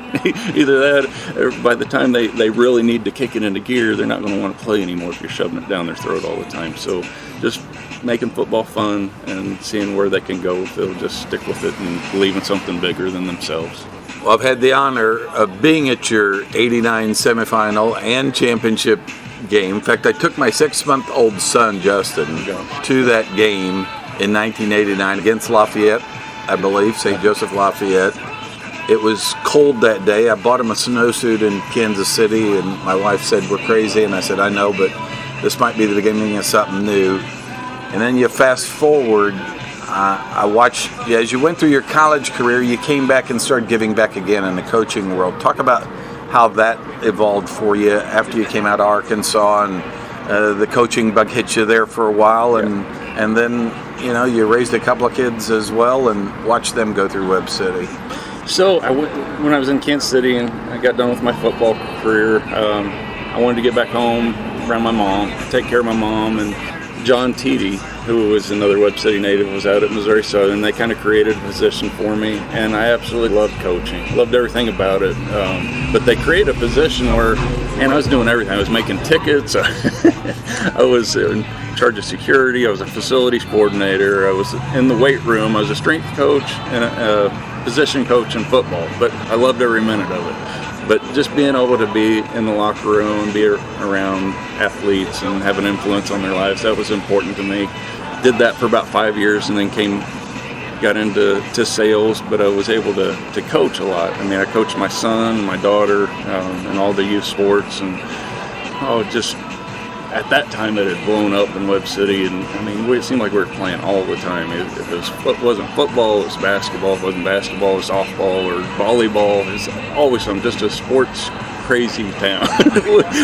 Either that, or by the time they really need to kick it into gear, they're not going to want to play anymore if you're shoving it down their throat all the time. So just making football fun and seeing where they can go if they'll just stick with it and believe in something bigger than themselves. Well, I've had the honor of being at your 89 semifinal and championship game. In fact, I took my 6-month-old son, Justin, to that game in 1989 against Lafayette, I believe, St. Joseph Lafayette. It was cold that day. I bought him a snowsuit in Kansas City, and my wife said, we're crazy. And I said, I know, but this might be the beginning of something new. And then you fast forward, I watched, as you went through your college career, you came back and started giving back again in the coaching world. Talk about how that evolved for you after you came out of Arkansas, and the coaching bug hit you there for a while, and then you raised a couple of kids as well and watched them go through Webb City. So when I was in Kansas City and I got done with my football career, I wanted to get back home around my mom, take care of my mom, and John Teedy, who was another Webb City native, was out at Missouri Southern. They kind of created a position for me, and I absolutely loved coaching. Loved everything about it. But they created a position where, and I was doing everything. I was making tickets. I was in charge of security. I was a facilities coordinator. I was in the weight room. I was a strength coach and a position coach in football. But I loved every minute of it. But just being able to be in the locker room, be around athletes and have an influence on their lives, that was important to me. Did that for about 5 years and then got into sales, but I was able to coach a lot. I mean, I coached my son, my daughter, and all the youth sports. And just at that time it had blown up in Webb City. And I mean, it seemed like we were playing all the time. If it wasn't football, it was basketball. If it wasn't basketball, it was softball or volleyball. It's always just a sports crazy town,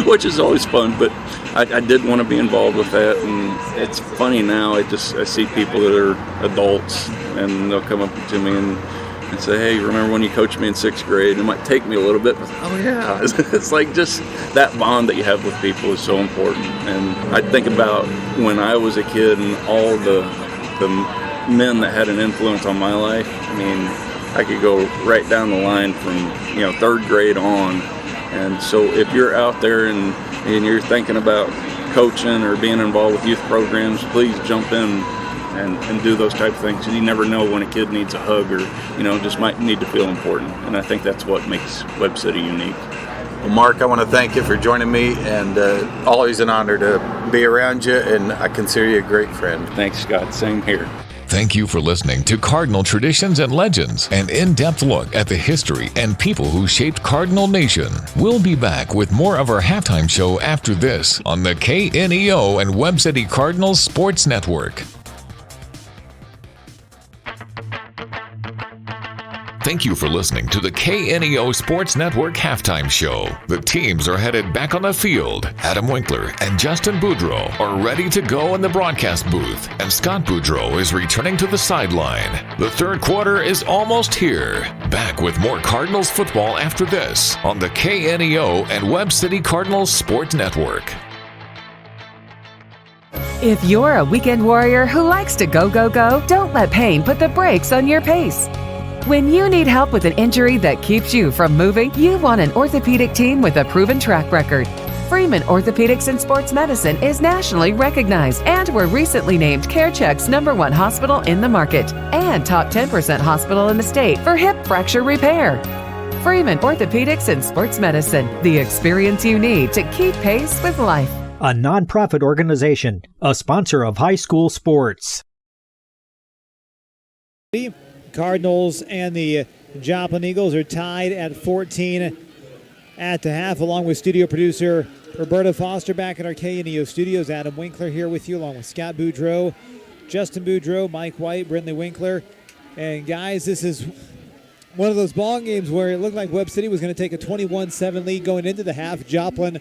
which is always fun. But I did want to be involved with that. And it's funny now, I see people that are adults and they'll come up to me and say, hey, remember when you coached me in 6th grade? It might take me a little bit, but oh yeah. It's like just that bond that you have with people is so important. And I think about when I was a kid and all the men that had an influence on my life. I mean, I could go right down the line from 3rd grade on. And so if you're out there and you're thinking about coaching or being involved with youth programs, please jump in and do those type of things. You never know when a kid needs a hug or, just might need to feel important. And I think that's what makes Webb City unique. Well, Mark, I want to thank you for joining me, and always an honor to be around you, and I consider you a great friend. Thanks, Scott. Same here. Thank you for listening to Cardinal Traditions and Legends, an in-depth look at the history and people who shaped Cardinal Nation. We'll be back with more of our halftime show after this on the KNEO and Webb City Cardinals Sports Network. Thank you for listening to the KNEO Sports Network Halftime Show. The teams are headed back on the field. Adam Winkler and Justin Boudreau are ready to go in the broadcast booth, and Scott Boudreau is returning to the sideline. The third quarter is almost here. Back with more Cardinals football after this on the KNEO and Webb City Cardinals Sports Network. If you're a weekend warrior who likes to go, don't let pain put the brakes on your pace. When you need help with an injury that keeps you from moving, you want an orthopedic team with a proven track record. Freeman Orthopedics and Sports Medicine is nationally recognized and were recently named CareCheck's #1 hospital in the market and top 10% hospital in the state for hip fracture repair. Freeman Orthopedics and Sports Medicine, the experience you need to keep pace with life. A nonprofit organization, a sponsor of high school sports. The Cardinals and the Joplin Eagles are tied at 14 at the half, along with studio producer Roberta Foster back at our KNEO studios. Adam Winkler here with you, along with Scott Boudreau, Justin Boudreau, Mike White, Brindley Winkler. And guys, this is one of those ball games where it looked like Webb City was going to take a 21-7 lead going into the half. Joplin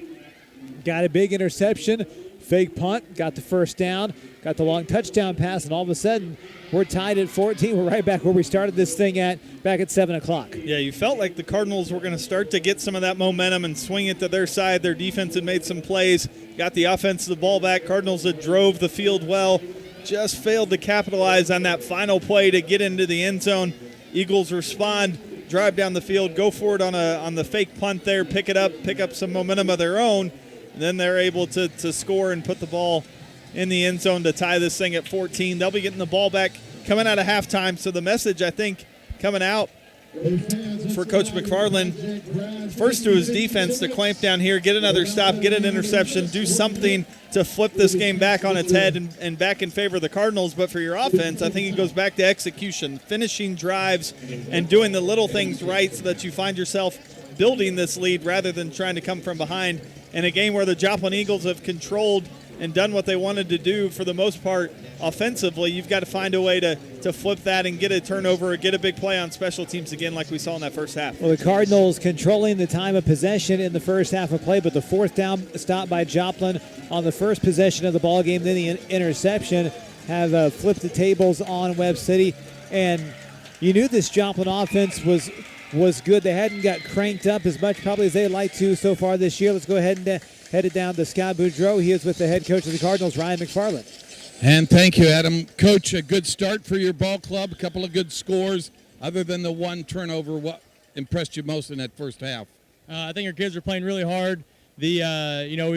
got a big interception, fake punt, got the first down, got the long touchdown pass, and all of a sudden we're tied at 14. We're right back where we started this thing back at 7 o'clock. Yeah, you felt like the Cardinals were going to start to get some of that momentum and swing it to their side. Their defense had made some plays, got the offense the ball back. Cardinals had drove the field well, just failed to capitalize on that final play to get into the end zone. Eagles respond, drive down the field, go for it on the fake punt there, pick up some momentum of their own, and then they're able to score and put the ball in the end zone to tie this thing at 14. They'll be getting the ball back coming out of halftime. So the message, I think, coming out for Coach McFarland, first to his defense to clamp down here, get another stop, get an interception, do something to flip this game back on its head and back in favor of the Cardinals. But for your offense, I think it goes back to execution, finishing drives and doing the little things right so that you find yourself building this lead rather than trying to come from behind. In a game where the Joplin Eagles have controlled and done what they wanted to do for the most part offensively, you've got to find a way to flip that and get a turnover or get a big play on special teams again like we saw in that first half. Well, the Cardinals controlling the time of possession in the first half of play, but the fourth down stop by Joplin on the first possession of the ball game, then the interception, have flipped the tables on Webb City. And you knew this Joplin offense was good. They hadn't got cranked up as much probably as they'd like to so far this year. Let's go ahead and head it down to Scott Boudreau. He is with the head coach of the Cardinals, Ryan McFarland. And thank you, Adam. Coach, a good start for your ball club, a couple of good scores. Other than the one turnover, what impressed you most in that first half? I think our kids are playing really hard. We've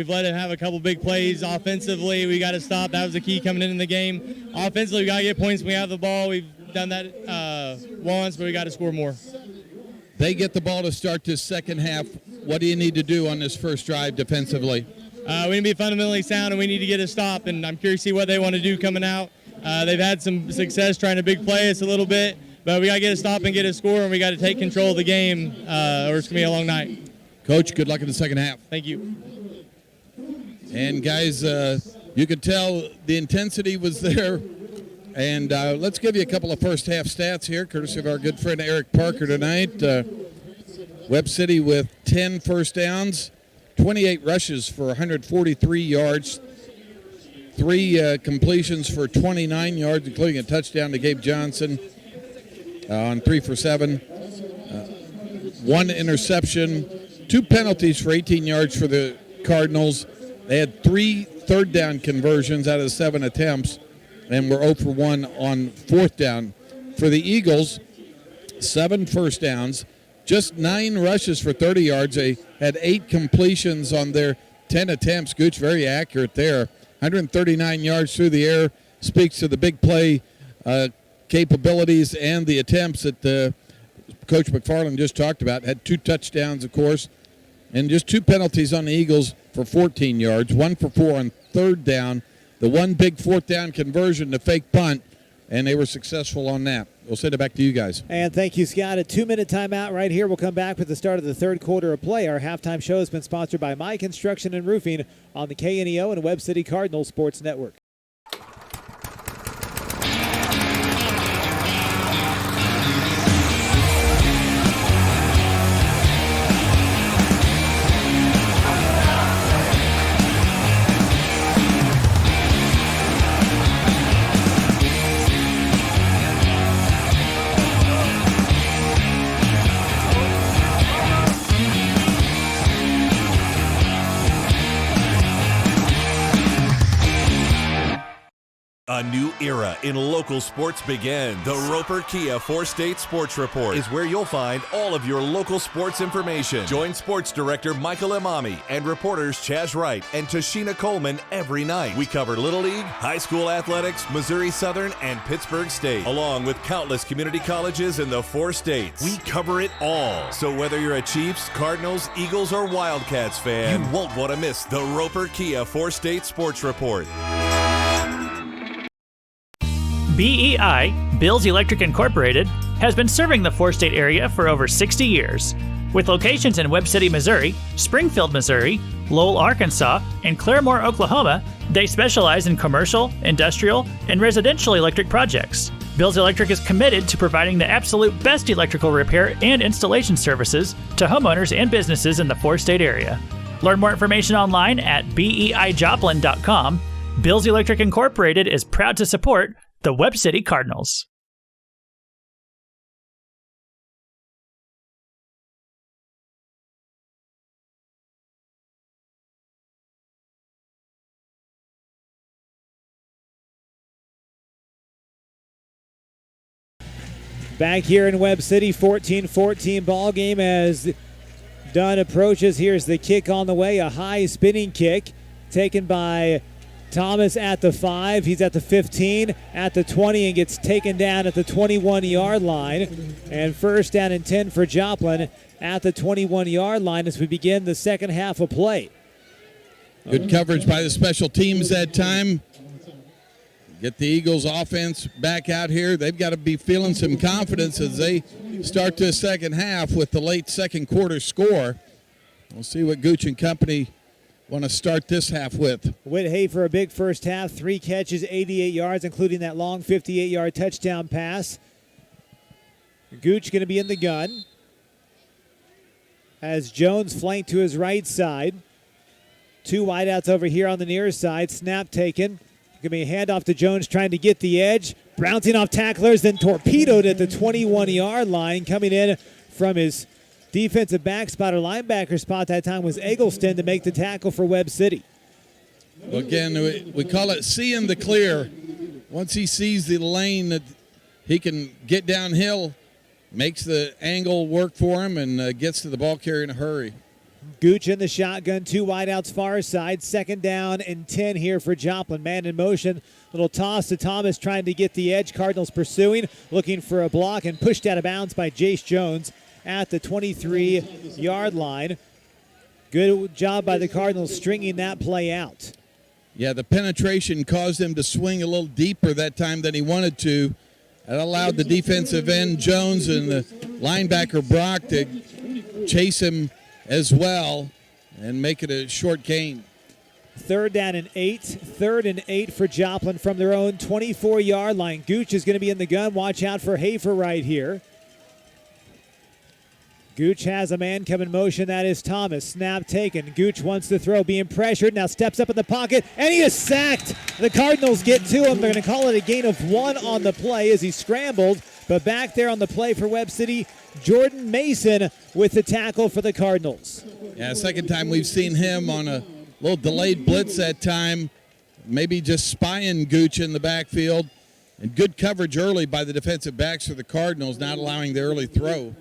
let it have a couple big plays offensively. We got to stop. That was the key coming in the game. Offensively, we got to get points when we have the ball. We've done that once, but we got to score more. They get the ball to start this second half. What do you need to do on this first drive defensively? We need to be fundamentally sound, and we need to get a stop, and I'm curious to see what they want to do coming out. They've had some success trying to big play us a little bit, but we got to get a stop and get a score, and we got to take control of the game, or it's going to be a long night. Coach, good luck in the second half. Thank you. And, guys, you could tell the intensity was there. And let's give you a couple of first-half stats here, courtesy of our good friend Eric Parker tonight. Webb City with 10 first downs, 28 rushes for 143 yards, 3 completions for 29 yards, including a touchdown to Gabe Johnson on 3 for 7, 1 interception, 2 penalties for 18 yards for the Cardinals. They had 3 third-down conversions out of 7 attempts, and we're 0 for 1 on 4th down. For the Eagles, 7 first downs, just 9 rushes for 30 yards. They had 8 completions on their 10 attempts. Gooch very accurate there. 139 yards through the air. Speaks to the big play capabilities and the attempts that Coach McFarland just talked about. Had 2 touchdowns, of course, and just 2 penalties on the Eagles for 14 yards. 1 for 4 on 3rd down. The 1 big 4th down conversion to fake punt, and they were successful on that. We'll send it back to you guys. And thank you, Scott. A 2-minute timeout right here. We'll come back with the start of the third quarter of play. Our halftime show has been sponsored by My Construction and Roofing on the KNEO and Webb City Cardinal Sports Network. A new era in local sports begins. The Roper Kia 4-State Sports Report is where you'll find all of your local sports information. Join Sports Director Michael Imami and reporters Chaz Wright and Tashina Coleman every night. We cover Little League, high school athletics, Missouri Southern, and Pittsburgh State, along with countless community colleges in the 4 states. We cover it all. So whether you're a Chiefs, Cardinals, Eagles, or Wildcats fan, you won't want to miss the Roper Kia 4-State Sports Report. BEI, Bills Electric Incorporated, has been serving the 4-state area for over 60 years. With locations in Webb City, Missouri, Springfield, Missouri, Lowell, Arkansas, and Claremore, Oklahoma, they specialize in commercial, industrial, and residential electric projects. Bills Electric is committed to providing the absolute best electrical repair and installation services to homeowners and businesses in the 4-state area. Learn more information online at BEIJoplin.com. Bills Electric Incorporated is proud to support the Webb City Cardinals. Back here in Webb City, 14-14 ball game as Dunn approaches. Here's the kick on the way, a high spinning kick taken by Thomas at the 5. He's at the 15, at the 20, and gets taken down at the 21-yard line. And first down and 10 for Joplin at the 21-yard line as we begin the second half of play. Good coverage by the special teams that time. Get the Eagles offense back out here. They've got to be feeling some confidence as they start this second half with the late second quarter score. We'll see what Gooch and company want to start this half with. Whit Hafer, a big first half, 3 catches, 88 yards, including that long 58-yard touchdown pass. Gooch going to be in the gun as Jones flanked to his right side. 2 wideouts over here on the near side. Snap taken. Going to be a handoff to Jones trying to get the edge. Bouncing off tacklers, then torpedoed at the 21-yard line. Coming in from his defensive back spot or linebacker spot that time was Eggleston to make the tackle for Webb City. Well, again, we call it seeing the clear. Once he sees the lane that he can get downhill, makes the angle work for him, and gets to the ball carrier in a hurry. Gooch in the shotgun, 2 wideouts far side. Second down and 10 here for Joplin. Man in motion. Little toss to Thomas trying to get the edge. Cardinals pursuing, looking for a block, and pushed out of bounds by Jace Jones at the 23-yard line. Good job by the Cardinals stringing that play out. Yeah, the penetration caused him to swing a little deeper that time than he wanted to. That allowed the defensive end, Jones, and the linebacker, Brock, to chase him as well and make it a short gain. 3rd down and 8. 3rd and 8 for Joplin from their own 24-yard line. Gooch is going to be in the gun. Watch out for Hafer right here. Gooch has a man come in motion. That is Thomas. Snap taken. Gooch wants to throw, being pressured. Now steps up in the pocket, and he is sacked. The Cardinals get to him. They're going to call it a gain of 1 on the play as he scrambled. But back there on the play for Webb City, Jordan Mason with the tackle for the Cardinals. Yeah, second time we've seen him on a little delayed blitz that time. Maybe just spying Gooch in the backfield. And good coverage early by the defensive backs for the Cardinals, not allowing the early throw.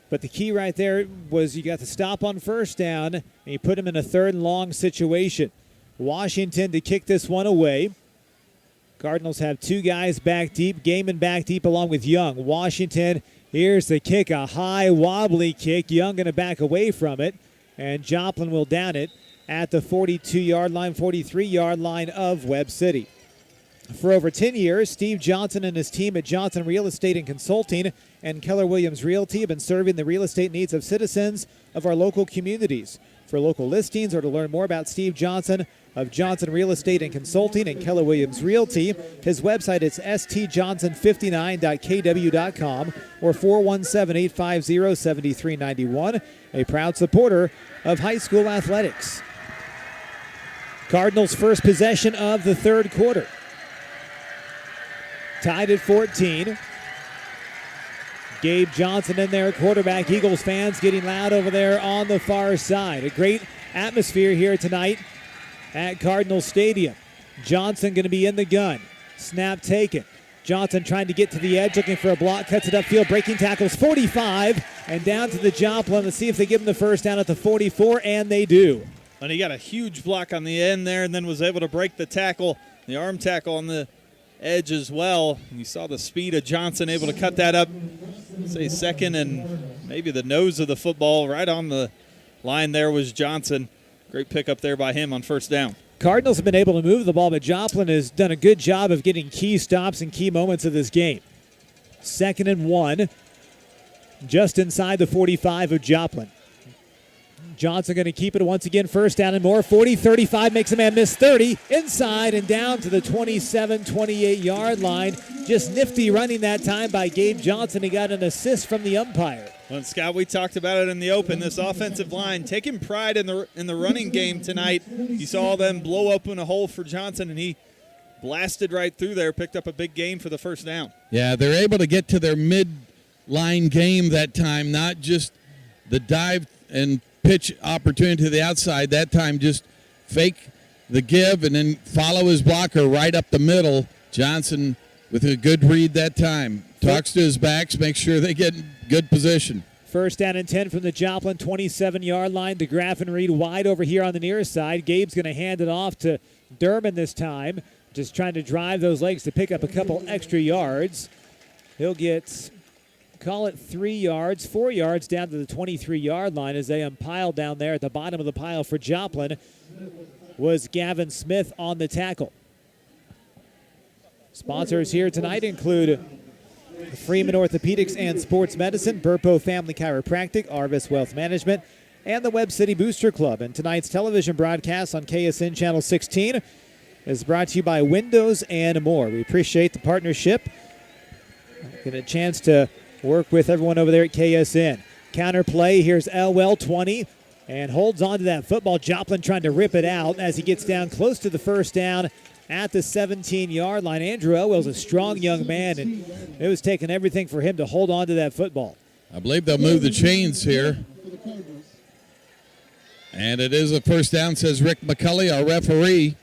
But the key right there was you got the stop on first down, and you put him in a 3rd and long situation. Washington to kick this one away. Cardinals have 2 guys back deep, Gaiman back deep along with Young. Washington, here's the kick, a high wobbly kick. Young going to back away from it, and Joplin will down it at the 42-yard line, 43-yard line of Webb City. For over 10 years, Steve Johnson and his team at Johnson Real Estate and Consulting and Keller Williams Realty have been serving the real estate needs of citizens of our local communities. For local listings or to learn more about Steve Johnson of Johnson Real Estate and Consulting and Keller Williams Realty, his website is stjohnson59.kw.com or 417-850-7391, a proud supporter of high school athletics. Cardinals' first possession of the 3rd quarter. Tied at 14. Gabe Johnson in there, quarterback. Eagles fans getting loud over there on the far side. A great atmosphere here tonight at Cardinal Stadium. Johnson going to be in the gun. Snap taken. Johnson trying to get to the edge, looking for a block, cuts it upfield, breaking tackles 45, and down to the Joplin. Let's see if they give him the first down at the 44, and they do. And he got a huge block on the end there and then was able to break the tackle, the arm tackle on the edge as well. You saw the speed of Johnson able to cut that up, say second and maybe the nose of the football. Right on the line there was Johnson. Great pickup there by him on first down. Cardinals have been able to move the ball, but Joplin has done a good job of getting key stops and key moments of this game. 2nd and 1, just inside the 45 of Joplin. Johnson going to keep it once again, first down and more. 40, 35, makes a man miss 30. Inside and down to the 27, 28-yard line. Just nifty running that time by Gabe Johnson. He got an assist from the umpire. Well, Scott, we talked about it in the open. This offensive line taking pride in the running game tonight. You saw them blow open a hole for Johnson, and he blasted right through there, picked up a big gain for the first down. Yeah, they're able to get to their mid-line game that time, not just the dive and pitch opportunity to the outside. That time just fake the give and then follow his blocker right up the middle. Johnson with a good read that time. Talks to his backs, makes sure they get in good position. First down and 10 from the Joplin 27-yard line. DeGraff and Reed wide over here on the near side. Gabe's going to hand it off to Derman this time. Just trying to drive those legs to pick up a couple extra yards. He'll get, call it 3 yards, 4 yards down to the 23-yard line as they pile down there at the bottom of the pile for Joplin was Gavin Smith on the tackle. Sponsors here tonight include Freeman Orthopedics and Sports Medicine, Burpo Family Chiropractic, Arvis Wealth Management, and the Webb City Booster Club. And tonight's television broadcast on KSN Channel 16 is brought to you by Windows and More. We appreciate the partnership. Get a chance to work with everyone over there at KSN. Counter play, here's Elwell, 20, and holds on to that football. Joplin trying to rip it out as he gets down close to the first down at the 17-yard line. Andrew Elwell's a strong young man, and it was taking everything for him to hold on to that football. I believe they'll move the chains here. And it is a first down, says Rick McCulley, our referee.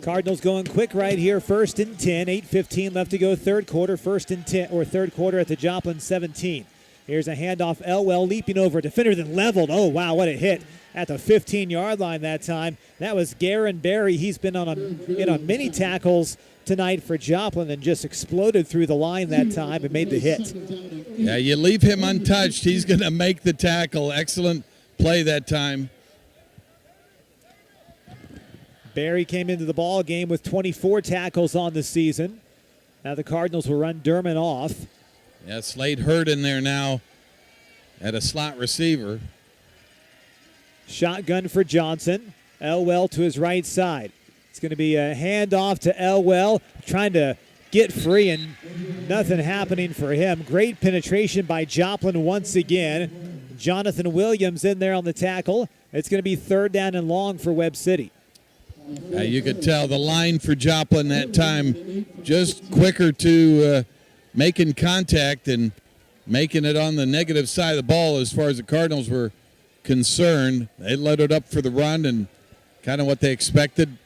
Cardinals going quick right here, 1st and 10, 8:15 left to go, third quarter, 1st and 10, or third quarter at the Joplin 17. Here's a handoff, Elwell leaping over a defender, then leveled. Oh, wow, what a hit at the 15-yard line that time. That was Garen Berry. He's been in on many tackles tonight for Joplin and just exploded through the line that time and made the hit. Yeah, you leave him untouched, he's going to make the tackle. Excellent play that time. Berry came into the ball game with 24 tackles on the season. Now the Cardinals will run Derman off. Yeah, Slade Hurd in there now at a slot receiver. Shotgun for Johnson. Elwell to his right side. It's going to be a handoff to Elwell, trying to get free, and nothing happening for him. Great penetration by Joplin once again. Jonathan Williams in there on the tackle. It's going to be 3rd down and long for Webb City. You could tell the line for Joplin that time just quicker to making contact and making it on the negative side of the ball as far as the Cardinals were concerned. They let it up for the run and kind of what they expected.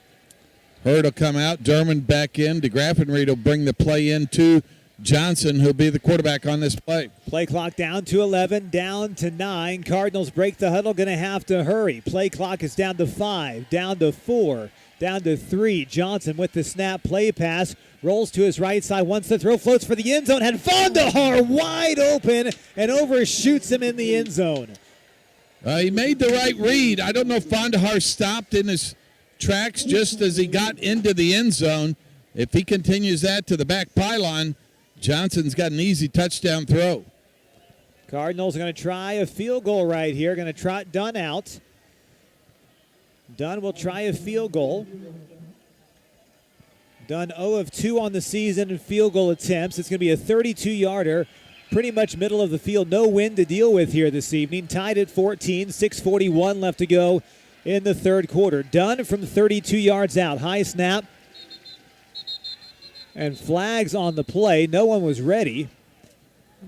Hurd will come out, Derman back in. DeGraff and Reed will bring the play in to Johnson, who'll be the quarterback on this play. Play clock down to 11, down to 9. Cardinals break the huddle, going to have to hurry. Play clock is down to 5, down to 4, down to 3. Johnson with the snap, play pass, rolls to his right side. Once the throw floats for the end zone, had Vondahar wide open and overshoots him in the end zone. He made the right read. I don't know if Vondahar stopped in his tracks just as he got into the end zone. If he continues that to the back pylon, Johnson's got an easy touchdown throw. Cardinals are going to try a field goal right here. Going to trot Dunn out. Dunn will try a field goal. Dunn 0 of 2 on the season in field goal attempts. It's going to be a 32-yarder, pretty much middle of the field. No wind to deal with here this evening. Tied at 14, 6:41 left to go in the third quarter. Dunn from 32 yards out. High snap. And flags on the play. No one was ready.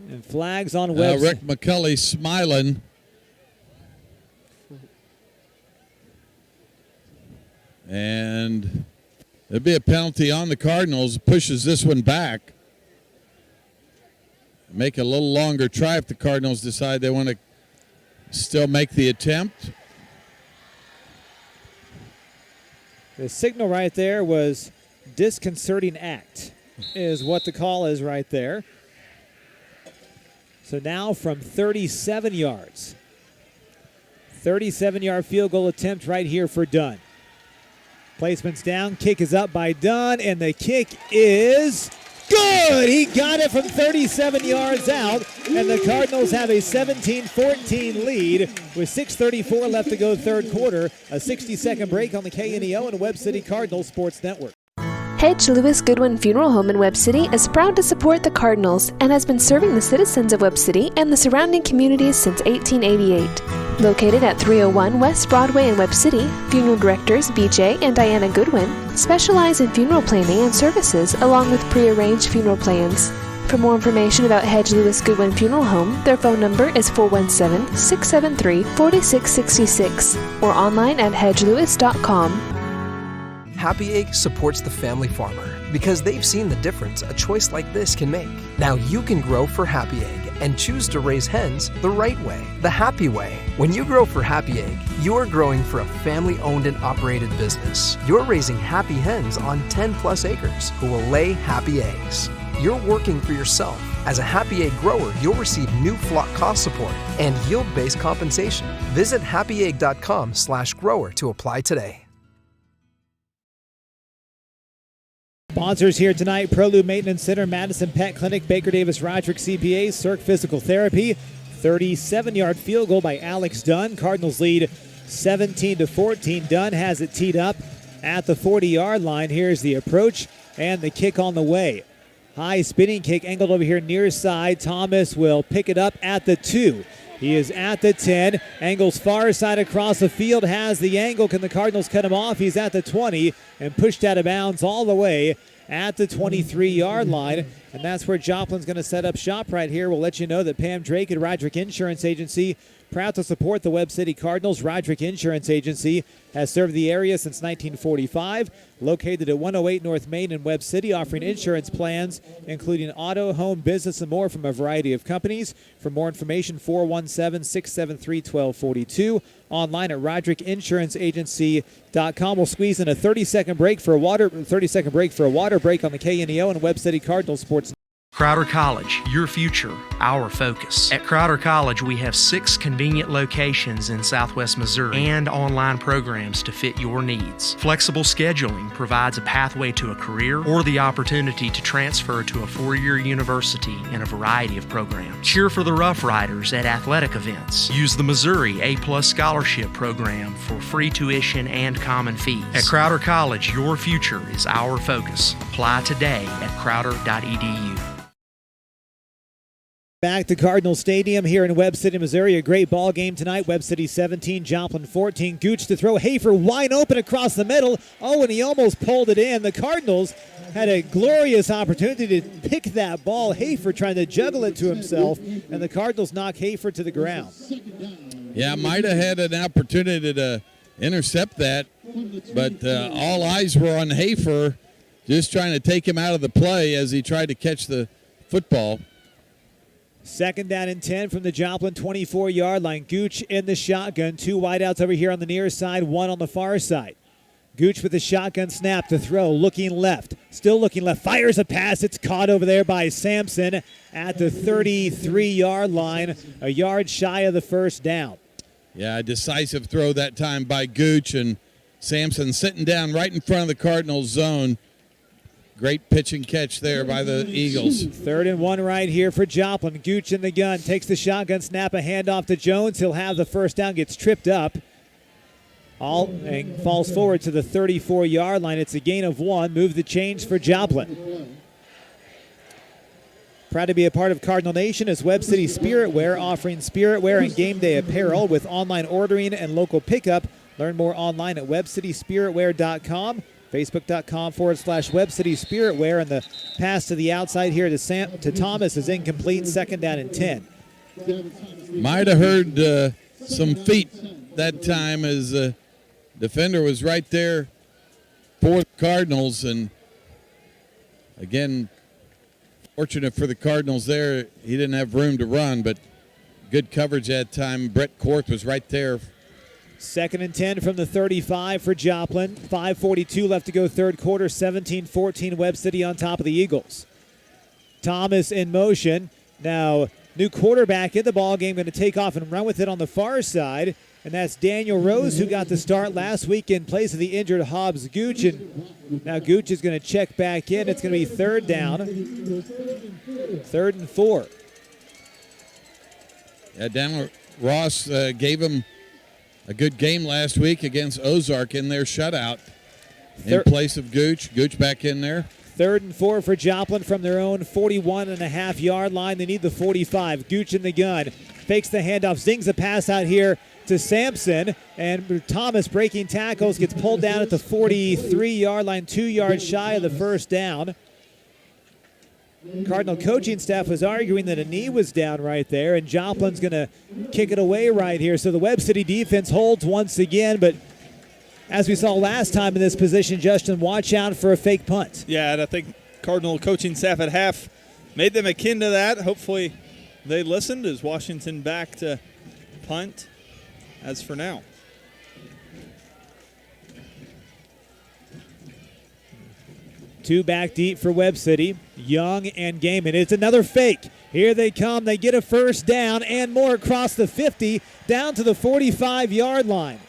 And flags on Webb. Rick McCulley smiling. And There'll be a penalty on the Cardinals. Pushes this one back. Make a little longer try if the Cardinals decide they want to still make the attempt. The signal right there was disconcerting act, is what the call is right there. So now from 37 yards. 37-yard field goal attempt right here for Dunn. Placement's down, kick is up by Dunn, and the kick is good! He got it from 37 yards out, and the Cardinals have a 17-14 lead with 6:34 left to go third quarter. A 60-second break on the KNEO and Webb City Cardinal Sports Network. Hedge Lewis Goodwin Funeral Home in Webb City is proud to support the Cardinals and has been serving the citizens of Webb City and the surrounding communities since 1888. Located at 301 West Broadway in Webb City, funeral directors BJ and Diana Goodwin specialize in funeral planning and services along with prearranged funeral plans. For more information about Hedge Lewis Goodwin Funeral Home, their phone number is 417-673-4666 or online at hedgelewis.com. Happy Egg supports the family farmer because they've seen the difference a choice like this can make. Now you can grow for Happy Egg and choose to raise hens the right way, the happy way. When you grow for Happy Egg, you are growing for a family-owned and operated business. You're raising happy hens on 10-plus acres who will lay happy eggs. You're working for yourself. As a Happy Egg grower, you'll receive new flock cost support and yield-based compensation. Visit happyegg.com/grower to apply today. Sponsors here tonight: Prelude Maintenance Center, Madison Pet Clinic, Baker Davis Roderick CPA, Cirque Physical Therapy. 37-yard field goal by Alex Dunn. Cardinals lead 17-14. Dunn has it teed up at the 40-yard line. Here's the approach and the kick on the way. High spinning kick angled over here near side. Thomas will pick it up at the 2. He is at the 10, angles far side across the field, has the angle. Can the Cardinals cut him off? He's at the 20 and pushed out of bounds all the way at the 23-yard line. And that's where Joplin's going to set up shop right here. We'll let you know that Pam Drake at Roderick Insurance Agency, proud to support the Webb City Cardinals. Roderick Insurance Agency has served the area since 1945, located at 108 North Main in Webb City, offering insurance plans including auto, home, business, and more from a variety of companies. For more information, 417-673-1242, online at RoderickInsuranceAgency.com. We'll squeeze in a 30-second break for a water break on the KNEO and Webb City Cardinals Sports. Crowder College, your future, our focus. At Crowder College, we have 6 convenient locations in Southwest Missouri and online programs to fit your needs. Flexible scheduling provides a pathway to a career or the opportunity to transfer to a 4-year university in a variety of programs. Cheer for the Rough Riders at athletic events. Use the Missouri A+ Scholarship Program for free tuition and common fees. At Crowder College, your future is our focus. Apply today at crowder.edu. Back to Cardinal Stadium here in Webb City, Missouri. A great ball game tonight. Webb City 17, Joplin 14. Gooch to throw. Hafer wide open across the middle. Oh, and he almost pulled it in. The Cardinals had a glorious opportunity to pick that ball. Hafer trying to juggle it to himself, and the Cardinals knock Hafer to the ground. Yeah, might have had an opportunity to intercept that, but all eyes were on Hafer, just trying to take him out of the play as he tried to catch the football. Second down and 10 from the Joplin 24-yard line. Gooch in the shotgun. 2 wideouts over here on the near side, 1 on the far side. Gooch with the shotgun snap to throw, looking left. Still looking left. Fires a pass. It's caught over there by Sampson at the 33-yard line, a yard shy of the first down. Yeah, a decisive throw that time by Gooch, and Sampson sitting down right in front of the Cardinals zone. Great pitch and catch there by the Eagles. 3rd and 1 right here for Joplin. Gooch in the gun, takes the shotgun snap, a handoff to Jones. He'll have the first down, gets tripped up. And falls forward to the 34-yard line. It's a gain of 1. Move the chains for Joplin. Proud to be a part of Cardinal Nation is Webb City Spirit Wear, offering spirit wear and game day apparel with online ordering and local pickup. Learn more online at webcityspiritwear.com. Facebook.com/Webb City Spirit Wear, and the pass to the outside here to Thomas is incomplete. 2nd down and 10. Might have heard some feet that time as the defender was right there for the Cardinals. And again, fortunate for the Cardinals there, he didn't have room to run, but good coverage that time. Brett Korth was right there. 2nd and 10 from the 35 for Joplin. 5:42 left to go third quarter. 17-14 Webb City on top of the Eagles. Thomas in motion. Now, new quarterback in the ball game, going to take off and run with it on the far side. And that's Daniel Rose, who got the start last week in place of the injured Hobbs Gooch. And now Gooch is going to check back in. It's going to be third down. 3rd and 4. Yeah, Daniel Ross gave him a good game last week against Ozark in their shutout in place of Gooch. Gooch back in there. 3rd and 4 for Joplin from their own 41.5-yard line. They need the 45. Gooch in the gun. Fakes the handoff. Zings a pass out here to Sampson. And Thomas breaking tackles. Gets pulled down at the 43-yard line. 2 yards shy of the first down. Cardinal coaching staff was arguing that a knee was down right there. And Joplin's going to kick it away right here. So the Webb City defense holds once again. But as we saw last time in this position, Justin, watch out for a fake punt. Yeah, and I think Cardinal coaching staff at half made them akin to that. Hopefully they listened as Washington back to punt as for now. Two back deep for Webb City. Young and Gaiman. It's another fake. Here they come. They get a first down and more across the 50 down to the 45-yard line.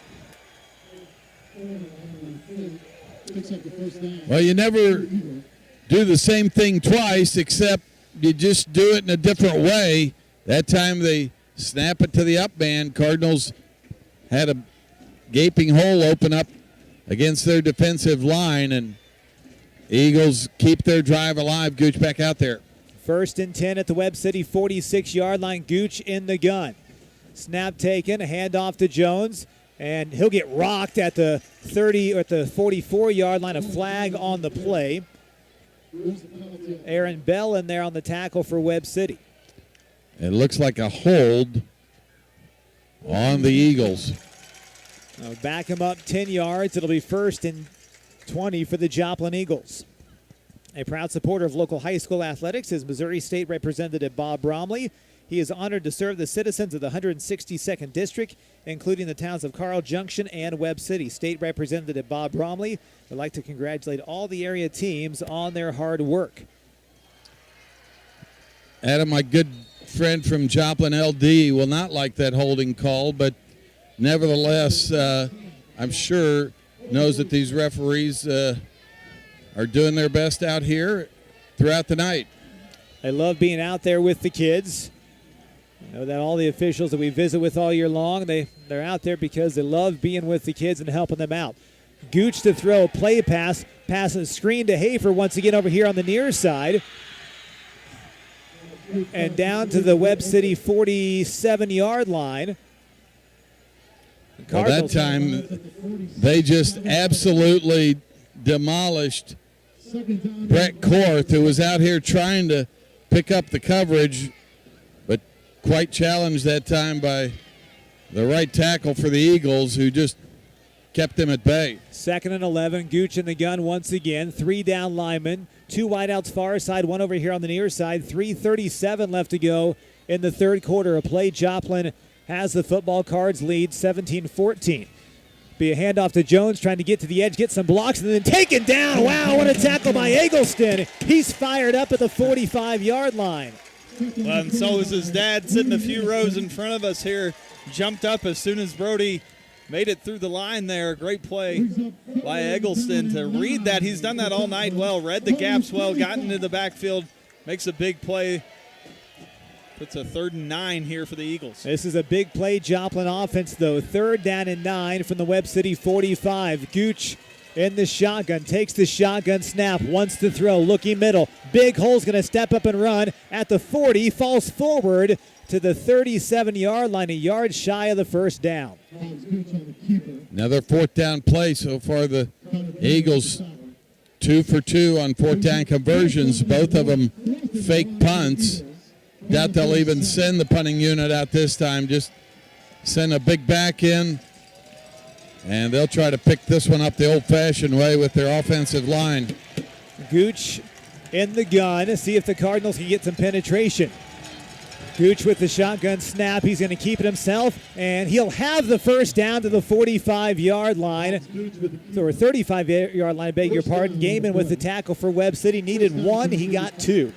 Well, you never do the same thing twice, except you just do it in a different way. That time they snap it to the up man. Cardinals had a gaping hole open up against their defensive line, and Eagles keep their drive alive. Gooch back out there. 1st and 10 at the Webb City 46-yard line. Gooch in the gun. Snap taken, a handoff to Jones. And he'll get rocked at the 30 or at the 44-yard line. A flag on the play. Aaron Bell in there on the tackle for Webb City. It looks like a hold on the Eagles. Now back him up 10 yards. It'll be 1st and 20 for the Joplin Eagles. A proud supporter of local high school athletics is Missouri State Representative Bob Bromley. He is honored to serve the citizens of the 162nd District, including the towns of Carl Junction and Webb City. State Representative Bob Bromley would like to congratulate all the area teams on their hard work. Adam, my good friend from Joplin LD, will not like that holding call, but nevertheless, I'm sure knows that these referees are doing their best out here throughout the night. They love being out there with the kids. You know that all the officials that we visit with all year long, they're out there because they love being with the kids and helping them out. Gooch to throw a play pass a screen to Hafer once again over here on the near side. And down to the Webb City 47-yard line. Well, that time they just absolutely demolished Brett Korth, who was out here trying to pick up the coverage, but quite challenged that time by the right tackle for the Eagles, who just kept them at bay. 2nd and 11, Gooch in the gun once again. 3 down linemen, 2 wideouts far side, 1 over here on the near side. 3:37 left to go in the third quarter of play. Joplin has the football. Cards lead 17-14. Be a handoff to Jones, trying to get to the edge, get some blocks, and then taken down. Wow, what a tackle by Eggleston. He's fired up at the 45-yard line. Well, and so is his dad, sitting a few rows in front of us here. Jumped up as soon as Brody made it through the line there. Great play by Eggleston to read that. He's done that all night well, read the gaps well, gotten into the backfield, makes a big play. Puts a 3rd and 9 here for the Eagles. This is a big play Joplin offense, though. 3rd down and 9 from the Webb City 45. Gooch in the shotgun, takes the shotgun snap, wants to throw, looking middle. Big hole's going to step up and run at the 40, falls forward to the 37-yard line, a yard shy of the first down. Another 4th down play so far. The Eagles 2 for 2 on 4th down conversions, both of them fake punts. Doubt they'll even send the punting unit out this time. Just send a big back in And they'll try to pick this one up the old-fashioned way with their offensive line. Gooch in the gun. See if the Cardinals can get some penetration. Gooch with the shotgun snap. He's going to keep it himself, and he'll have the first down to the 45-yard line, or 35-yard line, beg your pardon. Gaiman with the tackle for Webb City. Needed one. He got two.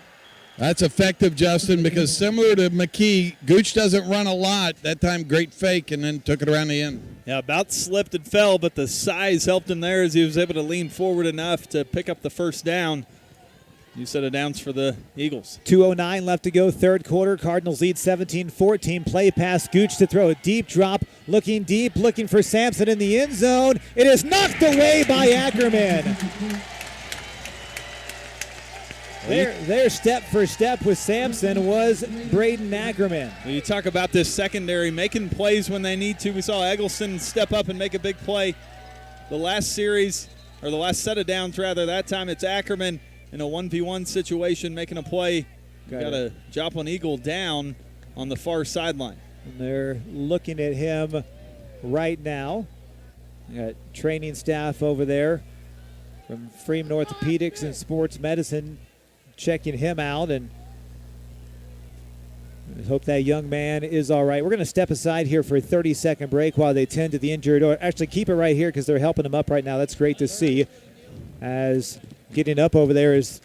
That's effective, Justin, because similar to McKee, Gooch doesn't run a lot. That time, great fake, and then took it around the end. Yeah, about slipped and fell, but the size helped him there as he was able to lean forward enough to pick up the first down. New set of downs for the Eagles. 2:09 left to go, third quarter. Cardinals lead 17-14. Play pass, Gooch to throw a deep drop. Looking deep, looking for Sampson in the end zone. It is knocked away by Ackerman. Their step for step with Sampson was Braden Ackerman. When you talk about this secondary making plays when they need to, we saw Eggleston step up and make a big play. The last series, or the last set of downs rather, that time it's Ackerman in a 1v1 situation making a play. Got a Joplin Eagle down on the far sideline. And they're looking at him right now. Got training staff over there from Freeman Orthopedics and Sports Medicine checking him out, and I hope that young man is all right. We're going to step aside here for a 30-second break while they tend to the injured. Or actually, keep it right here because they're helping him up right now. That's great to see. As getting up over there is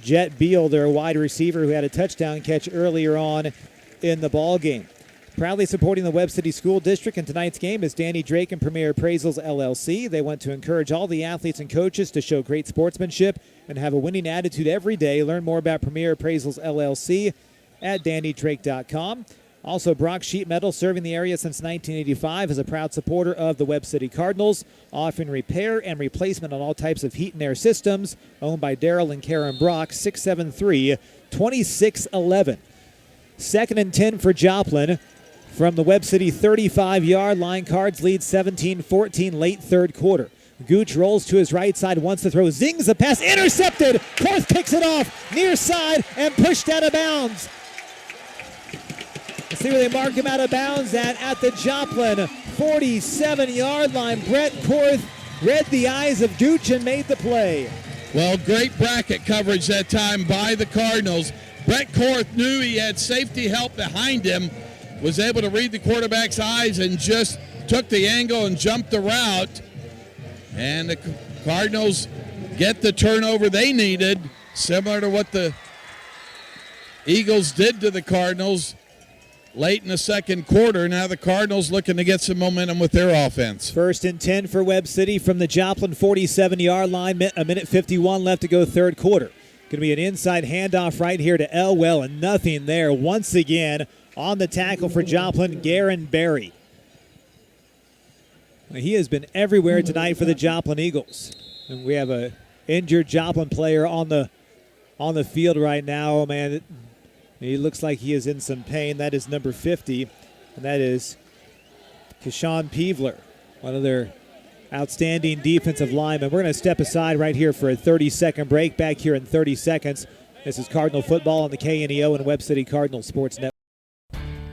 Jet Beal, their wide receiver, who had a touchdown catch earlier on in the ball game. Proudly supporting the Webb City School District in tonight's game is Danny Drake and Premier Appraisals LLC. They want to encourage all the athletes and coaches to show great sportsmanship and have a winning attitude every day. Learn more about Premier Appraisals LLC at DannyDrake.com. Also, Brock Sheet Metal, serving the area since 1985, is a proud supporter of the Webb City Cardinals, offering repair and replacement on all types of heat and air systems. Owned by Daryl and Karen Brock, 673-2611. 2nd and 10 for Joplin. From the Webb City 35-yard line, Cards lead 17-14 late third quarter. Gooch rolls to his right side, wants to throw, zings the pass, intercepted. Korth kicks it off, near side, and pushed out of bounds. Let's see where they mark him out of bounds at the Joplin 47-yard line. Brett Korth read the eyes of Gooch and made the play. Well, great bracket coverage that time by the Cardinals. Brett Korth knew he had safety help behind him, was able to read the quarterback's eyes and just took the angle and jumped the route. And the Cardinals get the turnover they needed, similar to what the Eagles did to the Cardinals late in the second quarter. Now the Cardinals looking to get some momentum with their offense. 1st and 10 for Webb City from the Joplin 47-yard line. A minute 51 left to go third quarter. Going to be an inside handoff right here to Elwell, and nothing there. Once again, on the tackle for Joplin, Garen Berry. He has been everywhere tonight for the Joplin Eagles. And we have a injured Joplin player on the field right now. Oh, man, he looks like he is in some pain. That is number 50, and that is Keshawn Peevler, one of their outstanding defensive linemen. We're going to step aside right here for a 30-second break. Back here in 30 seconds. This is Cardinal football on the KNEO and Webb City Cardinal Sports Network.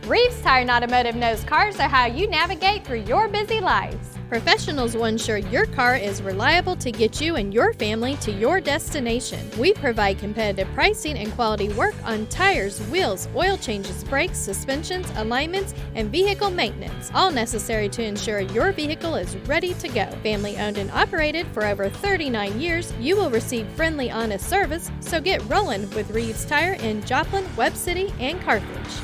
Reeves Tire and Automotive knows cars are how you navigate through your busy lives. Professionals will ensure your car is reliable to get you and your family to your destination. We provide competitive pricing and quality work on tires, wheels, oil changes, brakes, suspensions, alignments, and vehicle maintenance, all necessary to ensure your vehicle is ready to go. Family owned and operated for over 39 years, you will receive friendly, honest service, so get rolling with Reeves Tire in Joplin, Webb City, and Carthage.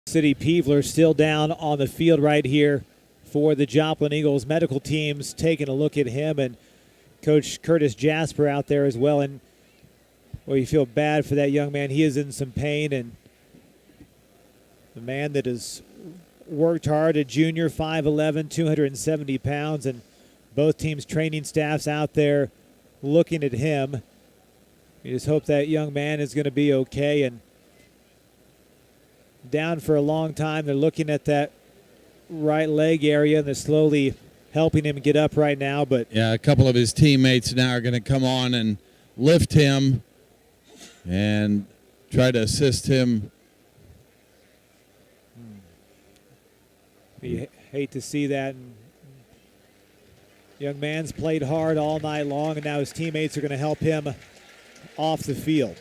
City Peevler still down on the field right here for the Joplin Eagles. Medical teams taking a look at him, and Coach Curtis Jasper out there as well. And well, you feel bad for that young man. He is in some pain, and the man that has worked hard, a junior, 5'11", 270 pounds, and both teams' training staffs out there looking at him. You just hope that young man is going to be okay. And down for a long time. They're looking at that right leg area, and they're slowly helping him get up right now. But yeah, a couple of his teammates now are going to come on and lift him and try to assist him. He Hate to see that. Young man's played hard all night long, and now his teammates are going to help him off the field.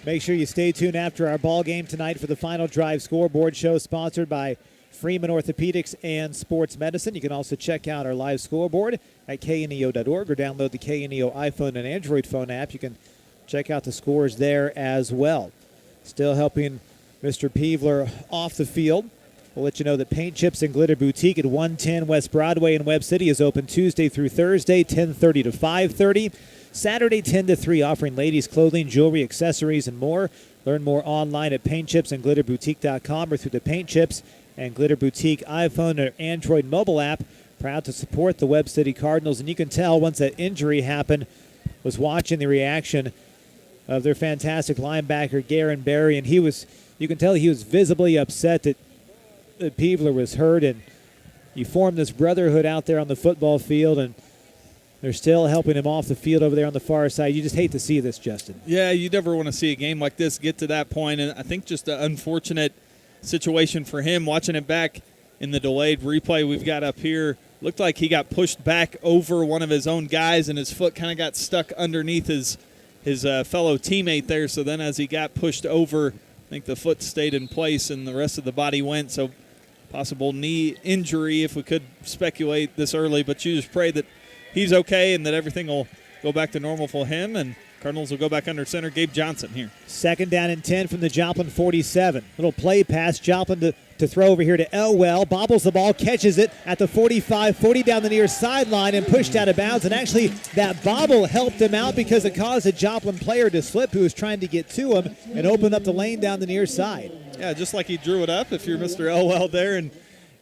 Make sure you stay tuned after our ball game tonight for the Final Drive scoreboard show, sponsored by Freeman Orthopedics and Sports Medicine. You can also check out our live scoreboard at kneo.org or download the KNEO iPhone and Android phone app. You can check out the scores there as well. Still helping Mr. Peevler off the field. We'll let you know that Paint Chips and Glitter Boutique at 110 West Broadway in Webb City is open Tuesday through Thursday, 10:30 to 5:30. Saturday, 10 to 3, offering ladies' clothing, jewelry, accessories, and more. Learn more online at paintchipsandglitterboutique.com or through the Paint Chips and Glitter Boutique iPhone or Android mobile app. Proud to support the Webb City Cardinals. And you can tell once that injury happened, was watching the reaction of their fantastic linebacker, Garen Berry, and you can tell he was visibly upset that Peevler was hurt, and you form this brotherhood out there on the football field, and they're still helping him off the field over there on the far side. You just hate to see this, Justin. Yeah, you never want to see a game like this get to that point, and I think just an unfortunate situation for him. Watching it back in the delayed replay we've got up here, looked like he got pushed back over one of his own guys, and his foot kind of got stuck underneath his fellow teammate there. So then as he got pushed over, I think the foot stayed in place and the rest of the body went. So possible knee injury if we could speculate this early, but you just pray that he's okay and that everything will go back to normal for him, and Cardinals will go back under center. Gabe Johnson here. 2nd down and 10 from the Joplin 47. Little play pass. Joplin to throw over here to Elwell. Bobbles the ball, catches it at the 45, 40 down the near sideline and pushed out of bounds. And actually, that bobble helped him out because it caused a Joplin player to slip who was trying to get to him and opened up the lane down the near side. Yeah, just like he drew it up if you're Mr. Elwell there, and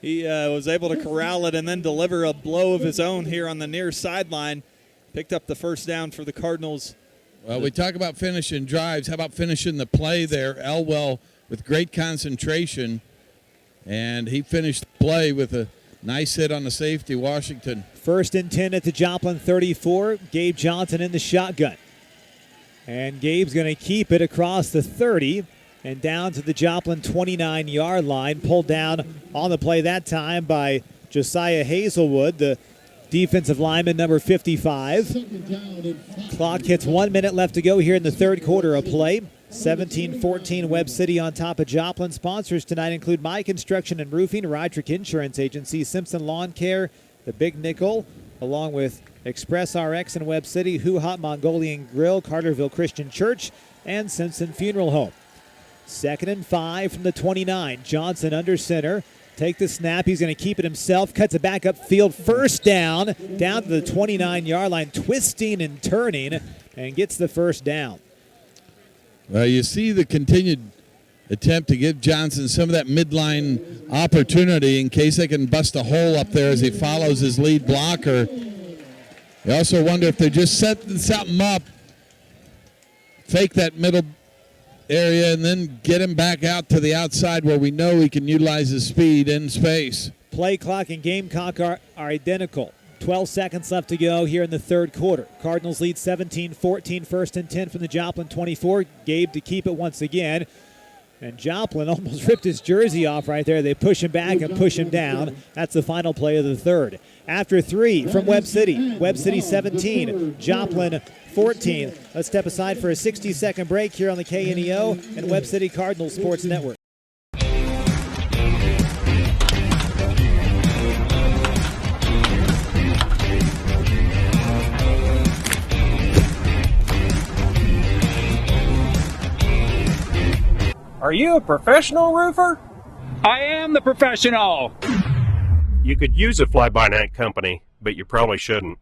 he was able to corral it and then deliver a blow of his own here on the near sideline. Picked up the first down for the Cardinals. Well, we talk about finishing drives. How about finishing the play there? Elwell with great concentration, and he finished the play with a nice hit on the safety, Washington. 1st and 10 at the Joplin 34. Gabe Johnson in the shotgun. And Gabe's going to keep it across the 30 and down to the Joplin 29-yard line. Pulled down on the play that time by Josiah Hazelwood, the defensive lineman, number 55. Clock hits 1 minute left to go here in the third quarter of play. 17-14 Webb City on top of Joplin. Sponsors tonight include My Construction and Roofing, Roderick Insurance Agency, Simpson Lawn Care, the Big Nickel, along with Express RX in Webb City, Hoo Hot Mongolian Grill, Carterville Christian Church, and Simpson Funeral Home. 2nd and 5 from the 29. Johnson under center. Take the snap. He's going to keep it himself. Cuts it back upfield. First down to the 29-yard line, twisting and turning, and gets the first down. Well, you see the continued attempt to give Johnson some of that midline opportunity in case they can bust a hole up there as he follows his lead blocker. You also wonder if they're just setting something up, fake that middle area, and then get him back out to the outside where we know he can utilize his speed in space. Play clock and Gamecock are identical. 12 seconds left to go here in the third quarter. Cardinals lead 17-14, 1st and 10 from the Joplin 24. Gabe to keep it once again. And Joplin almost ripped his jersey off right there. They push him back and push him down. That's the final play of the third. After 3 from Webb City. Webb City 17, Joplin 14. Let's step aside for a 60-second break here on the KNEO and Webb City Cardinal Sports Network. Are you a professional roofer? I am the professional. You could use a fly-by-night company, but you probably shouldn't.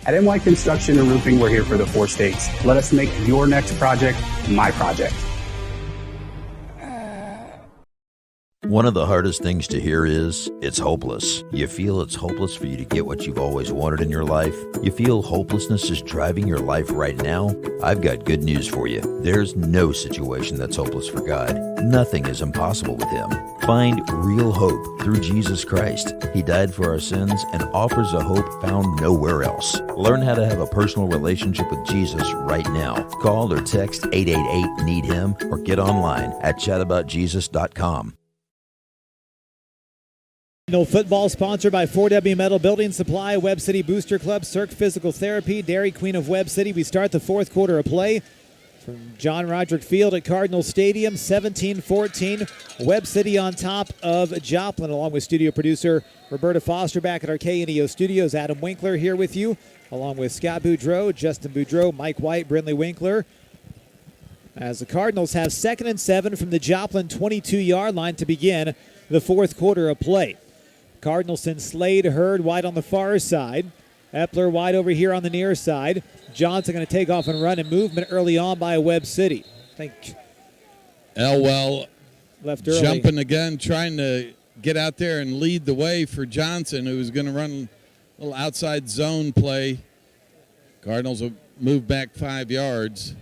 At NY Construction and Roofing, we're here for the 4 states. Let us make your next project my project. One of the hardest things to hear is, it's hopeless. You feel it's hopeless for you to get what you've always wanted in your life? You feel hopelessness is driving your life right now? I've got good news for you. There's no situation that's hopeless for God. Nothing is impossible with Him. Find real hope through Jesus Christ. He died for our sins and offers a hope found nowhere else. Learn how to have a personal relationship with Jesus right now. Call or text 888-NEED-HIM or get online at chataboutjesus.com. Football sponsored by 4W Metal Building Supply, Webb City Booster Club, Cirque Physical Therapy, Dairy Queen of Webb City. We start the fourth quarter of play from John Roderick Field at Cardinal Stadium, 17-14. Webb City on top of Joplin, along with studio producer Roberta Foster back at our KNEO studios. Adam Winkler here with you, along with Scott Boudreau, Justin Boudreau, Mike White, Brindley Winkler. As the Cardinals have 2nd and 7 from the Joplin 22-yard line to begin the fourth quarter of play. Cardinals send Slade, Hurd wide on the far side. Epler wide over here on the near side. Johnson going to take off and run, and movement early on by Webb City. I think Elwell left early. Jumping again, trying to get out there and lead the way for Johnson, who was going to run a little outside zone play. Cardinals will move back 5 yards.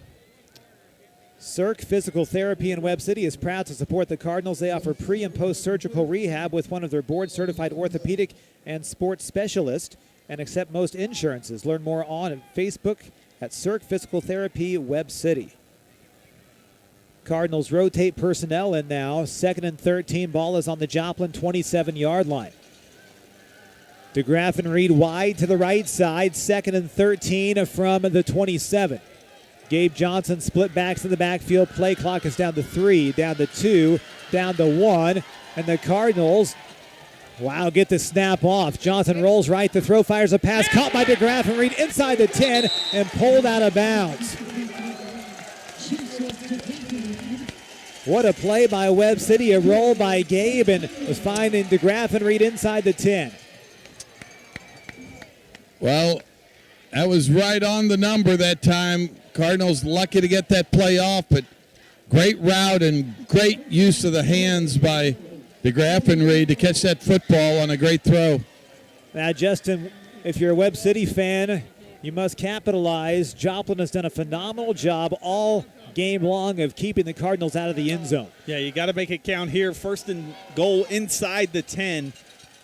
Cirque Physical Therapy in Webb City is proud to support the Cardinals. They offer pre- and post-surgical rehab with one of their board-certified orthopedic and sports specialists and accept most insurances. Learn more on Facebook at Cirque Physical Therapy Webb City. Cardinals rotate personnel in now. 2nd and 13. Ball is on the Joplin 27-yard line. DeGraff and Reed wide to the right side. 2nd and 13 from the 27. Gabe Johnson split backs in the backfield. Play clock is down to 3, down to 2, down to 1. And the Cardinals, get the snap off. Johnson rolls right. The throw fires a pass. Caught by DeGraff and Reed inside the 10 and pulled out of bounds. What a play by Webb City. A roll by Gabe and was finding DeGraff and Reed inside the 10. Well, that was right on the number that time. Cardinals lucky to get that play off, but great route and great use of the hands by DeGraff and Reed to catch that football on a great throw. Now, Justin, if you're a Webb City fan, you must capitalize. Joplin has done a phenomenal job all game long of keeping the Cardinals out of the end zone. Yeah, you got to make it count here. 1st and goal inside the 10.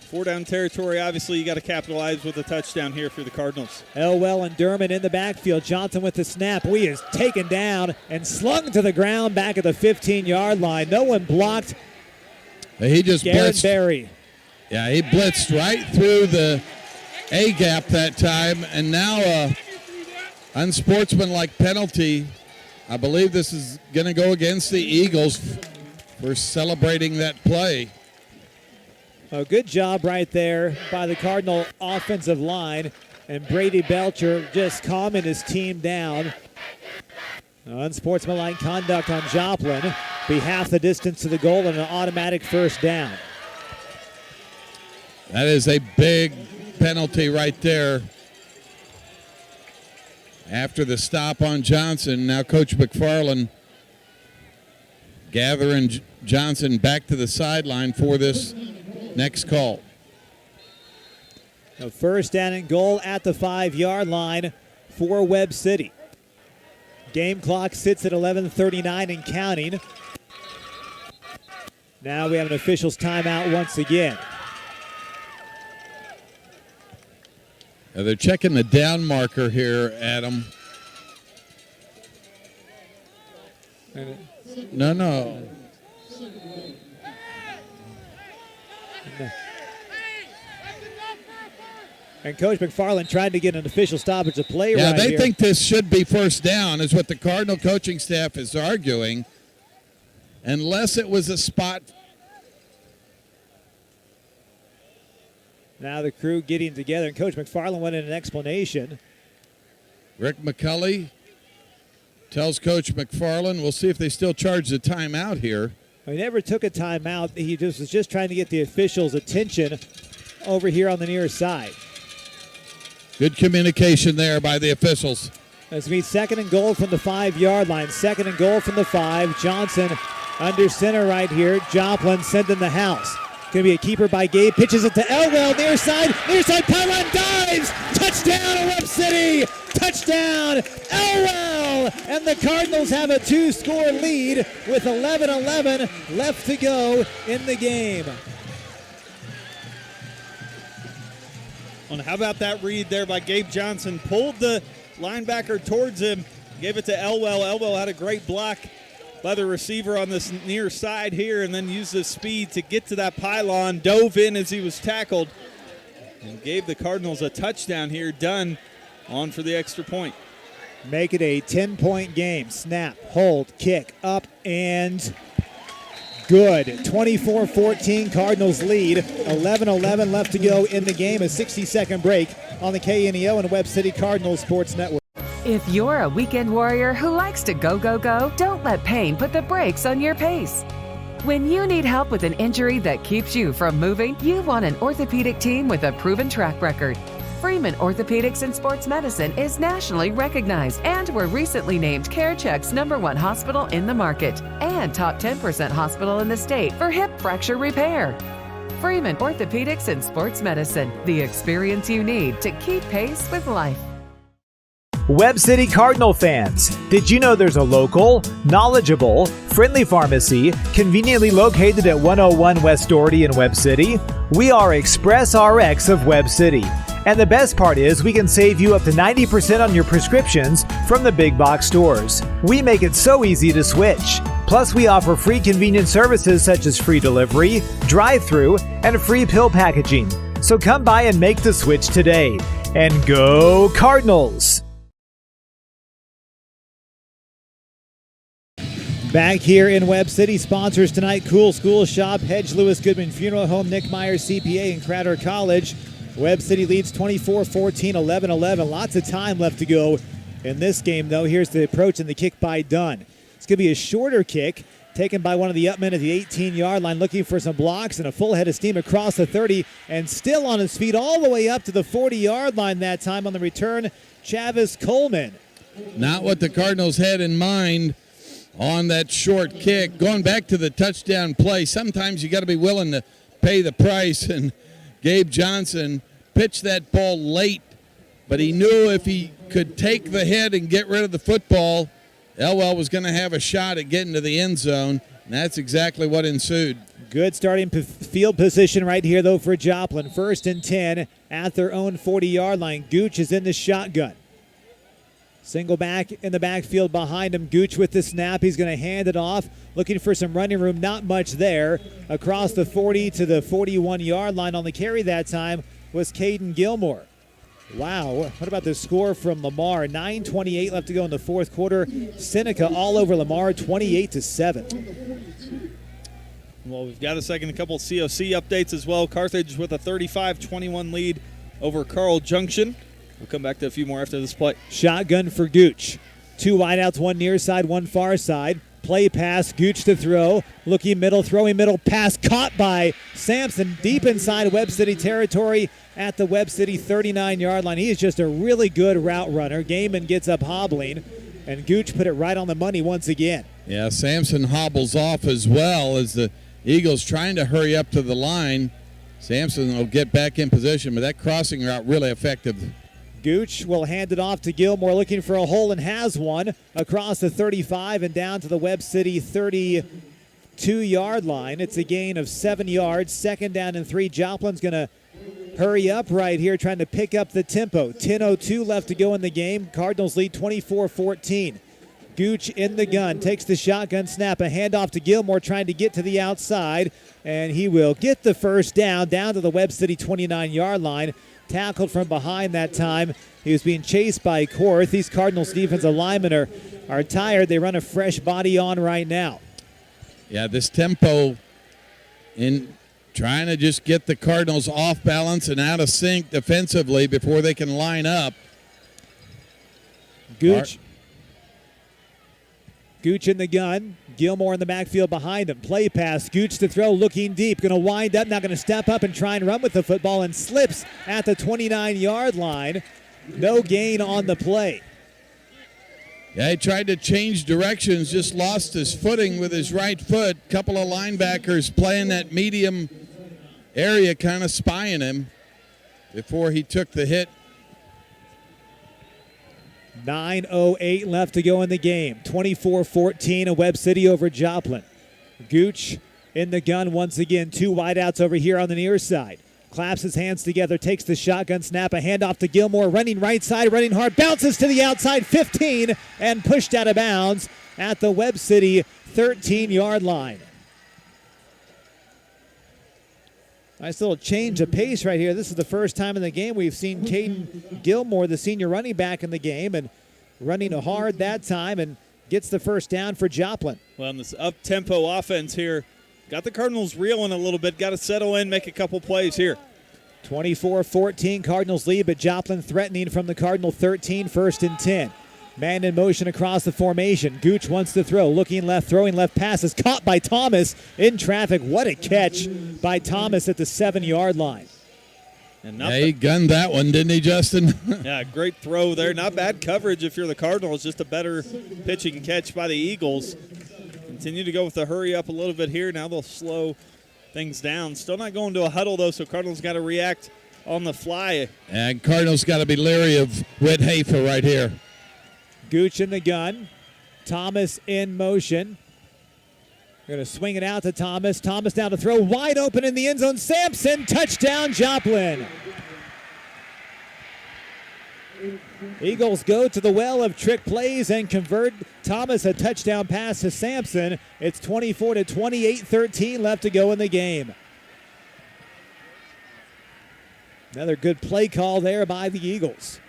4-down territory, obviously you got to capitalize with a touchdown here for the Cardinals. Elwell and Durman in the backfield. Johnson with the snap. He is taken down and slung to the ground back at the 15-yard line. No one blocked. He just blitzed. Berry. Yeah, he blitzed right through the A-gap that time, and now a unsportsmanlike penalty. I believe this is going to go against the Eagles for celebrating that play. A good job right there by the Cardinal offensive line. And Brady Belcher just calming his team down. Unsportsmanlike conduct on Joplin. Be half the distance to the goal and an automatic 1st down. That is a big penalty right there. After the stop on Johnson, now Coach McFarland gathering Johnson back to the sideline for this next call. A 1st down and goal at the 5-yard line for Webb City. Game clock sits at 11:39 and counting. Now we have an official's timeout once again. Now they're checking the down marker here, Adam. No. And Coach McFarland tried to get an official stoppage of play right here. They think this should be 1st down, is what the Cardinal coaching staff is arguing, unless it was a spot. Now the crew getting together, and Coach McFarland went in an explanation. Rick McCulley tells Coach McFarland, we'll see if they still charge the timeout here. He never took a timeout. He was just trying to get the officials' attention over here on the near side. Good communication there by the officials. As we 2nd and goal from the 5-yard line. 2nd and goal from the 5. Johnson under center right here. Joplin sent in the house. Going to be a keeper by Gabe. Pitches it to Elwell. Near side pylon dives. Touchdown, Webb City. Touchdown, Elwell. And the Cardinals have a 2-score lead with 11:11 left to go in the game. And how about that read there by Gabe Johnson? Pulled the linebacker towards him, gave it to Elwell. Elwell had a great block by the receiver on this near side here and then used his speed to get to that pylon, dove in as he was tackled, and gave the Cardinals a touchdown here. Dunn on for the extra point. Make it a 10-point game. Snap, hold, kick, up, and good. 24-14, Cardinals lead. 11-11 left to go in the game. A 60-second break on the KNEO and Webb City Cardinals Sports Network. If you're a weekend warrior who likes to go, go, go, don't let pain put the brakes on your pace. When you need help with an injury that keeps you from moving, you want an orthopedic team with a proven track record. Freeman Orthopedics and Sports Medicine is nationally recognized and were recently named CareCheck's #1 hospital in the market and top 10% hospital in the state for hip fracture repair. Freeman Orthopedics and Sports Medicine, the experience you need to keep pace with life. Webb City Cardinal fans, did you know there's a local, knowledgeable, friendly pharmacy conveniently located at 101 West Doherty in Webb City? We are Express RX of Webb City. And the best part is we can save you up to 90% on your prescriptions from the big box stores. We make it so easy to switch. Plus, we offer free convenient services such as free delivery, drive-through, and free pill packaging. So come by and make the switch today. And go Cardinals! Back here in Webb City, sponsors tonight, Cool School Shop, Hedge Lewis Goodman Funeral Home, Nick Myers CPA, and Crowder College. Webb City leads 24-14, 11-11. Lots of time left to go in this game, though. Here's the approach and the kick by Dunn. It's going to be a shorter kick taken by one of the upmen at the 18-yard line, looking for some blocks and a full head of steam across the 30, and still on his feet all the way up to the 40-yard line that time on the return, Chavis Coleman. Not what the Cardinals had in mind on that short kick. Going back to the touchdown play, sometimes you got to be willing to pay the price, and Gabe Johnson pitched that ball late, but he knew if he could take the hit and get rid of the football, Elwell was going to have a shot at getting to the end zone, and that's exactly what ensued. Good starting field position right here, though, for Joplin. 1st and 10 at their own 40-yard line. Gooch is in the shotgun. Single back in the backfield behind him. Gooch with the snap. He's going to hand it off. Looking for some running room. Not much there. Across the 40 to the 41-yard line on the carry that time was Caden Gilmore. Wow. What about the score from Lamar? 9:28 left to go in the fourth quarter. Seneca all over Lamar, 28-7. Well, we've got a couple COC updates as well. Carthage with a 35-21 lead over Carl Junction. We'll come back to a few more after this play. Shotgun for Gooch. 2 wideouts, 1 near side, 1 far side. Play pass, Gooch to throw. Looking middle, throwing middle, pass caught by Sampson deep inside Webb City territory at the Webb City 39-yard line. He is just a really good route runner. Gaiman gets up hobbling, and Gooch put it right on the money once again. Yeah, Sampson hobbles off as well as the Eagles trying to hurry up to the line. Sampson will get back in position, but that crossing route really effective. Gooch will hand it off to Gilmore, looking for a hole, and has one across the 35 and down to the Webb City 32-yard line. It's a gain of 7 yards. 2nd down and 3. Joplin's going to hurry up right here, trying to pick up the tempo. 10:02 left to go in the game. Cardinals lead 24-14. Gooch in the gun, takes the shotgun snap, a handoff to Gilmore, trying to get to the outside, and he will get the first down to the Webb City 29-yard line. Tackled from behind that time. He was being chased by Korth. These Cardinals defensive linemen are tired. They run a fresh body on right now. Yeah, this tempo in trying to just get the Cardinals off balance and out of sync defensively before they can line up. Gooch in the gun. Gilmore in the backfield behind him. Play pass. Gooch to throw, looking deep. Going to wind up. Now going to step up and try and run with the football, and slips at the 29-yard line. No gain on the play. Yeah, he tried to change directions, just lost his footing with his right foot. Couple of linebackers playing that medium area, kind of spying him before he took the hit. 9:08 left to go in the game. 24-14, a Webb City over Joplin. Gooch in the gun once again. 2 wideouts over here on the near side. Claps his hands together, takes the shotgun snap, a handoff to Gilmore, running right side, running hard, bounces to the outside, 15, and pushed out of bounds at the Webb City 13-yard line. Nice little change of pace right here. This is the first time in the game we've seen Caden Gilmore, the senior running back in the game, and running hard that time and gets the first down for Joplin. Well, in this up-tempo offense here, got the Cardinals reeling a little bit. Got to settle in, make a couple plays here. 24-14, Cardinals lead, but Joplin threatening from the Cardinal 13, 1st and 10. Man in motion across the formation. Gooch wants to throw. Looking left, throwing left pass is caught by Thomas in traffic. What a catch by Thomas at the 7-yard line. And yeah, he gunned that one, didn't he, Justin? Yeah, great throw there. Not bad coverage if you're the Cardinals. Just a better pitching catch by the Eagles. Continue to go with the hurry up a little bit here. Now they'll slow things down. Still not going to a huddle, though, so Cardinals got to react on the fly. And Cardinals got to be leery of Whit Hafer right here. Gooch in the gun. Thomas in motion. They're going to swing it out to Thomas. Thomas down to throw. Wide open in the end zone. Sampson, touchdown, Joplin. Eagles go to the well of trick plays and convert. Thomas a touchdown pass to Sampson. It's 24-28, 13 left to go in the game. Another good play call there by the Eagles.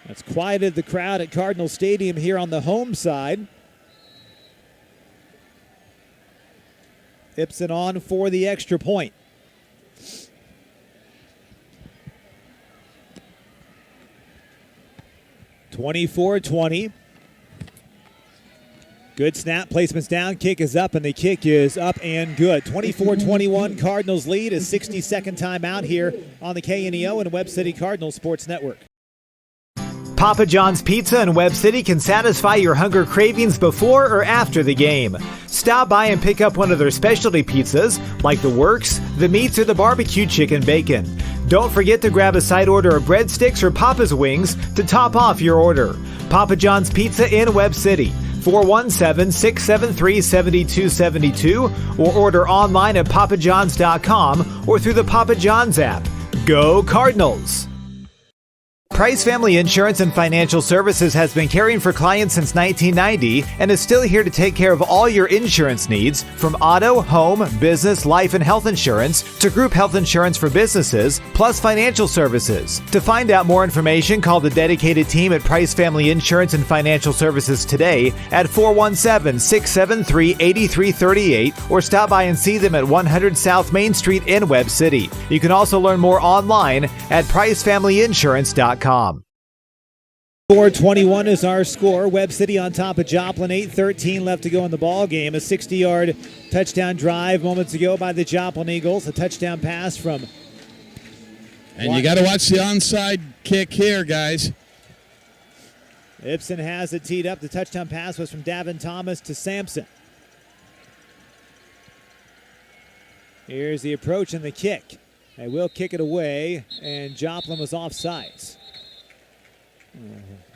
That's quieted the crowd at Cardinal Stadium here on the home side. Ibsen on for the extra point. (24-20). Good snap, placement's down, kick is up, and the kick is up and good. 24-21, Cardinals lead, a 60-second timeout here on the KNEO and Webb City Cardinals Sports Network. Papa John's Pizza in Webb City can satisfy your hunger cravings before or after the game. Stop by and pick up one of their specialty pizzas, like the Works, the Meats, or the Barbecue Chicken Bacon. Don't forget to grab a side order of breadsticks or Papa's Wings to top off your order. Papa John's Pizza in Webb City, 417-673-7272, or order online at papajohns.com or through the Papa John's app. Go Cardinals! Price Family Insurance and Financial Services has been caring for clients since 1990 and is still here to take care of all your insurance needs, from auto, home, business, life, and health insurance to group health insurance for businesses, plus financial services. To find out more information, call the dedicated team at Price Family Insurance and Financial Services today at 417-673-8338 or stop by and see them at 100 South Main Street in Webb City. You can also learn more online at pricefamilyinsurance.com. 4:21 is our score. Webb City on top of Joplin. 8:13 left to go in the ball game. A 60-yard touchdown drive moments ago by the Joplin Eagles. A touchdown pass from. And you got to watch the onside kick here, guys. Ibsen has it teed up. The touchdown pass was from Davin Thomas to Sampson. Here's the approach and the kick. They will kick it away, and Joplin was offsides.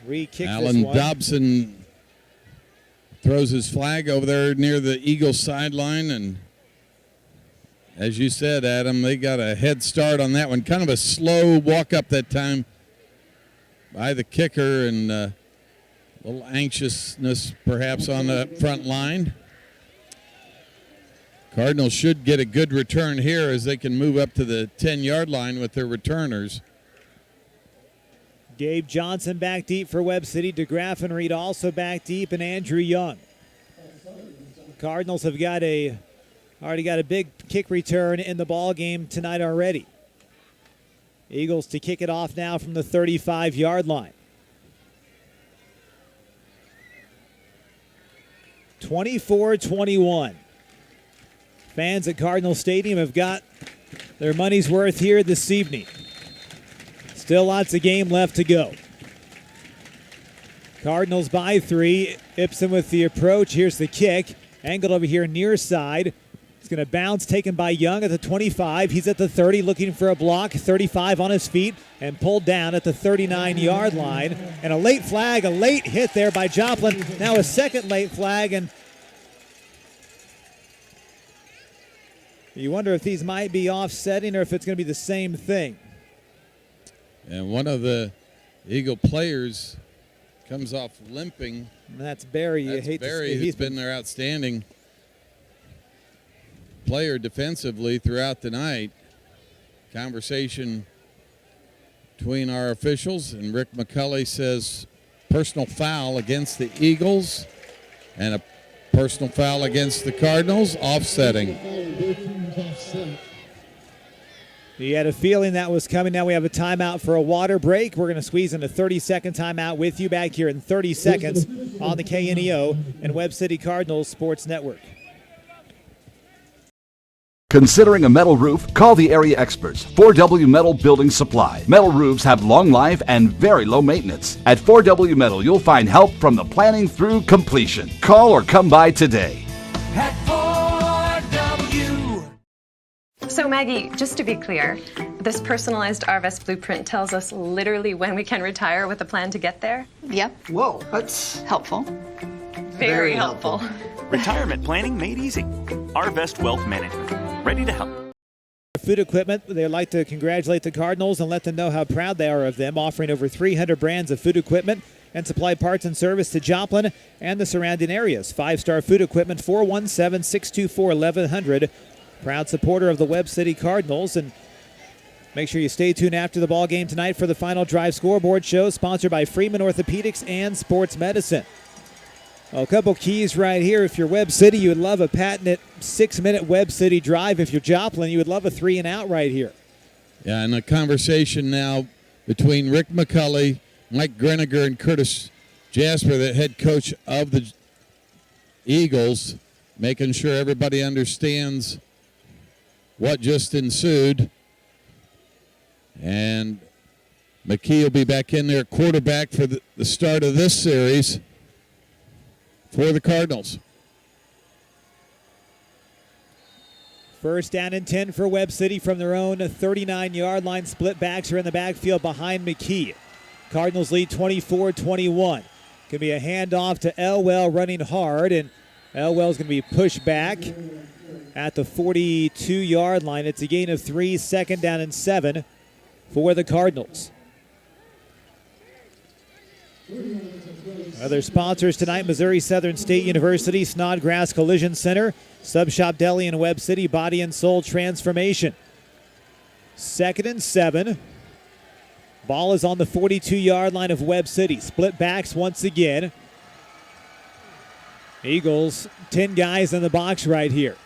Re-kick Alan this one. Dobson throws his flag over there near the Eagles sideline, and as you said, Adam, they got a head start on that one. Kind of a slow walk up that time by the kicker, and a little anxiousness perhaps on the front line. Cardinals should get a good return here as they can move up to the 10-yard line with their returners. Gabe Johnson back deep for Webb City. DeGraff and Reed also back deep, and Andrew Young. Cardinals have already got a big kick return in the ball game tonight already. Eagles to kick it off now from the 35-yard line. 24-21. Fans at Cardinal Stadium have got their money's worth here this evening. Still lots of game left to go. Cardinals by 3. Ibsen with the approach. Here's the kick. Angled over here near side. It's going to bounce, taken by Young at the 25. He's at the 30 looking for a block. 35 on his feet and pulled down at the 39-yard line. And a late flag, a late hit there by Joplin. Now a second late flag, and you wonder if these might be offsetting or if it's going to be the same thing. And one of the Eagle players Comes off limping. And that's Barry. That's Barry, who's been their outstanding player defensively throughout the night. Conversation between our officials, and Rick McCulley says personal foul against the Eagles and a personal foul against the Cardinals, offsetting. You had a feeling that was coming. Now we have a timeout for a water break. We're going to squeeze in a 30-second timeout with you back here in 30 seconds on the KNEO and Webb City Cardinals Sports Network. Considering a metal roof? Call the area experts, 4W Metal Building Supply. Metal roofs have long life and very low maintenance. At 4W Metal, you'll find help from the planning through completion. Call or come by today. At 4W. So Maggie, just to be clear, this personalized RVest blueprint tells us literally when we can retire with a plan to get there? Yep. Whoa, that's helpful. Very helpful. Retirement planning made easy. RVest Wealth Management. Ready to help. Food equipment, they'd like to congratulate the Cardinals and let them know how proud they are of them, offering over 300 brands of food equipment and supply parts and service to Joplin and the surrounding areas. 5-star food equipment, 417-624-1100. Proud supporter of the Webb City Cardinals. And make sure you stay tuned after the ball game tonight for the Final Drive Scoreboard Show, sponsored by Freeman Orthopedics and Sports Medicine. Well, a couple keys right here. If you're Webb City, you would love a patented 6-minute Webb City drive. If you're Joplin, you would love a 3-and-out right here. Yeah, and a conversation now between Rick McCulley, Mike Greniger, and Curtis Jasper, the head coach of the Eagles, making sure everybody understands what just ensued. And McKee will be back in there, quarterback for the start of this series for the Cardinals. First down and 10 for Webb City from their own 39-yard line. Split backs are in the backfield behind McKee. Cardinals lead 24-21. Could be a handoff to Elwell running hard, and Elwell's going to be pushed back at the 42-yard line. It's a gain of 3, 2nd down and 7 for the Cardinals. Other sponsors tonight: Missouri Southern State University, Snodgrass Collision Center, Sub Shop Deli in Webb City, Body and Soul Transformation. 2nd and 7. Ball is on the 42-yard line of Webb City. Split backs once again. Eagles, 10 guys in the box right here.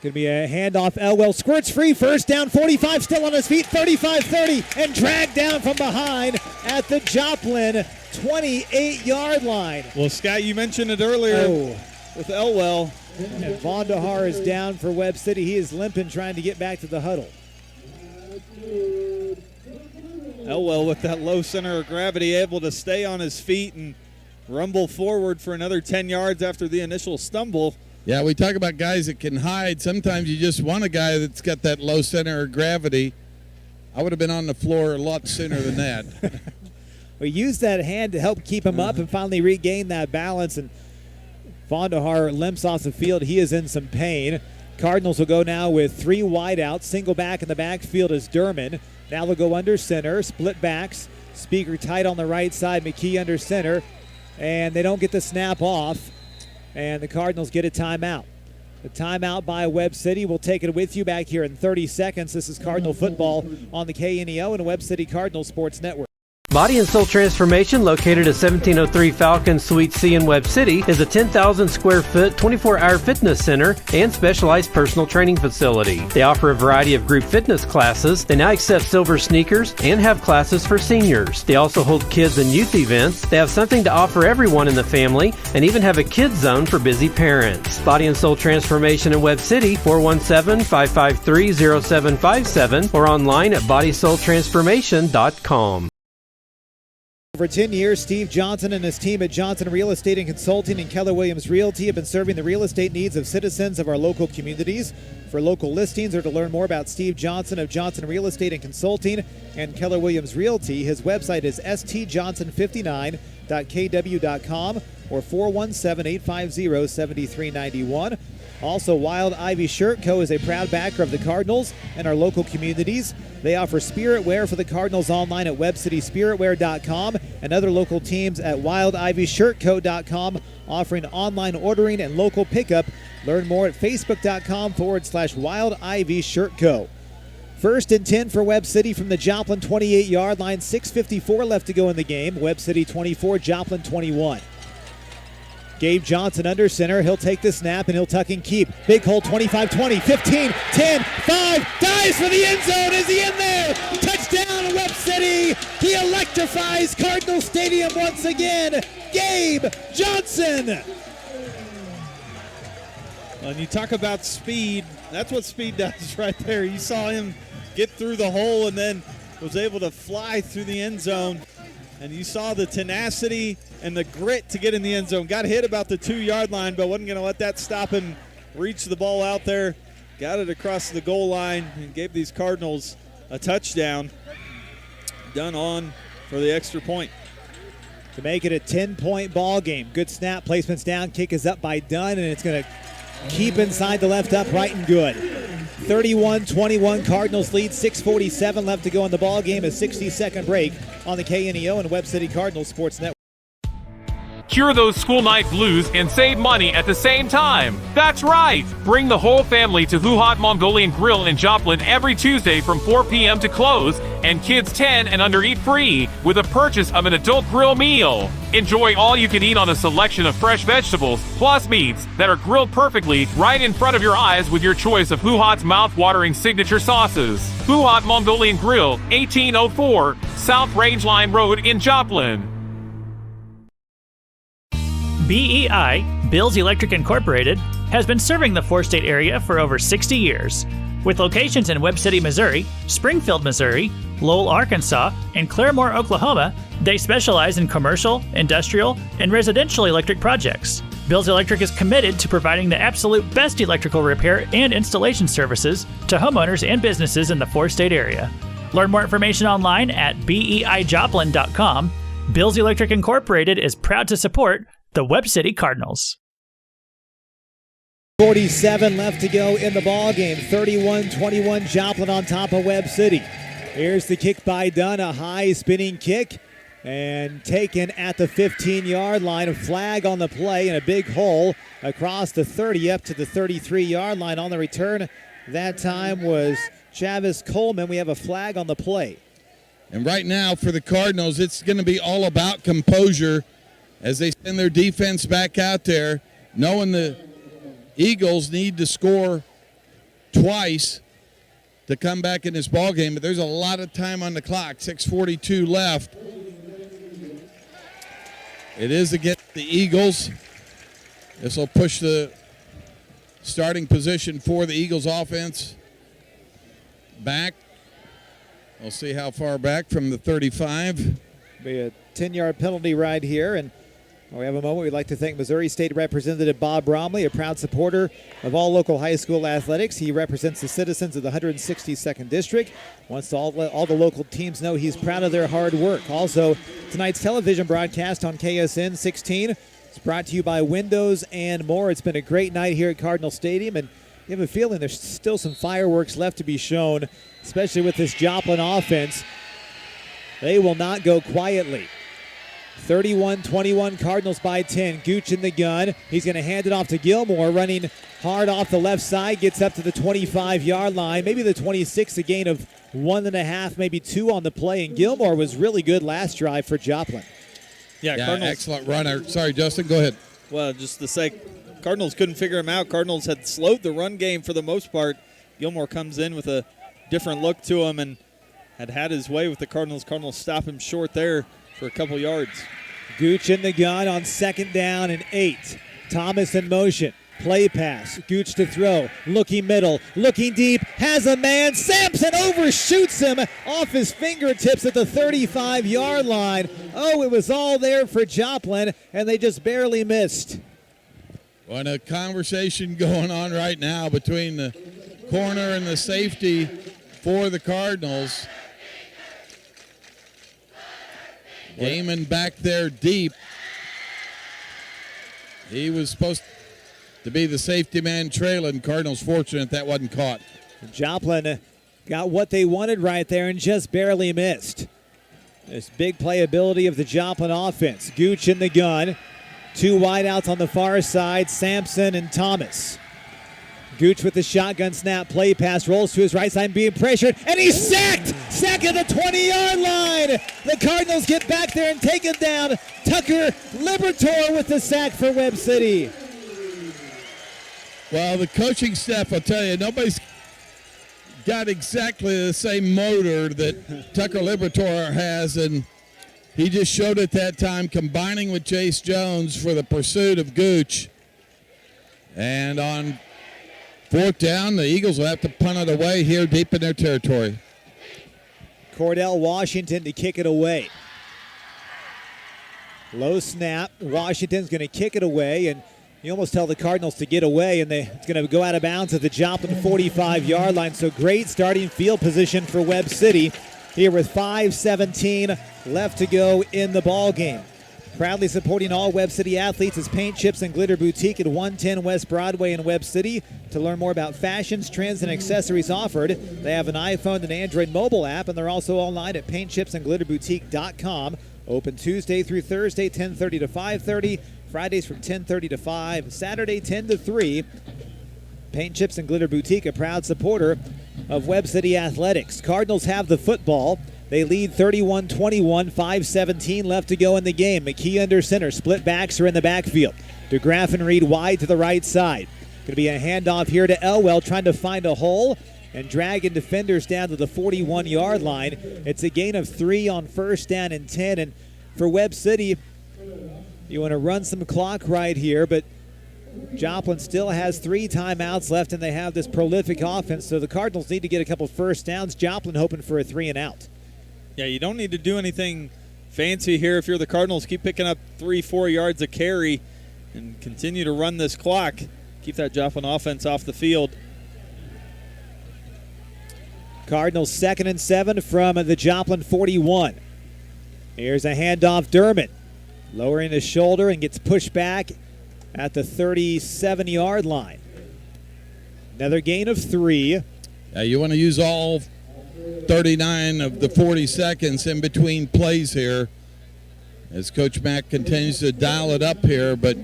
Going to be a handoff. Elwell squirts free. First down, 45, still on his feet, 35-30, and dragged down from behind at the Joplin 28-yard line. Well, Scott, you mentioned it earlier with Elwell. And Vondahar is down for Webb City. He is limping, trying to get back to the huddle. Elwell with that low center of gravity, able to stay on his feet and rumble forward for another 10 yards after the initial stumble. Yeah, we talk about guys that can hide. Sometimes you just want a guy that's got that low center of gravity. I would have been on the floor a lot sooner than that. We used that hand to help keep him up and finally regain that balance. And Vondahar limps off the field. He is in some pain. Cardinals will go now with 3 wideouts. Single back in the backfield is Derman. Now they'll go under center. Split backs. Speaker tight on the right side. McKee under center. And they don't get the snap off. And the Cardinals get a timeout. The timeout by Webb City. We'll take it with you back here in 30 seconds. This is Cardinal football on the KNEO and Webb City Cardinal Sports Network. Body and Soul Transformation, located at 1703 Falcon Suite C in Webb City, is a 10,000 square foot, 24-hour fitness center and specialized personal training facility. They offer a variety of group fitness classes. They now accept silver sneakers and have classes for seniors. They also hold kids and youth events. They have something to offer everyone in the family and even have a kids zone for busy parents. Body and Soul Transformation in Webb City, 417-553-0757 or online at bodysoultransformation.com. For 10 years, Steve Johnson and his team at Johnson Real Estate and Consulting and Keller Williams Realty have been serving the real estate needs of citizens of our local communities. For local listings or to learn more about Steve Johnson of Johnson Real Estate and Consulting and Keller Williams Realty, his website is stjohnson59.kw.com or 417-850-7391. Also, Wild Ivy Shirt Co. is a proud backer of the Cardinals and our local communities. They offer spirit wear for the Cardinals online at webcityspiritwear.com and other local teams at wildivishirtco.com, offering online ordering and local pickup. Learn more at facebook.com/Wild Ivy Shirt Co. 1st and 10 for Webb City from the Joplin 28-yard line. 6:54 left to go in the game. Webb City 24, Joplin 21. Gabe Johnson under center. He'll take the snap and he'll tuck and keep. Big hole, 25, 20, 15, 10, 5. Dives for the end zone. Is he in there? Touchdown, Webb City. He electrifies Cardinal Stadium once again. Gabe Johnson. When you talk about speed, that's what speed does right there. You saw him get through the hole and then was able to fly through the end zone. And you saw the tenacity and the grit to get in the end zone. Got hit about the 2-yard line, but wasn't going to let that stop him. Reach the ball out there, got it across the goal line, and gave these Cardinals a touchdown. Done on for the extra point. To make it a 10-point ball game. Good snap, placement's down, kick is up by Dunn, and it's going to keep inside the left upright and good. 31-21, Cardinals lead. 6:47 left to go in the ball game. A 60-second break on the KNEO and Webb City Cardinals Sports Network. Cure those school night blues and save money at the same time. That's right! Bring the whole family to Huhat Mongolian Grill in Joplin every Tuesday from 4 p.m. to close, and kids 10 and under eat free with a purchase of an adult grill meal. Enjoy all you can eat on a selection of fresh vegetables plus meats that are grilled perfectly right in front of your eyes with your choice of Huhat's mouth-watering signature sauces. Huhat Mongolian Grill, 1804 South Rangeline Road in Joplin. BEI, Bills Electric Incorporated, has been serving the four-state area for over 60 years. With locations in Webb City, Missouri, Springfield, Missouri, Lowell, Arkansas, and Claremore, Oklahoma, they specialize in commercial, industrial, and residential electric projects. Bills Electric is committed to providing the absolute best electrical repair and installation services to homeowners and businesses in the four-state area. Learn more information online at BEIJoplin.com. Bills Electric Incorporated is proud to support the Webb City Cardinals. 47 left to go in the ball game. 31-21, Joplin on top of Webb City. Here's the kick by Dunn, a high spinning kick, and taken at the 15-yard line. A flag on the play and a big hole across the 30 up to the 33-yard line. On the return that time was Chavis Coleman. We have a flag on the play. And right now for the Cardinals, it's going to be all about composure as they send their defense back out there, knowing the Eagles need to score twice to come back in this ball game. But there's a lot of time on the clock, 6:42 left. It is against the Eagles. This will push the starting position for the Eagles offense back. We'll see how far back from the 35. Be a 10-yard penalty right here, and we have a moment. We'd like to thank Missouri State Representative Bob Bromley, a proud supporter of all local high school athletics. He represents the citizens of the 162nd District. Wants to all the local teams know he's proud of their hard work. Also, tonight's television broadcast on KSN 16 is brought to you by Windows and More. It's been a great night here at Cardinal Stadium, and you have a feeling there's still some fireworks left to be shown, especially with this Joplin offense. They will not go quietly. 31-21, Cardinals by 10. Gooch in the gun. He's going to hand it off to Gilmore, running hard off the left side, gets up to the 25-yard line, maybe the 26, a gain of 1.5, maybe 2 on the play, and Gilmore was really good last drive for Joplin. Yeah, Cardinals. Excellent runner. Sorry, Justin, go ahead. Well, just to say, Cardinals couldn't figure him out. Cardinals had slowed the run game for the most part. Gilmore comes in with a different look to him and had his way with the Cardinals. Cardinals stop him short there for a couple yards. Gooch in the gun on 2nd down and 8. Thomas in motion. Play pass. Gooch to throw. Looking middle. Looking deep. Has a man. Sampson overshoots him off his fingertips at the 35-yard line. Oh, it was all there for Joplin, and they just barely missed. Well, a conversation going on right now between the corner and the safety for the Cardinals. Damon back there deep. He was supposed to be the safety man trailing. Cardinals fortunate that wasn't caught. Joplin got what they wanted right there and just barely missed. This big playability of the Joplin offense. Gooch in the gun. 2 wideouts on the far side, Sampson and Thomas. Gooch with the shotgun snap, play pass, rolls to his right side, being pressured, and he's sacked! Sack at the 20-yard line! The Cardinals get back there and take him down. Tucker Liberatore with the sack for Webb City. Well, the coaching staff, I'll tell you, nobody's got exactly the same motor that Tucker Liberatore has, and he just showed it that time, combining with Chase Jones for the pursuit of Gooch. And on 4th down, the Eagles will have to punt it away here deep in their territory. Cordell Washington to kick it away. Low snap. Washington's going to kick it away, and you almost tell the Cardinals to get away, and it's going to go out of bounds at the Joplin 45-yard line. So great starting field position for Webb City here with 5:17 left to go in the ball game. Proudly supporting all Webb City athletes is Paint Chips and Glitter Boutique at 110 West Broadway in Webb City. To learn more about fashions, trends, and accessories offered, they have an iPhone and Android mobile app, and they're also online at paintchipsandglitterboutique.com. Open Tuesday through Thursday, 10:30 to 5:30. Fridays from 10:30 to 5. Saturday, 10 to 3. Paint Chips and Glitter Boutique, a proud supporter of Webb City Athletics. Cardinals have the football. They lead 31-21, 5:17 left to go in the game. McKee under center, split backs are in the backfield. DeGraff and Reed wide to the right side. Going to be a handoff here to Elwell, trying to find a hole and dragging defenders down to the 41-yard line. It's a gain of 3 on 1st down and 10. And for Webb City, you want to run some clock right here, but Joplin still has 3 timeouts left, and they have this prolific offense, so the Cardinals need to get a couple first downs. Joplin hoping for a 3 and out. Yeah, you don't need to do anything fancy here if you're the Cardinals. Keep picking up 3-4 yards a carry and continue to run this clock. Keep that Joplin offense off the field. Cardinals 2nd and 7 from the Joplin 41. Here's a handoff, Dermott. Lowering his shoulder and gets pushed back at the 37-yard line. Another gain of 3. You want to use all 39 of the 40 seconds in between plays here as Coach Mack continues to dial it up here, but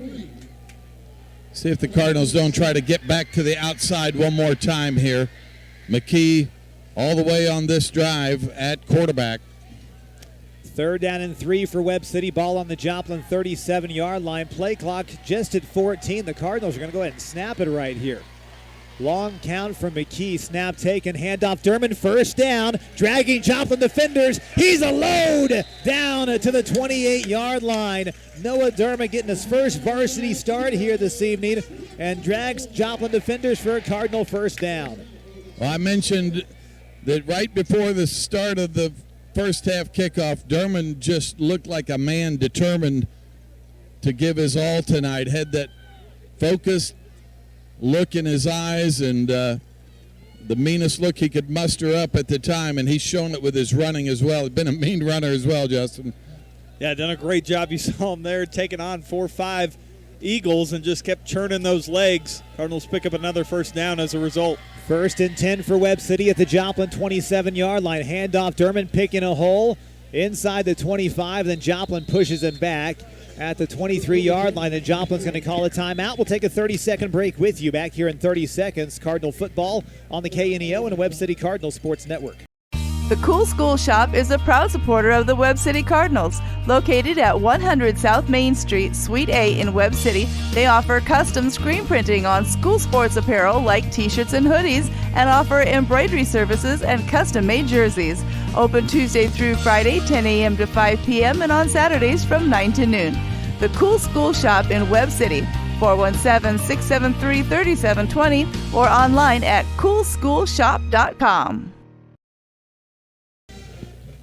see if the Cardinals don't try to get back to the outside one more time here. McKee all the way on this drive at quarterback. 3rd down and 3 for Webb City. Ball on the Joplin 37-yard line. Play clock just at 14. The Cardinals are going to go ahead and snap it right here. Long count from McKee. Snap taken. Handoff Dermott. 1st down. Dragging Joplin defenders. He's a load down to the 28-yard line. Noah Dermott getting his first varsity start here this evening and drags Joplin defenders for a Cardinal 1st down. Well, I mentioned that right before the start of the first half kickoff, Dermott just looked like a man determined to give his all tonight. Had that focused look in his eyes and the meanest look he could muster up at the time, and he's shown it with his running as well. He's been a mean runner as well, Justin. Yeah, done a great job. You saw him there taking on 4-5 Eagles and just kept churning those legs. Cardinals pick up another 1st down as a result. 1st and 10 for Webb City at the Joplin 27-yard line. Handoff, Dermott picking a hole inside the 25. Then Joplin pushes him back at the 23-yard line. Then Joplin's going to call a timeout. We'll take a 30-second break with you back here in 30 seconds. Cardinal football on the KNEO and Webb City Cardinal Sports Network. The Cool School Shop is a proud supporter of the Webb City Cardinals. Located at 100 South Main Street, Suite A in Webb City, they offer custom screen printing on school sports apparel like t-shirts and hoodies, and offer embroidery services and custom-made jerseys. Open Tuesday through Friday, 10 a.m. to 5 p.m., and on Saturdays from 9 to noon. The Cool School Shop in Webb City, 417-673-3720, or online at coolschoolshop.com.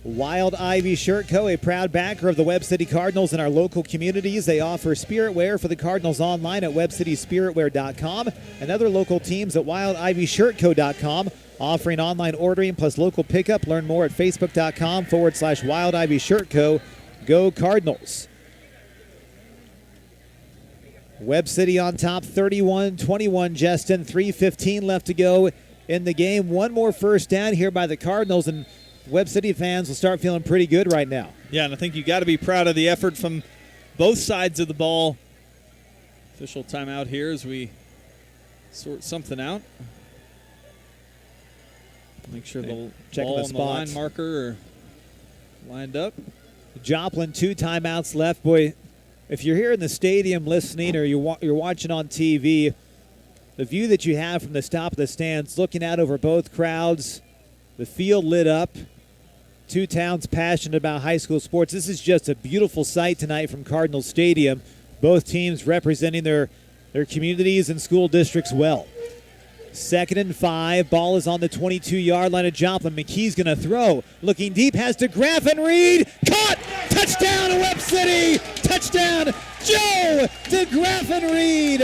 Wild Ivy Shirt Co., a proud backer of the Webb City Cardinals in our local communities. They offer spirit wear for the Cardinals online at webcityspiritwear.com and other local teams at wildivysshirtco.com, offering online ordering plus local pickup. Learn more at facebook.com/Wild Ivy Shirt Co. Go Cardinals. Webb City on top, 31-21, Justin. 3:15 left to go in the game. One more first down here by the Cardinals, and Webb City fans will start feeling pretty good right now. Yeah, and I think you got to be proud of the effort from both sides of the ball. Official timeout here as we sort something out. Make sure the ball and the line marker are lined up. Joplin, 2 timeouts left. Boy, if you're here in the stadium listening or you're watching on TV, the view that you have from the top of the stands, looking out over both crowds, the field lit up, 2 towns passionate about high school sports. This is just a beautiful sight tonight from Cardinal Stadium. Both teams representing their communities and school districts well. 2nd and 5. Ball is on the 22-yard line of Joplin. McKee's going to throw. Looking deep, has DeGraff and Reed. Caught! Touchdown, Webb City! Touchdown, Joe DeGraff and Reed!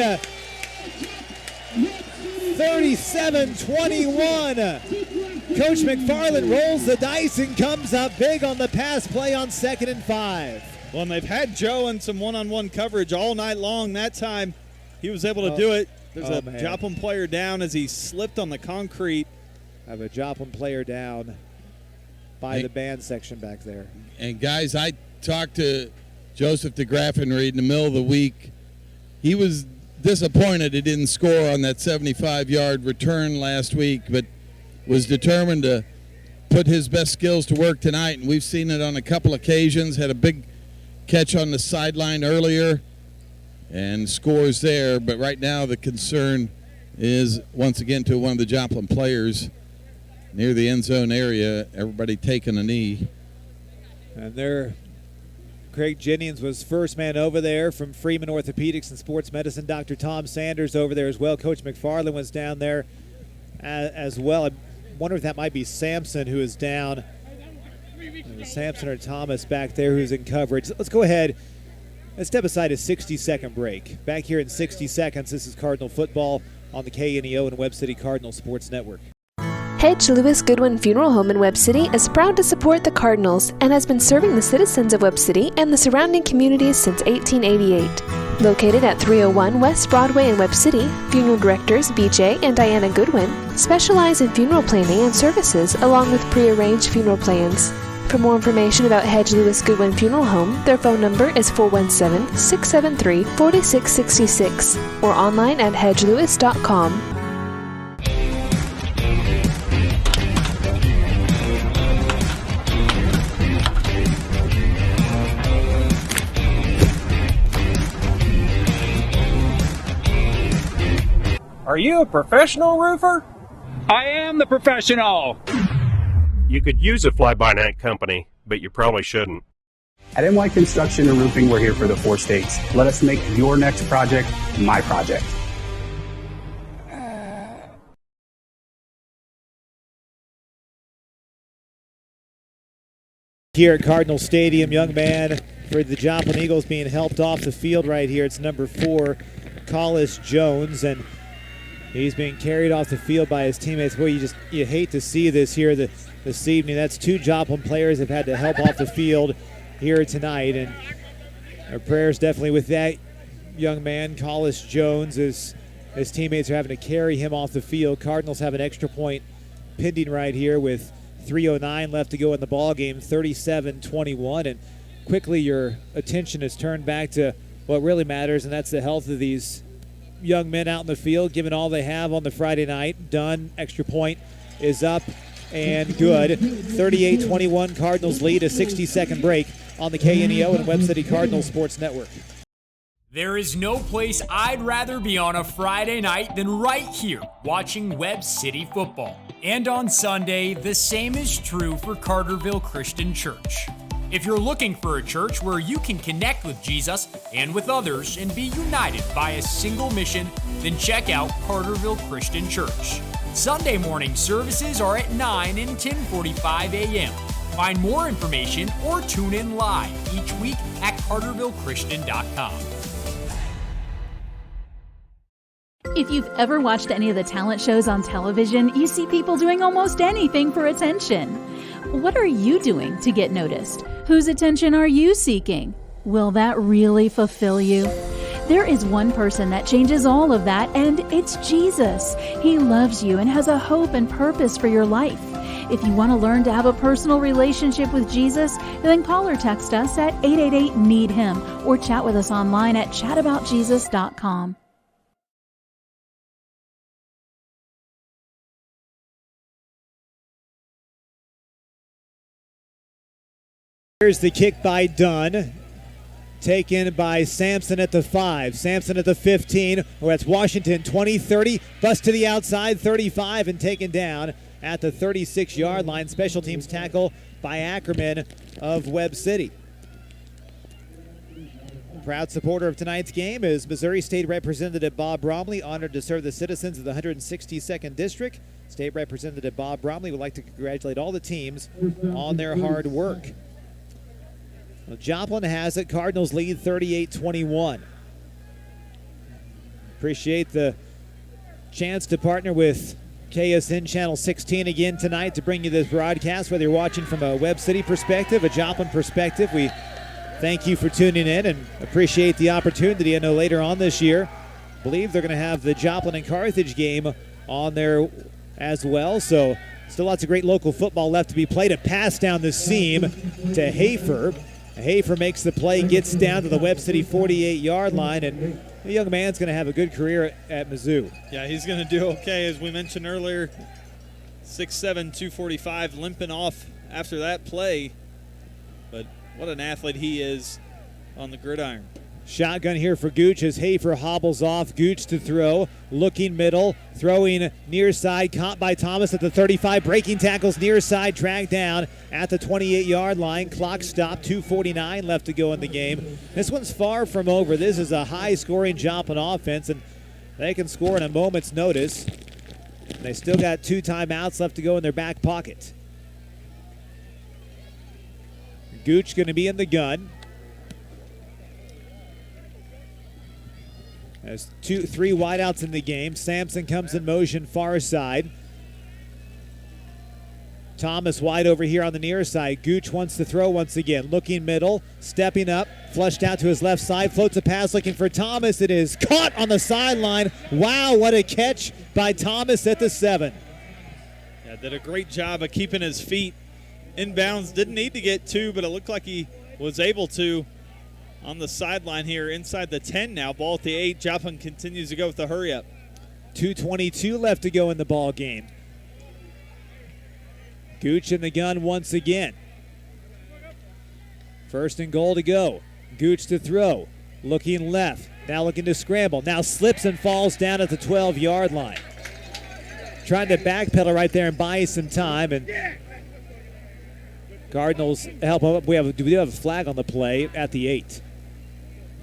37-21. Coach McFarland rolls the dice and comes up big on the pass play on 2nd and 5. Well, and they've had Joe in some one-on-one coverage all night long. That time, he was able to do it. There's a Joplin player down as he slipped on the concrete. Have a Joplin player down by the band section back there. And, guys, I talked to Joseph DeGraff and Reed in the middle of the week. He was disappointed he didn't score on that 75-yard return last week, but was determined to put his best skills to work tonight, and we've seen it on a couple occasions. Had a big catch on the sideline earlier and scores there, but right now the concern is once again to one of the Joplin players near the end zone area, everybody taking a knee. And there, Craig Jennings was first man over there from Freeman Orthopedics and Sports Medicine. Dr. Tom Sanders over there as well. Coach McFarland was down there as well. I wonder if that might be Sampson who is down. Sampson or Thomas back there who's in coverage. Let's go ahead. Let's step aside a 60-second break. Back here in 60 seconds, this is Cardinal football on the KNEO and Webb City Cardinal Sports Network. Hedge Lewis Goodwin Funeral Home in Webb City is proud to support the Cardinals and has been serving the citizens of Webb City and the surrounding communities since 1888. Located at 301 West Broadway in Webb City, funeral directors BJ and Diana Goodwin specialize in funeral planning and services along with prearranged funeral plans. For more information about Hedge Lewis Goodwin Funeral Home, their phone number is 417-673-4666 or online at hedgelewis.com. Are you a professional roofer? I am the professional. You could use a fly-by-night company, but you probably shouldn't. At NY Construction and Roofing, we're here for the 4 states. Let us make your next project my project. Here at Cardinal Stadium, young man for the Joplin Eagles being helped off the field right here. It's number 4, Collis Jones, and he's being carried off the field by his teammates. Boy, you hate to see this here this evening. That's 2 Joplin players have had to help off the field here tonight, and our prayers definitely with that young man, Collis Jones, as his teammates are having to carry him off the field. Cardinals have an extra point pending right here with 3:09 left to go in the ball game, 37-21, and quickly your attention is turned back to what really matters, and that's the health of these young men out in the field, giving all they have on the Friday night. Done. Extra point is up and good. 38-21, Cardinals lead. A 60-second break on the KNEO and Webb City Cardinal Sports Network. There is no place I'd rather be on a Friday night than right here, watching Webb City football. And on Sunday, the same is true for Carterville Christian Church. If you're looking for a church where you can connect with Jesus and with others and be united by a single mission, then check out Carterville Christian Church. Sunday morning services are at 9 and 10:45 a.m. Find more information or tune in live each week at cartervillechristian.com. If you've ever watched any of the talent shows on television, you see people doing almost anything for attention. What are you doing to get noticed? Whose attention are you seeking? Will that really fulfill you? There is one person that changes all of that, and it's Jesus. He loves you and has a hope and purpose for your life. If you want to learn to have a personal relationship with Jesus, then call or text us at 888-NEED-HIM or chat with us online at chataboutjesus.com. Here's the kick by Dunn. Taken by Sampson at the 5. Sampson at the 15. Or that's Washington 20-30. Bust to the outside 35 and taken down at the 36-yard line. Special teams tackle by Ackerman of Webb City. Proud supporter of tonight's game is Missouri State Representative Bob Bromley, honored to serve the citizens of the 162nd District. State Representative Bob Bromley would like to congratulate all the teams on their hard work. Well, Joplin has it. Cardinals lead 38-21. Appreciate the chance to partner with KSN Channel 16 again tonight to bring you this broadcast, whether you're watching from a Webb City perspective, a Joplin perspective. We thank you for tuning in and appreciate the opportunity. I know later on this year, I believe they're going to have the Joplin and Carthage game on there as well. So still lots of great local football left to be played. A pass down the seam to Hafer. Hafer makes the play, gets down to the Webb City 48-yard line, and the young man's going to have a good career at Mizzou. Yeah, he's going to do okay. As we mentioned earlier, 6'7", 245, limping off after that play. But what an athlete he is on the gridiron. Shotgun here for Gooch as Hafer hobbles off. Gooch to throw, looking middle, throwing near side, caught by Thomas at the 35, breaking tackles near side, dragged down at the 28-yard line. Clock stopped, 2:49 left to go in the game. This one's far from over. This is a high-scoring Joplin offense, and they can score in a moment's notice. They still got 2 timeouts left to go in their back pocket. Gooch going to be in the gun. There's 3 wideouts in the game. Sampson comes in motion far side. Thomas wide over here on the near side. Gooch wants to throw once again. Looking middle, stepping up, flushed out to his left side, floats a pass looking for Thomas. It is caught on the sideline. Wow, what a catch by Thomas at the 7. Yeah, did a great job of keeping his feet in bounds. Didn't need to get 2, but it looked like he was able to. On the sideline here, inside the 10 now. Ball at the 8. Joplin continues to go with the hurry up. 2:22 left to go in the ball game. Gooch in the gun once again. 1st and goal to go. Gooch to throw. Looking left. Now looking to scramble. Now slips and falls down at the 12-yard line. Trying to backpedal right there and buy some time. And Cardinals help up. We have a flag on the play at the 8.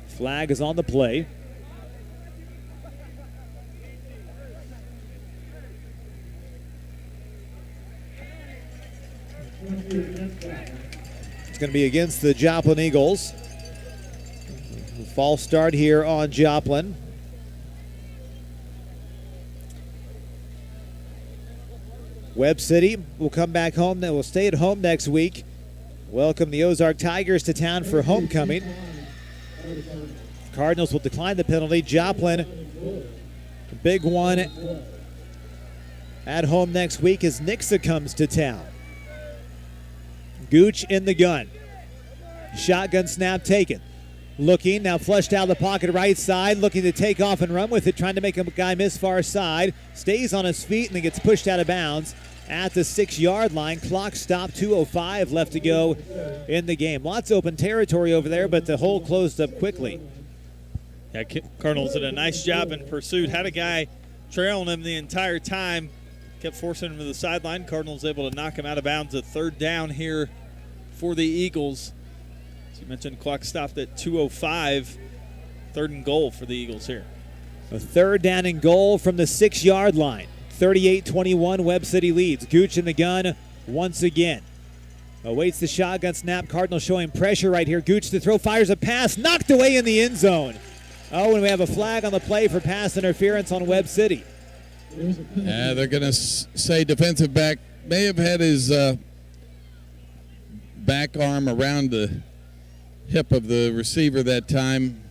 Flag is on the play. It's going to be against the Joplin Eagles. False start here on Joplin. Webb City will come back home. They will stay at home next week. Welcome the Ozark Tigers to town for homecoming. Cardinals will decline the penalty. Joplin, the big one at home next week as Nixa comes to town. Gooch in the gun. Shotgun snap taken. Looking, now flushed out of the pocket right side, looking to take off and run with it, trying to make a guy miss far side. Stays on his feet and then gets pushed out of bounds at the 6-yard line. Clock stopped, 2:05 left to go in the game. Lots of open territory over there, but the hole closed up quickly. Yeah, Cardinals did a nice job in pursuit. Had a guy trailing him the entire time. Kept forcing him to the sideline. Cardinals able to knock him out of bounds. A 3rd down here for the Eagles. As you mentioned, clock stopped at 2:05. 3rd and goal for the Eagles here. A 3rd down and goal from the 6-yard line. 38-21, Webb City leads. Gooch in the gun once again. Awaits the shotgun snap. Cardinals showing pressure right here. Gooch to throw, fires a pass, knocked away in the end zone. Oh, and we have a flag on the play for pass interference on Webb City. Yeah, they're going to say defensive back may have had his back arm around the hip of the receiver that time.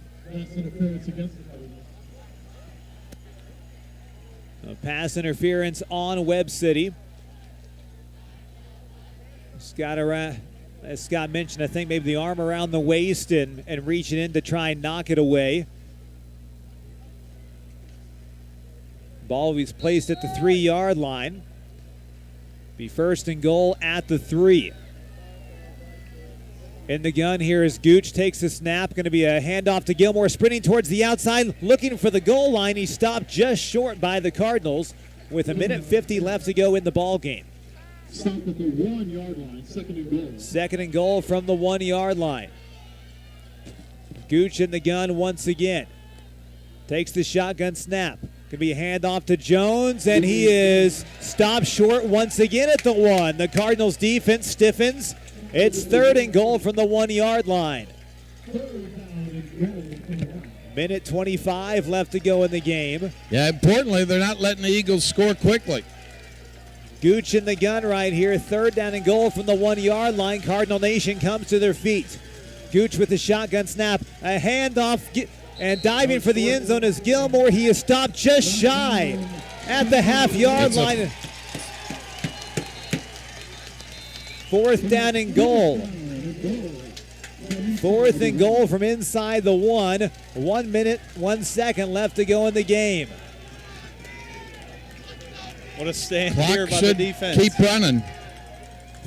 A pass interference on Webb City. As Scott mentioned, I think maybe the arm around the waist and reaching in to try and knock it away. Ball was placed at the 3-yard line. Be first and goal at the 3. In the gun here is Gooch, takes the snap. Going to be a handoff to Gilmore, sprinting towards the outside, looking for the goal line. He stopped just short by the Cardinals with 1:50 left to go in the ball game. Stop at the 1-yard line, second and goal. Second and goal from the 1-yard line. Gooch in the gun once again. Takes the shotgun snap. Could be a handoff to Jones, and he is stopped short once again at the 1. The Cardinals defense stiffens. It's third and goal from the 1-yard line. 1:25 left to go in the game. Yeah, importantly, they're not letting the Eagles score quickly. Gooch in the gun right here. Third down and goal from the 1-yard line. Cardinal Nation comes to their feet. Gooch with the shotgun snap. A handoff, and diving for the end zone is Gilmore. He is stopped just shy at the half-yard line. Fourth down and goal. Fourth and goal from inside the 1. 1 minute, 1 second left to go in the game. What a stand Clock here by the defense. Keep running.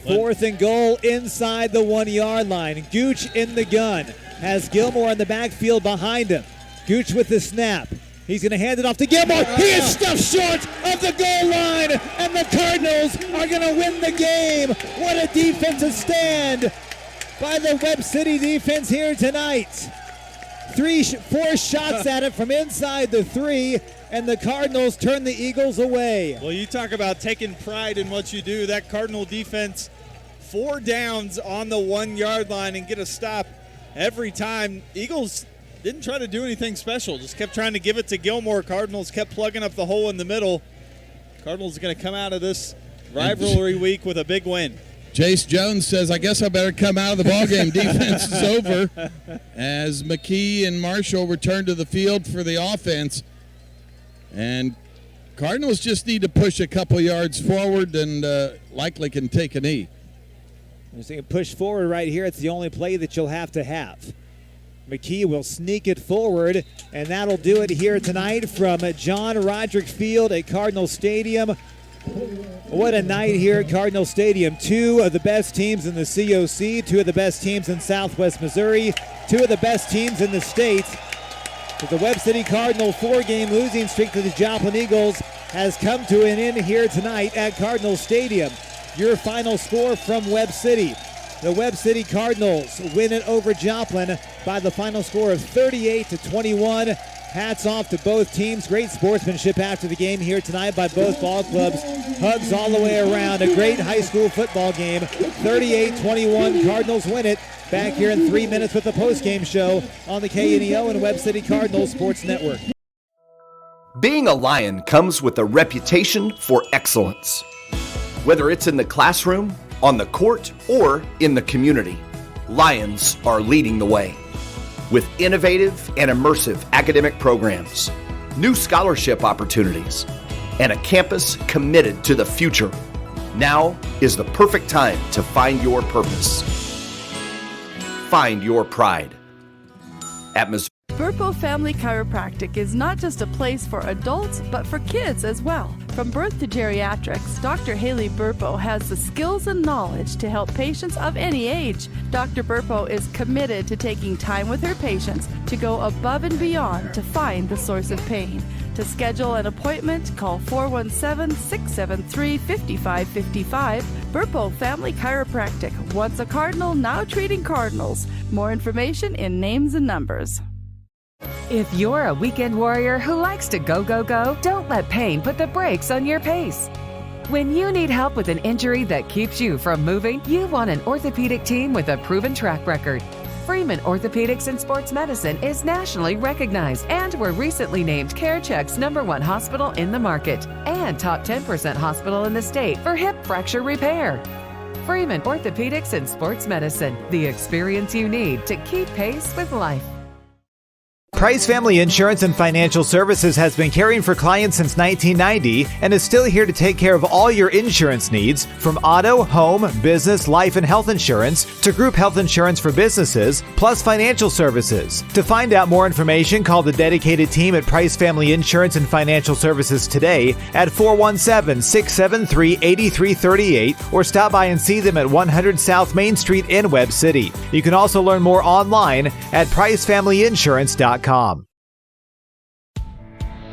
Fourth and goal inside the 1-yard line. Gooch in the gun. Has Gilmore in the backfield behind him. Gooch with the snap. He's going to hand it off to Gilmore. He is stuffed short of the goal line, and the Cardinals are going to win the game. What a defensive stand by the Webb City defense here tonight. 4 shots at it from inside the 3, and the Cardinals turn the Eagles away. Well, you talk about taking pride in what you do. That Cardinal defense, 4 downs on the 1-yard line and get a stop every time. Eagles didn't try to do anything special, just kept trying to give it to Gilmore. Cardinals kept plugging up the hole in the middle. Cardinals are going to come out of this rivalry week with a big win. Jace Jones says, I guess I better come out of the ballgame. Defense is over as McKee and Marshall return to the field for the offense. And Cardinals just need to push a couple yards forward and likely can take a knee. Just going to push forward right here. It's the only play that you'll have to have. McKee will sneak it forward, and that'll do it here tonight from John Roderick Field at Cardinal Stadium. What a night here at Cardinal Stadium. 2 of the best teams in the COC, 2 of the best teams in Southwest Missouri, 2 of the best teams in the state. But the Webb City Cardinal 4-game losing streak to the Joplin Eagles has come to an end here tonight at Cardinal Stadium. Your final score from Webb City. The Webb City Cardinals win it over Joplin by the final score of 38-21. Hats off to both teams. Great sportsmanship after the game here tonight by both ball clubs. Hugs all the way around. A great high school football game. 38-21. Cardinals win it. Back here in 3 minutes with the postgame show on the KNEO and Webb City Cardinals Sports Network. Being a Lion comes with a reputation for excellence. Whether it's in the classroom, on the court, or in the community, Lions are leading the way. With innovative and immersive academic programs, new scholarship opportunities, and a campus committed to the future, now is the perfect time to find your purpose. Find your pride. At Missouri. Burpo Family Chiropractic is not just a place for adults, but for kids as well. From birth to geriatrics, Dr. Haley Burpo has the skills and knowledge to help patients of any age. Dr. Burpo is committed to taking time with her patients to go above and beyond to find the source of pain. To schedule an appointment, call 417-673-5555. Burpo Family Chiropractic, once a Cardinal, now treating Cardinals. More information in names and numbers. If you're a weekend warrior who likes to go, go, go, don't let pain put the brakes on your pace. When you need help with an injury that keeps you from moving, you want an orthopedic team with a proven track record. Freeman Orthopedics and Sports Medicine is nationally recognized and were recently named CareCheck's #1 hospital in the market and top 10% hospital in the state for hip fracture repair. Freeman Orthopedics and Sports Medicine, the experience you need to keep pace with life. Price Family Insurance and Financial Services has been caring for clients since 1990 and is still here to take care of all your insurance needs, from auto, home, business, life, and health insurance to group health insurance for businesses, plus financial services. To find out more information, call the dedicated team at Price Family Insurance and Financial Services today at 417-673-8338 or stop by and see them at 100 South Main Street in Webb City. You can also learn more online at pricefamilyinsurance.com.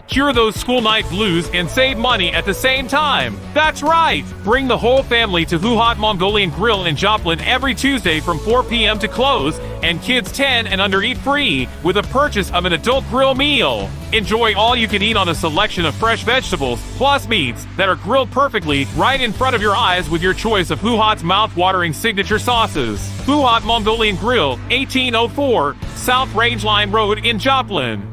Cure those school night blues and save money at the same time. That's right! Bring the whole family to Who Hot Mongolian Grill in Joplin every Tuesday from 4 p.m. to close, and kids 10 and under eat free with a purchase of an adult grill meal. Enjoy all you can eat on a selection of fresh vegetables, plus meats that are grilled perfectly right in front of your eyes with your choice of Who Hot's mouth-watering signature sauces. Who Hot Mongolian Grill, 1804 South Rangeline Road in Joplin.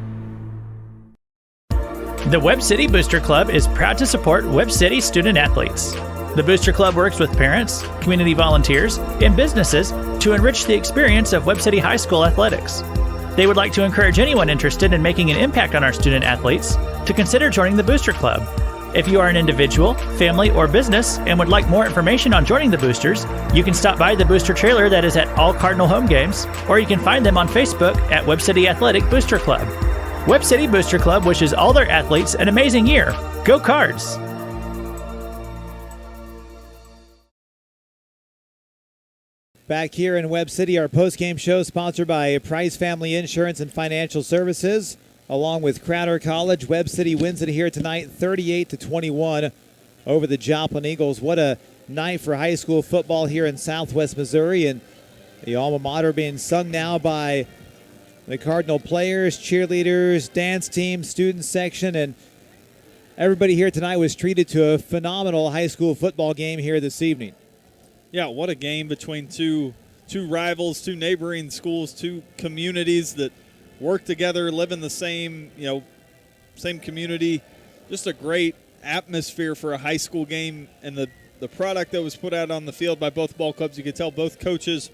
The Webb City Booster Club is proud to support Webb City student athletes. The Booster Club works with parents, community volunteers, and businesses to enrich the experience of Webb City High School athletics. They would like to encourage anyone interested in making an impact on our student athletes to consider joining the Booster Club. If you are an individual, family, or business and would like more information on joining the Boosters, you can stop by the Booster trailer that is at all Cardinal home games, or you can find them on Facebook at Webb City Athletic Booster Club. Webb City Booster Club wishes all their athletes an amazing year. Go Cards! Back here in Webb City, our post-game show sponsored by Price Family Insurance and Financial Services. Along with Crowder College, Webb City wins it here tonight, 38-21 over the Joplin Eagles. What a night for high school football here in Southwest Missouri, and the alma mater being sung now by the Cardinal players, cheerleaders, dance team, student section, and everybody here tonight was treated to a phenomenal high school football game here this evening. Yeah, what a game between two rivals, two neighboring schools, two communities that work together, live in the same community. Just a great atmosphere for a high school game, and the product that was put out on the field by both ball clubs, you could tell both coaches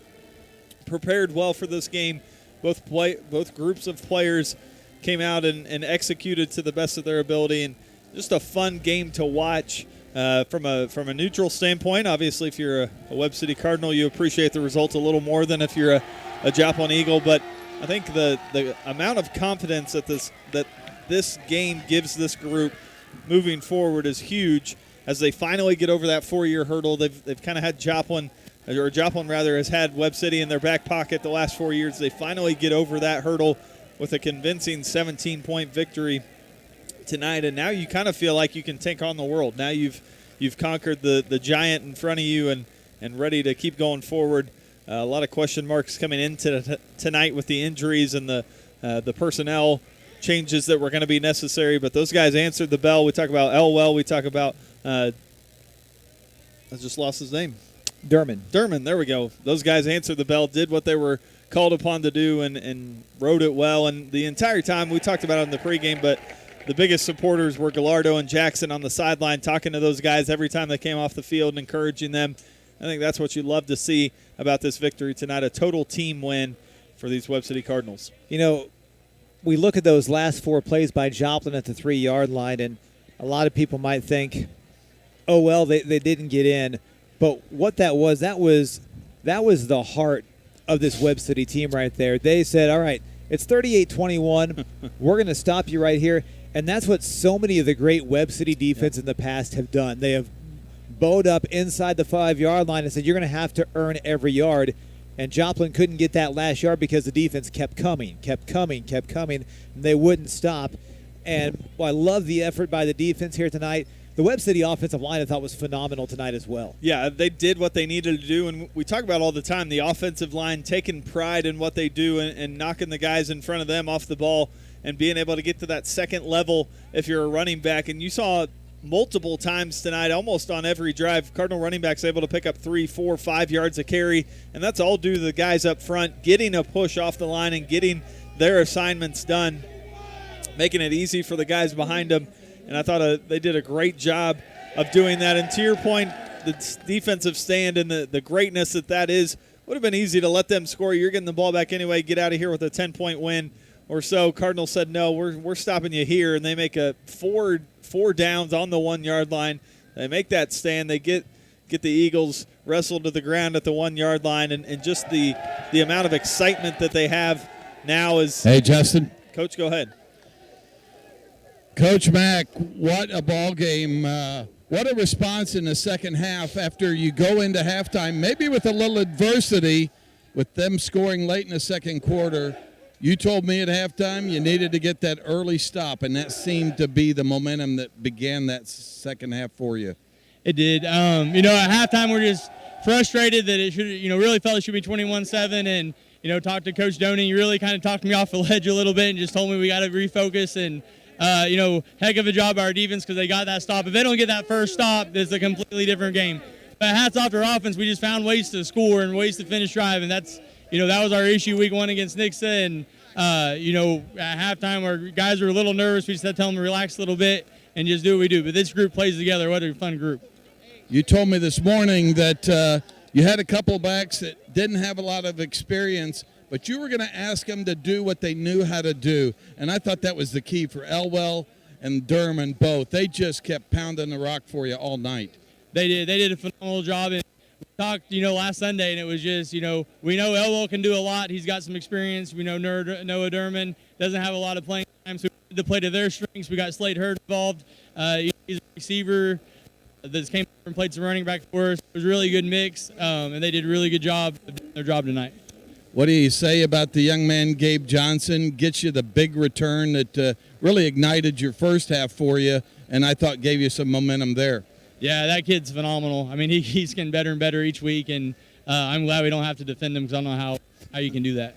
prepared well for this game. Both groups of players came out and executed to the best of their ability, and just a fun game to watch from a neutral standpoint. Obviously, if you're a Webb City Cardinal, you appreciate the result a little more than if you're a Joplin Eagle. But I think the amount of confidence that this game gives this group moving forward is huge as they finally get over that 4-year hurdle. They've kind of had Joplin has had Webb City in their back pocket the last 4 years. They finally get over that hurdle with a convincing 17-point victory tonight, and now you kind of feel like you can take on the world. Now you've conquered the giant in front of you and ready to keep going forward. A lot of question marks coming into tonight with the injuries and the personnel changes that were going to be necessary, but those guys answered the bell. We talk about Elwell. We talk about I just lost his name. Derman, there we go. Those guys answered the bell, did what they were called upon to do, and rode it well. And the entire time, we talked about it in the pregame, but the biggest supporters were Gallardo and Jackson on the sideline, talking to those guys every time they came off the field and encouraging them. I think that's what you love to see about this victory tonight, a total team win for these Webb City Cardinals. You know, we look at those last 4 plays by Joplin at the 3-yard line, and a lot of people might think, oh, well, they didn't get in. But what that was the heart of this Webb City team right there. They said, all right, it's 38-21. We're going to stop you right here. And that's what so many of the great Webb City defense in the past have done. They have bowed up inside the 5-yard line and said, you're going to have to earn every yard. And Joplin couldn't get that last yard because the defense kept coming, and they wouldn't stop. And I love the effort by the defense here tonight. The Webb City offensive line I thought was phenomenal tonight as well. Yeah, they did what they needed to do, and we talk about all the time the offensive line taking pride in what they do and knocking the guys in front of them off the ball and being able to get to that second level if you're a running back. And you saw multiple times tonight, almost on every drive, Cardinal running backs able to pick up 3, 4, 5 yards of carry, and that's all due to the guys up front getting a push off the line and getting their assignments done, making it easy for the guys behind them. And I thought they did a great job of doing that. And to your point, the defensive stand and the greatness that is, would have been easy to let them score. You're getting the ball back anyway, get out of here with a 10-point win. or so, Cardinal said, no, we're stopping you here, and they make a four downs on the 1 yard line. They make that stand. They get the Eagles wrestled to the ground at the 1 yard line, and just the amount of excitement that they have now is. Hey, Justin. Coach, go ahead. Coach Mack, what a ball game. What a response in the second half after you go into halftime, maybe with a little adversity with them scoring late in the second quarter. You told me at halftime you needed to get that early stop, and that seemed to be the momentum that began that second half for you. It did. At halftime we're just frustrated that it should, really felt it should be 21-7, and, talked to Coach Doney. He really kind of talked me off the ledge a little bit and just told me we got to refocus and, heck of a job by our defense because they got that stop. If they don't get that first stop, it's a completely different game. But hats off to our offense. We just found ways to score and ways to finish drive, and that's, that was our issue week 1 against Nixa. And, at halftime our guys were a little nervous. We just had to tell them to relax a little bit and just do what we do. But this group plays together. What a fun group. You told me this morning that you had a couple backs that didn't have a lot of experience, but you were going to ask them to do what they knew how to do. And I thought that was the key for Elwell and Durham both. They just kept pounding the rock for you all night. They did. They did a phenomenal job. And we talked, last Sunday, and it was just, we know Elwell can do a lot. He's got some experience. We know Noah Durman doesn't have a lot of playing time, so we had to play to their strengths. We got Slade Hurd involved. He's a receiver that came and played some running back for us. It was a really good mix, and they did a really good job of doing their job tonight. What do you say about the young man, Gabe Johnson? Gets you the big return that really ignited your first half for you, and I thought gave you some momentum there. Yeah, that kid's phenomenal. I mean, he's getting better and better each week, and I'm glad we don't have to defend him because I don't know how you can do that.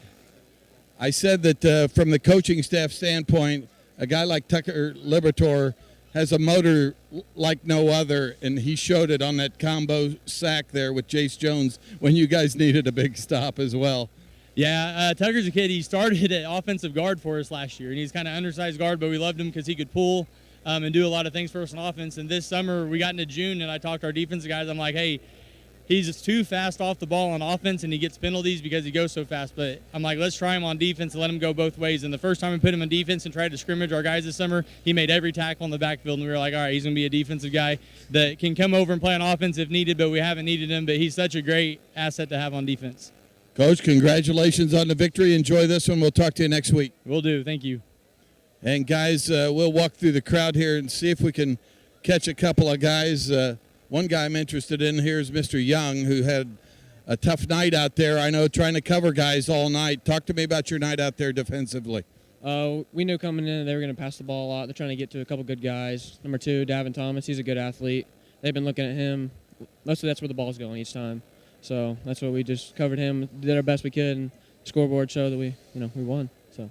I said that from the coaching staff standpoint, a guy like Tucker Liberatore has a motor like no other, and he showed it on that combo sack there with Jace Jones when you guys needed a big stop as well. Yeah, Tucker's a kid. He started at offensive guard for us last year, and he's kind of undersized guard, but we loved him because he could pull and do a lot of things for us on offense. And this summer, we got into June, and I talked to our defensive guys. I'm like, hey, he's just too fast off the ball on offense, and he gets penalties because he goes so fast. But I'm like, let's try him on defense and let him go both ways. And the first time we put him on defense and tried to scrimmage our guys this summer, he made every tackle in the backfield. And we were like, all right, he's going to be a defensive guy that can come over and play on offense if needed, but we haven't needed him. But he's such a great asset to have on defense. Coach, congratulations on the victory. Enjoy this one. We'll talk to you next week. Will do. Thank you. And, guys, we'll walk through the crowd here and see if we can catch a couple of guys. One guy I'm interested in here is Mr. Young, who had a tough night out there, I know, trying to cover guys all night. Talk to me about your night out there defensively. We knew coming in they were going to pass the ball a lot. They're trying to get to a couple good guys. Number 2, Davin Thomas, he's a good athlete. They've been looking at him. Mostly that's where the ball's going each time. So that's what we just covered him, did our best we could, and the scoreboard showed that we won. So.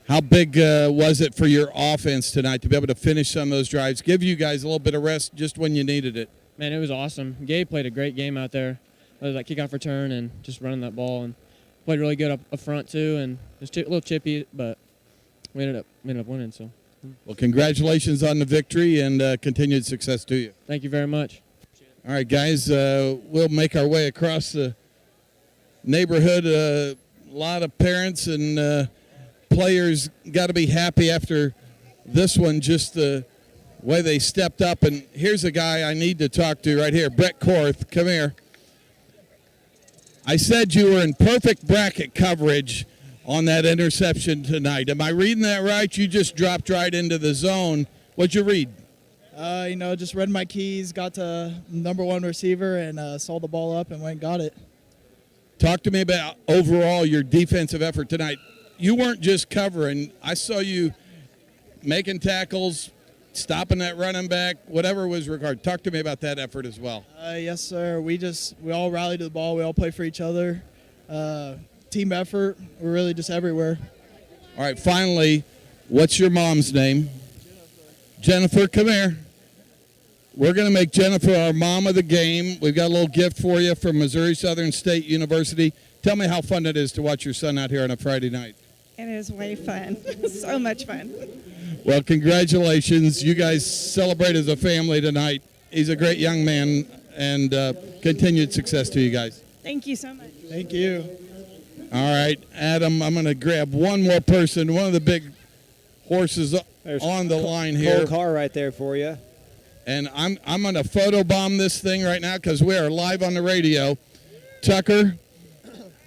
How big was it for your offense tonight to be able to finish some of those drives, give you guys a little bit of rest just when you needed it? Man, it was awesome. Gabe played a great game out there. That kickoff return and just running that ball, and played really good up front too, and just a little chippy, but we ended up winning. So. Well, congratulations on the victory and continued success to you. Thank you very much. All right, guys, we'll make our way across the neighborhood. A lot of parents and players got to be happy after this one, just the way they stepped up. And here's a guy I need to talk to right here, Brett Korth. Come here. I said you were in perfect bracket coverage on that interception tonight. Am I reading that right? You just dropped right into the zone. What'd you read? Just read my keys, got to number 1 receiver, and saw the ball up and went and got it. Talk to me about overall your defensive effort tonight. You weren't just covering. I saw you making tackles, stopping that running back, whatever was required. Talk to me about that effort as well. Yes, sir. We all rallied to the ball. We all play for each other. Team effort. We're really just everywhere. All right, finally, what's your mom's name? Jennifer, come here. We're going to make Jennifer our mom of the game. We've got a little gift for you from Missouri Southern State University. Tell me how fun it is to watch your son out here on a Friday night. It is way fun. So much fun. Well, congratulations. You guys celebrate as a family tonight. He's a great young man, and continued success to you guys. Thank you so much. Thank you. All right, Adam, I'm going to grab one more person, one of the big horses on the line here. Cole Carr right there for you. And I'm going to photobomb this thing right now because we are live on the radio. Tucker,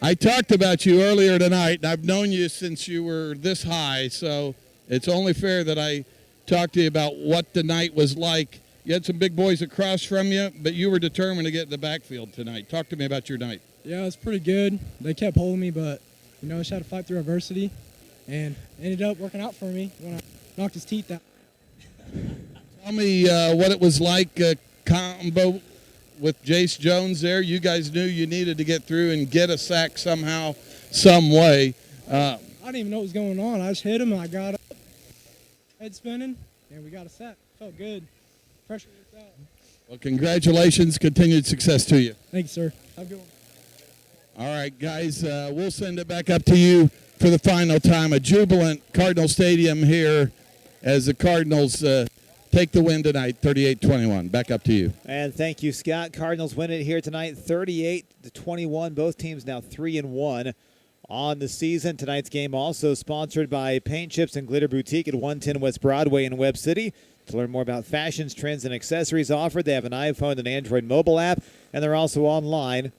I talked about you earlier tonight, and I've known you since you were this high, so it's only fair that I talk to you about what the night was like. You had some big boys across from you, but you were determined to get in the backfield tonight. Talk to me about your night. Yeah, it was pretty good. They kept holding me, but, I just had to fight through adversity, and it ended up working out for me when I knocked his teeth out. Tell me what it was like, combo with Jace Jones there. You guys knew you needed to get through and get a sack somehow, some way. I didn't even know what was going on. I just hit him, and I got up, head spinning, and we got a sack. Felt good. Pressure worked out. Well, congratulations. Continued success to you. Thank you, sir. Have a good one. All right, guys, we'll send it back up to you for the final time. A jubilant Cardinal Stadium here as the Cardinals take the win tonight, 38-21. Back up to you. And thank you, Scott. Cardinals win it here tonight, 38-21. Both teams now 3-1 on the season. Tonight's game also sponsored by Paint Chips and Glitter Boutique at 110 West Broadway in Webb City. To learn more about fashions, trends, and accessories offered, they have an iPhone and Android mobile app, and they're also online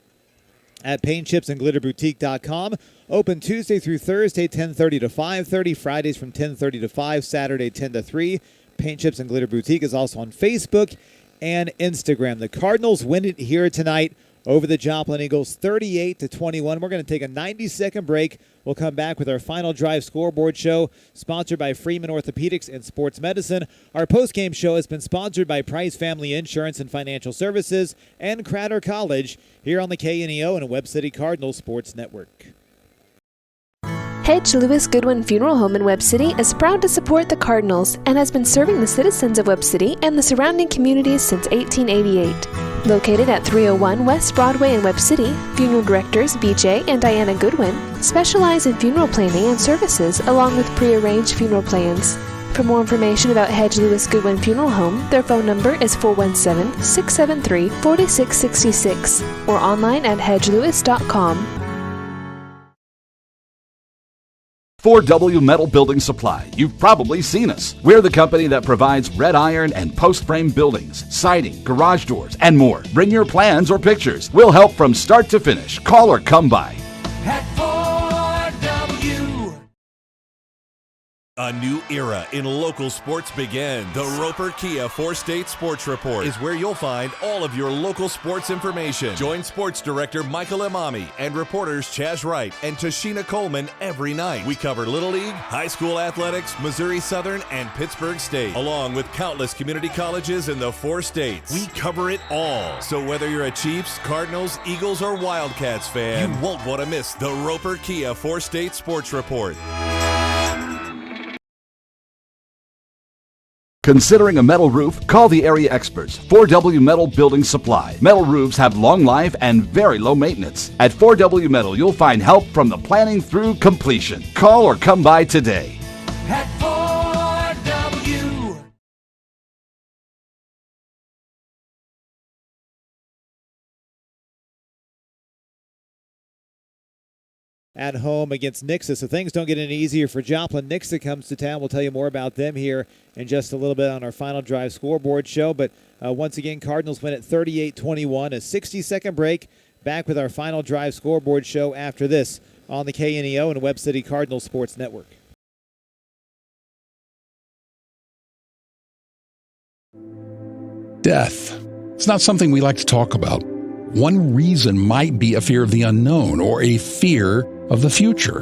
at paintchipsandglitterboutique.com. Open Tuesday through Thursday, 10:30 to 5:30. Fridays from 10:30 to 5. Saturday, 10 to 3. Paint Chips and Glitter Boutique is also on Facebook and Instagram. The Cardinals win it here tonight over the Joplin Eagles, 38-21. We're going to take a 90-second break. We'll come back with our Final Drive scoreboard show, sponsored by Freeman Orthopedics and Sports Medicine. Our postgame show has been sponsored by Price Family Insurance and Financial Services and Crater College here on the KNEO and Webb City Cardinal Sports Network. Hedge Lewis Goodwin Funeral Home in Webb City is proud to support the Cardinals and has been serving the citizens of Webb City and the surrounding communities since 1888. Located at 301 West Broadway in Webb City, funeral directors BJ and Diana Goodwin specialize in funeral planning and services along with prearranged funeral plans. For more information about Hedge Lewis Goodwin Funeral Home, their phone number is 417-673-4666 or online at hedgelewis.com. 4W Metal Building Supply. You've probably seen us. We're the company that provides red iron and post frame buildings, siding, garage doors, and more. Bring your plans or pictures. We'll help from start to finish. Call or come by. At 4W. A new era in local sports begins. The Roper Kia 4-State Sports Report is where you'll find all of your local sports information. Join sports director Michael Imami and reporters Chaz Wright and Tashina Coleman every night. We cover Little League, high school athletics, Missouri Southern, and Pittsburgh State, along with countless community colleges in the 4 states. We cover it all. So whether you're a Chiefs, Cardinals, Eagles, or Wildcats fan, you won't want to miss the Roper Kia 4-State Sports Report. Considering a metal roof? Call the area experts, 4W Metal Building Supply. Metal roofs have long life and very low maintenance. At 4W Metal, you'll find help from the planning through completion. Call or come by today. At 4W. At home against Nixa, so things don't get any easier for Joplin. Nixa comes to town. We'll tell you more about them here in just a little bit on our Final Drive scoreboard show. But once again, Cardinals win at 38-21. A 60-second break. Back with our Final Drive scoreboard show after this on the KNEO and Webb City Cardinal Sports Network. Death. It's not something we like to talk about. One reason might be a fear of the unknown or a fear of the future.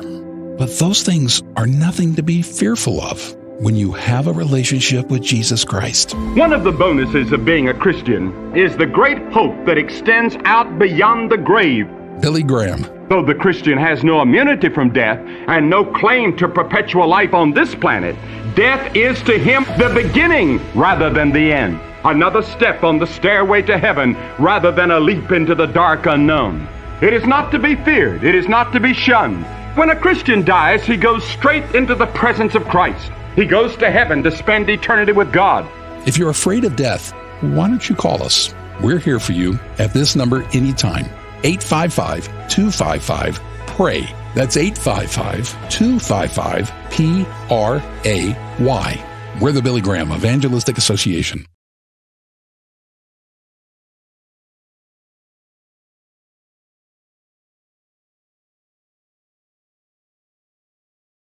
But those things are nothing to be fearful of when you have a relationship with Jesus Christ. One of the bonuses of being a Christian is the great hope that extends out beyond the grave. Billy Graham. Though the Christian has no immunity from death and no claim to perpetual life on this planet, death is to him the beginning rather than the end. Another step on the stairway to heaven rather than a leap into the dark unknown. It is not to be feared. It is not to be shunned. When a Christian dies, he goes straight into the presence of Christ. He goes to heaven to spend eternity with God. If you're afraid of death, why don't you call us? We're here for you at this number anytime. 855-255-PRAY. That's 855-255-PRAY. We're the Billy Graham Evangelistic Association.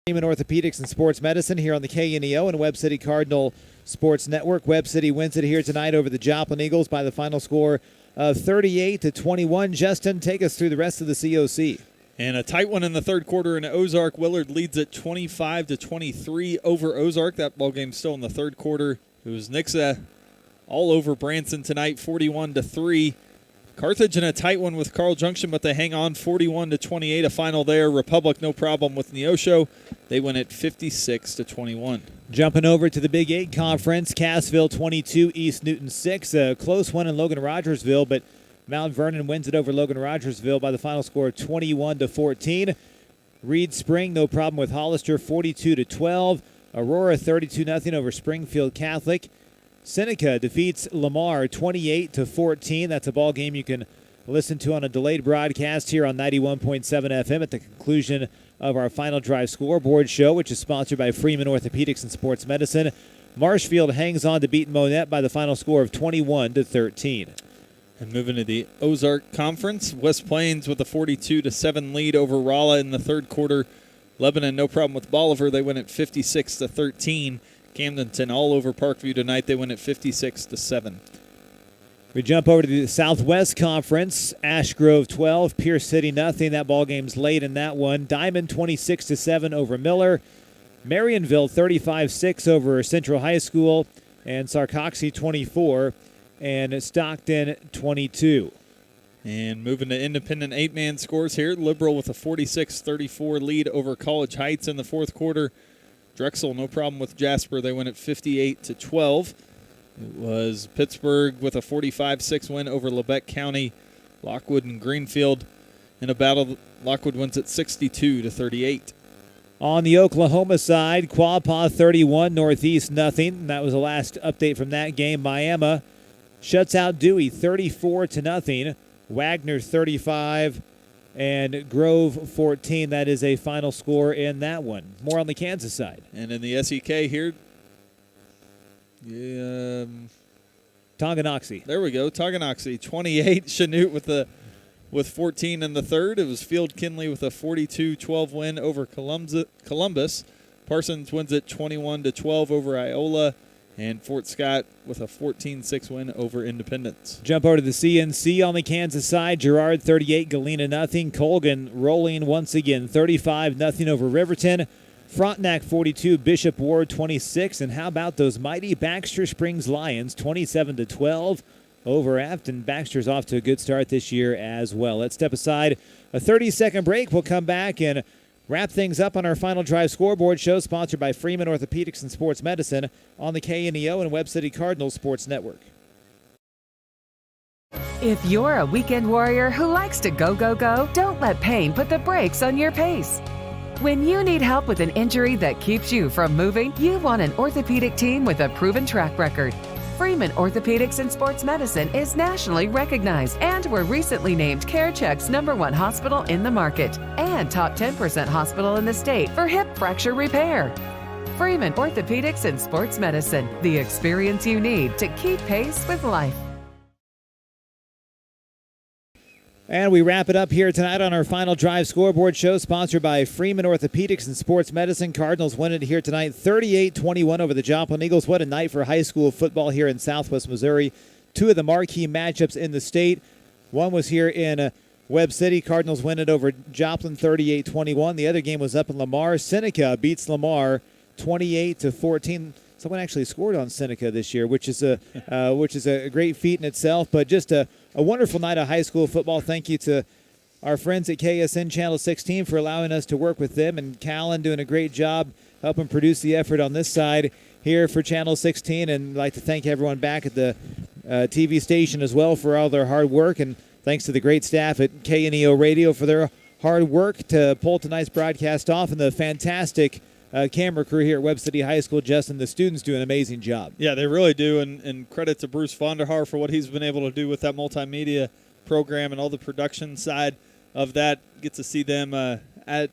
In orthopedics and sports medicine here on the KNEO and Webb City Cardinal Sports Network. Webb City wins it here tonight over the Joplin Eagles by the final score of 38-21. Justin, take us through the rest of the COC. And a tight one in the third quarter in Ozark. Willard leads at 25-23 over Ozark. That ball game still in the third quarter. It was Nixa all over Branson tonight, 41-3. Carthage in a tight one with Carl Junction, but they hang on 41-28. A final there. Republic no problem with Neosho. They win at 56-21. Jumping over to the Big 8 Conference, Cassville 22, East Newton 6. A close one in Logan Rogersville, but Mount Vernon wins it over Logan Rogersville by the final score of 21-14. Reed Spring no problem with Hollister, 42-12. Aurora 32-0 over Springfield Catholic. Seneca defeats Lamar 28-14. That's a ball game you can listen to on a delayed broadcast here on 91.7 FM at the conclusion of our Final Drive scoreboard show, which is sponsored by Freeman Orthopedics and Sports Medicine. Marshfield hangs on to beat Monette by the final score of 21-13. And moving to the Ozark Conference, West Plains with a 42-7 lead over Rolla in the third quarter. Lebanon no problem with Bolivar. They win at 56-13. Camdenton all over Parkview tonight. They win at 56-7. We jump over to the Southwest Conference. Ash Grove 12, Pierce City nothing. That ball game's late in that one. Diamond 26-7 over Miller. Marionville 35-6 over Central High School, and Sarcoxy 24, and Stockton 22. And moving to independent eight-man scores here. Liberal with a 46-34 lead over College Heights in the fourth quarter. Drexel, no problem with Jasper. They win at 58-12. It was Pittsburgh with a 45-6 win over Lebec County. Lockwood and Greenfield in a battle. Lockwood wins at 62-38. On the Oklahoma side, Quapaw 31, Northeast nothing. That was the last update from that game. Miami shuts out Dewey 34-0. Wagner 35. And Grove 14. That is a final score in that one. More on the Kansas side. And in the SEK here, Tonganoxie. There we go. Tonganoxie 28. Chanute with 14 in the third. It was Field Kinley with a 42-12 win over Columbus. Parsons wins it 21-12 over Iola. And Fort Scott with a 14-6 win over Independence. Jump over to the CNC on the Kansas side. Girard 38, Galena nothing. Colgan rolling once again 35-0 over Riverton. Frontenac 42, Bishop Ward 26. And how about those mighty Baxter Springs Lions 27-12 over Afton. Baxter's off to a good start this year as well. Let's step aside a 30-second break. We'll come back and wrap things up on our Final Drive scoreboard show, sponsored by Freeman Orthopedics and Sports Medicine on the KNEO and Webb City Cardinal Sports Network. If you're a weekend warrior who likes to go, go, go, don't let pain put the brakes on your pace. When you need help with an injury that keeps you from moving, you want an orthopedic team with a proven track record. Freeman Orthopedics and Sports Medicine is nationally recognized, and were recently named CareCheck's #1 hospital in the market and top 10% hospital in the state for hip fracture repair. Freeman Orthopedics and Sports Medicine, the experience you need to keep pace with life. And we wrap it up here tonight on our Final Drive scoreboard show, sponsored by Freeman Orthopedics and Sports Medicine. Cardinals win it here tonight 38-21 over the Joplin Eagles. What a night for high school football here in Southwest Missouri. Two of the marquee matchups in the state. One was here in Webb City. Cardinals win it over Joplin 38-21. The other game was up in Lamar. Seneca beats Lamar 28-14. Someone actually scored on Seneca this year, which is a great feat in itself. But just a wonderful night of high school football. Thank you to our friends at KSN Channel 16 for allowing us to work with them, and Callan doing a great job helping produce the effort on this side here for Channel 16. And I'd like to thank everyone back at the TV station as well for all their hard work, and thanks to the great staff at KNEO Radio for their hard work to pull tonight's broadcast off, and the fantastic camera crew here at Webb City High School. Justin, the students do an amazing job. Yeah, they really do, and credit to Bruce Vonderhaar for what he's been able to do with that multimedia program and all the production side of that. Get to see them at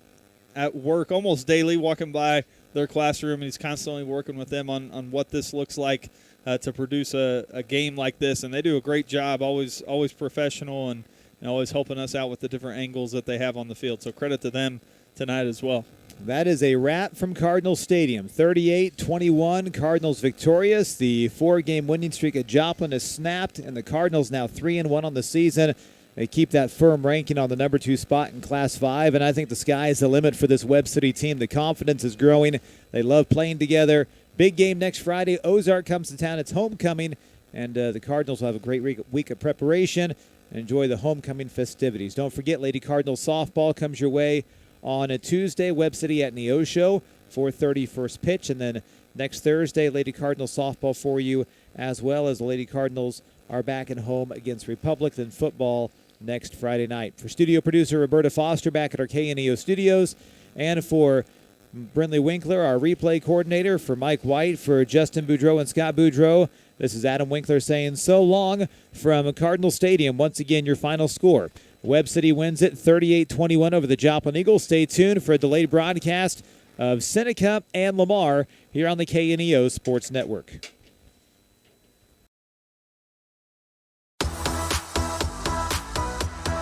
work almost daily, walking by their classroom, and he's constantly working with them on what this looks like to produce a game like this. And they do a great job, always professional, and always helping us out with the different angles that they have on the field. So credit to them tonight as well. That is a wrap from Cardinal Stadium. 38-21, Cardinals victorious. The 4-game winning streak at Joplin is snapped, and the Cardinals now 3-1 on the season. They keep that firm ranking on the number 2 spot in Class 5, and I think the sky is the limit for this Webb City team. The confidence is growing. They love playing together. Big game next Friday. Ozark comes to town. It's homecoming, and the Cardinals will have a great week of preparation and enjoy the homecoming festivities. Don't forget, Lady Cardinals softball comes your way on a Tuesday, Webb City at Neosho, 4:30 first pitch, and then next Thursday, Lady Cardinals softball for you, as well as the Lady Cardinals are back at home against Republic, then football next Friday night. For studio producer Roberta Foster back at our KNEO studios, and for Brinley Winkler, our replay coordinator, for Mike White, for Justin Boudreau and Scott Boudreau, this is Adam Winkler saying so long from Cardinal Stadium. Once again, your final score. Webb City wins it 38-21 over the Joplin Eagles. Stay tuned for a delayed broadcast of Seneca and Lamar here on the KNEO Sports Network.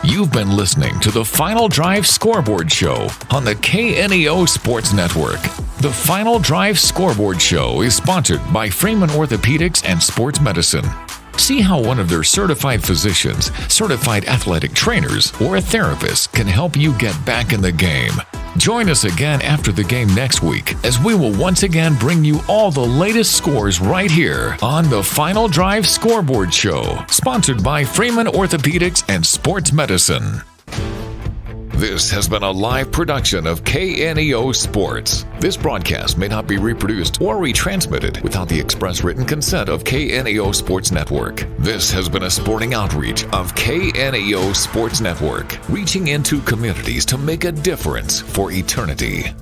You've been listening to the Final Drive Scoreboard Show on the KNEO Sports Network. The Final Drive Scoreboard Show is sponsored by Freeman Orthopedics and Sports Medicine. See how one of their certified physicians, certified athletic trainers, or a therapist can help you get back in the game. Join us again after the game next week as we will once again bring you all the latest scores right here on the Final Drive Scoreboard Show, sponsored by Freeman Orthopedics and Sports Medicine. This has been a live production of KNEO Sports. This broadcast may not be reproduced or retransmitted without the express written consent of KNEO Sports Network. This has been a sporting outreach of KNEO Sports Network, reaching into communities to make a difference for eternity.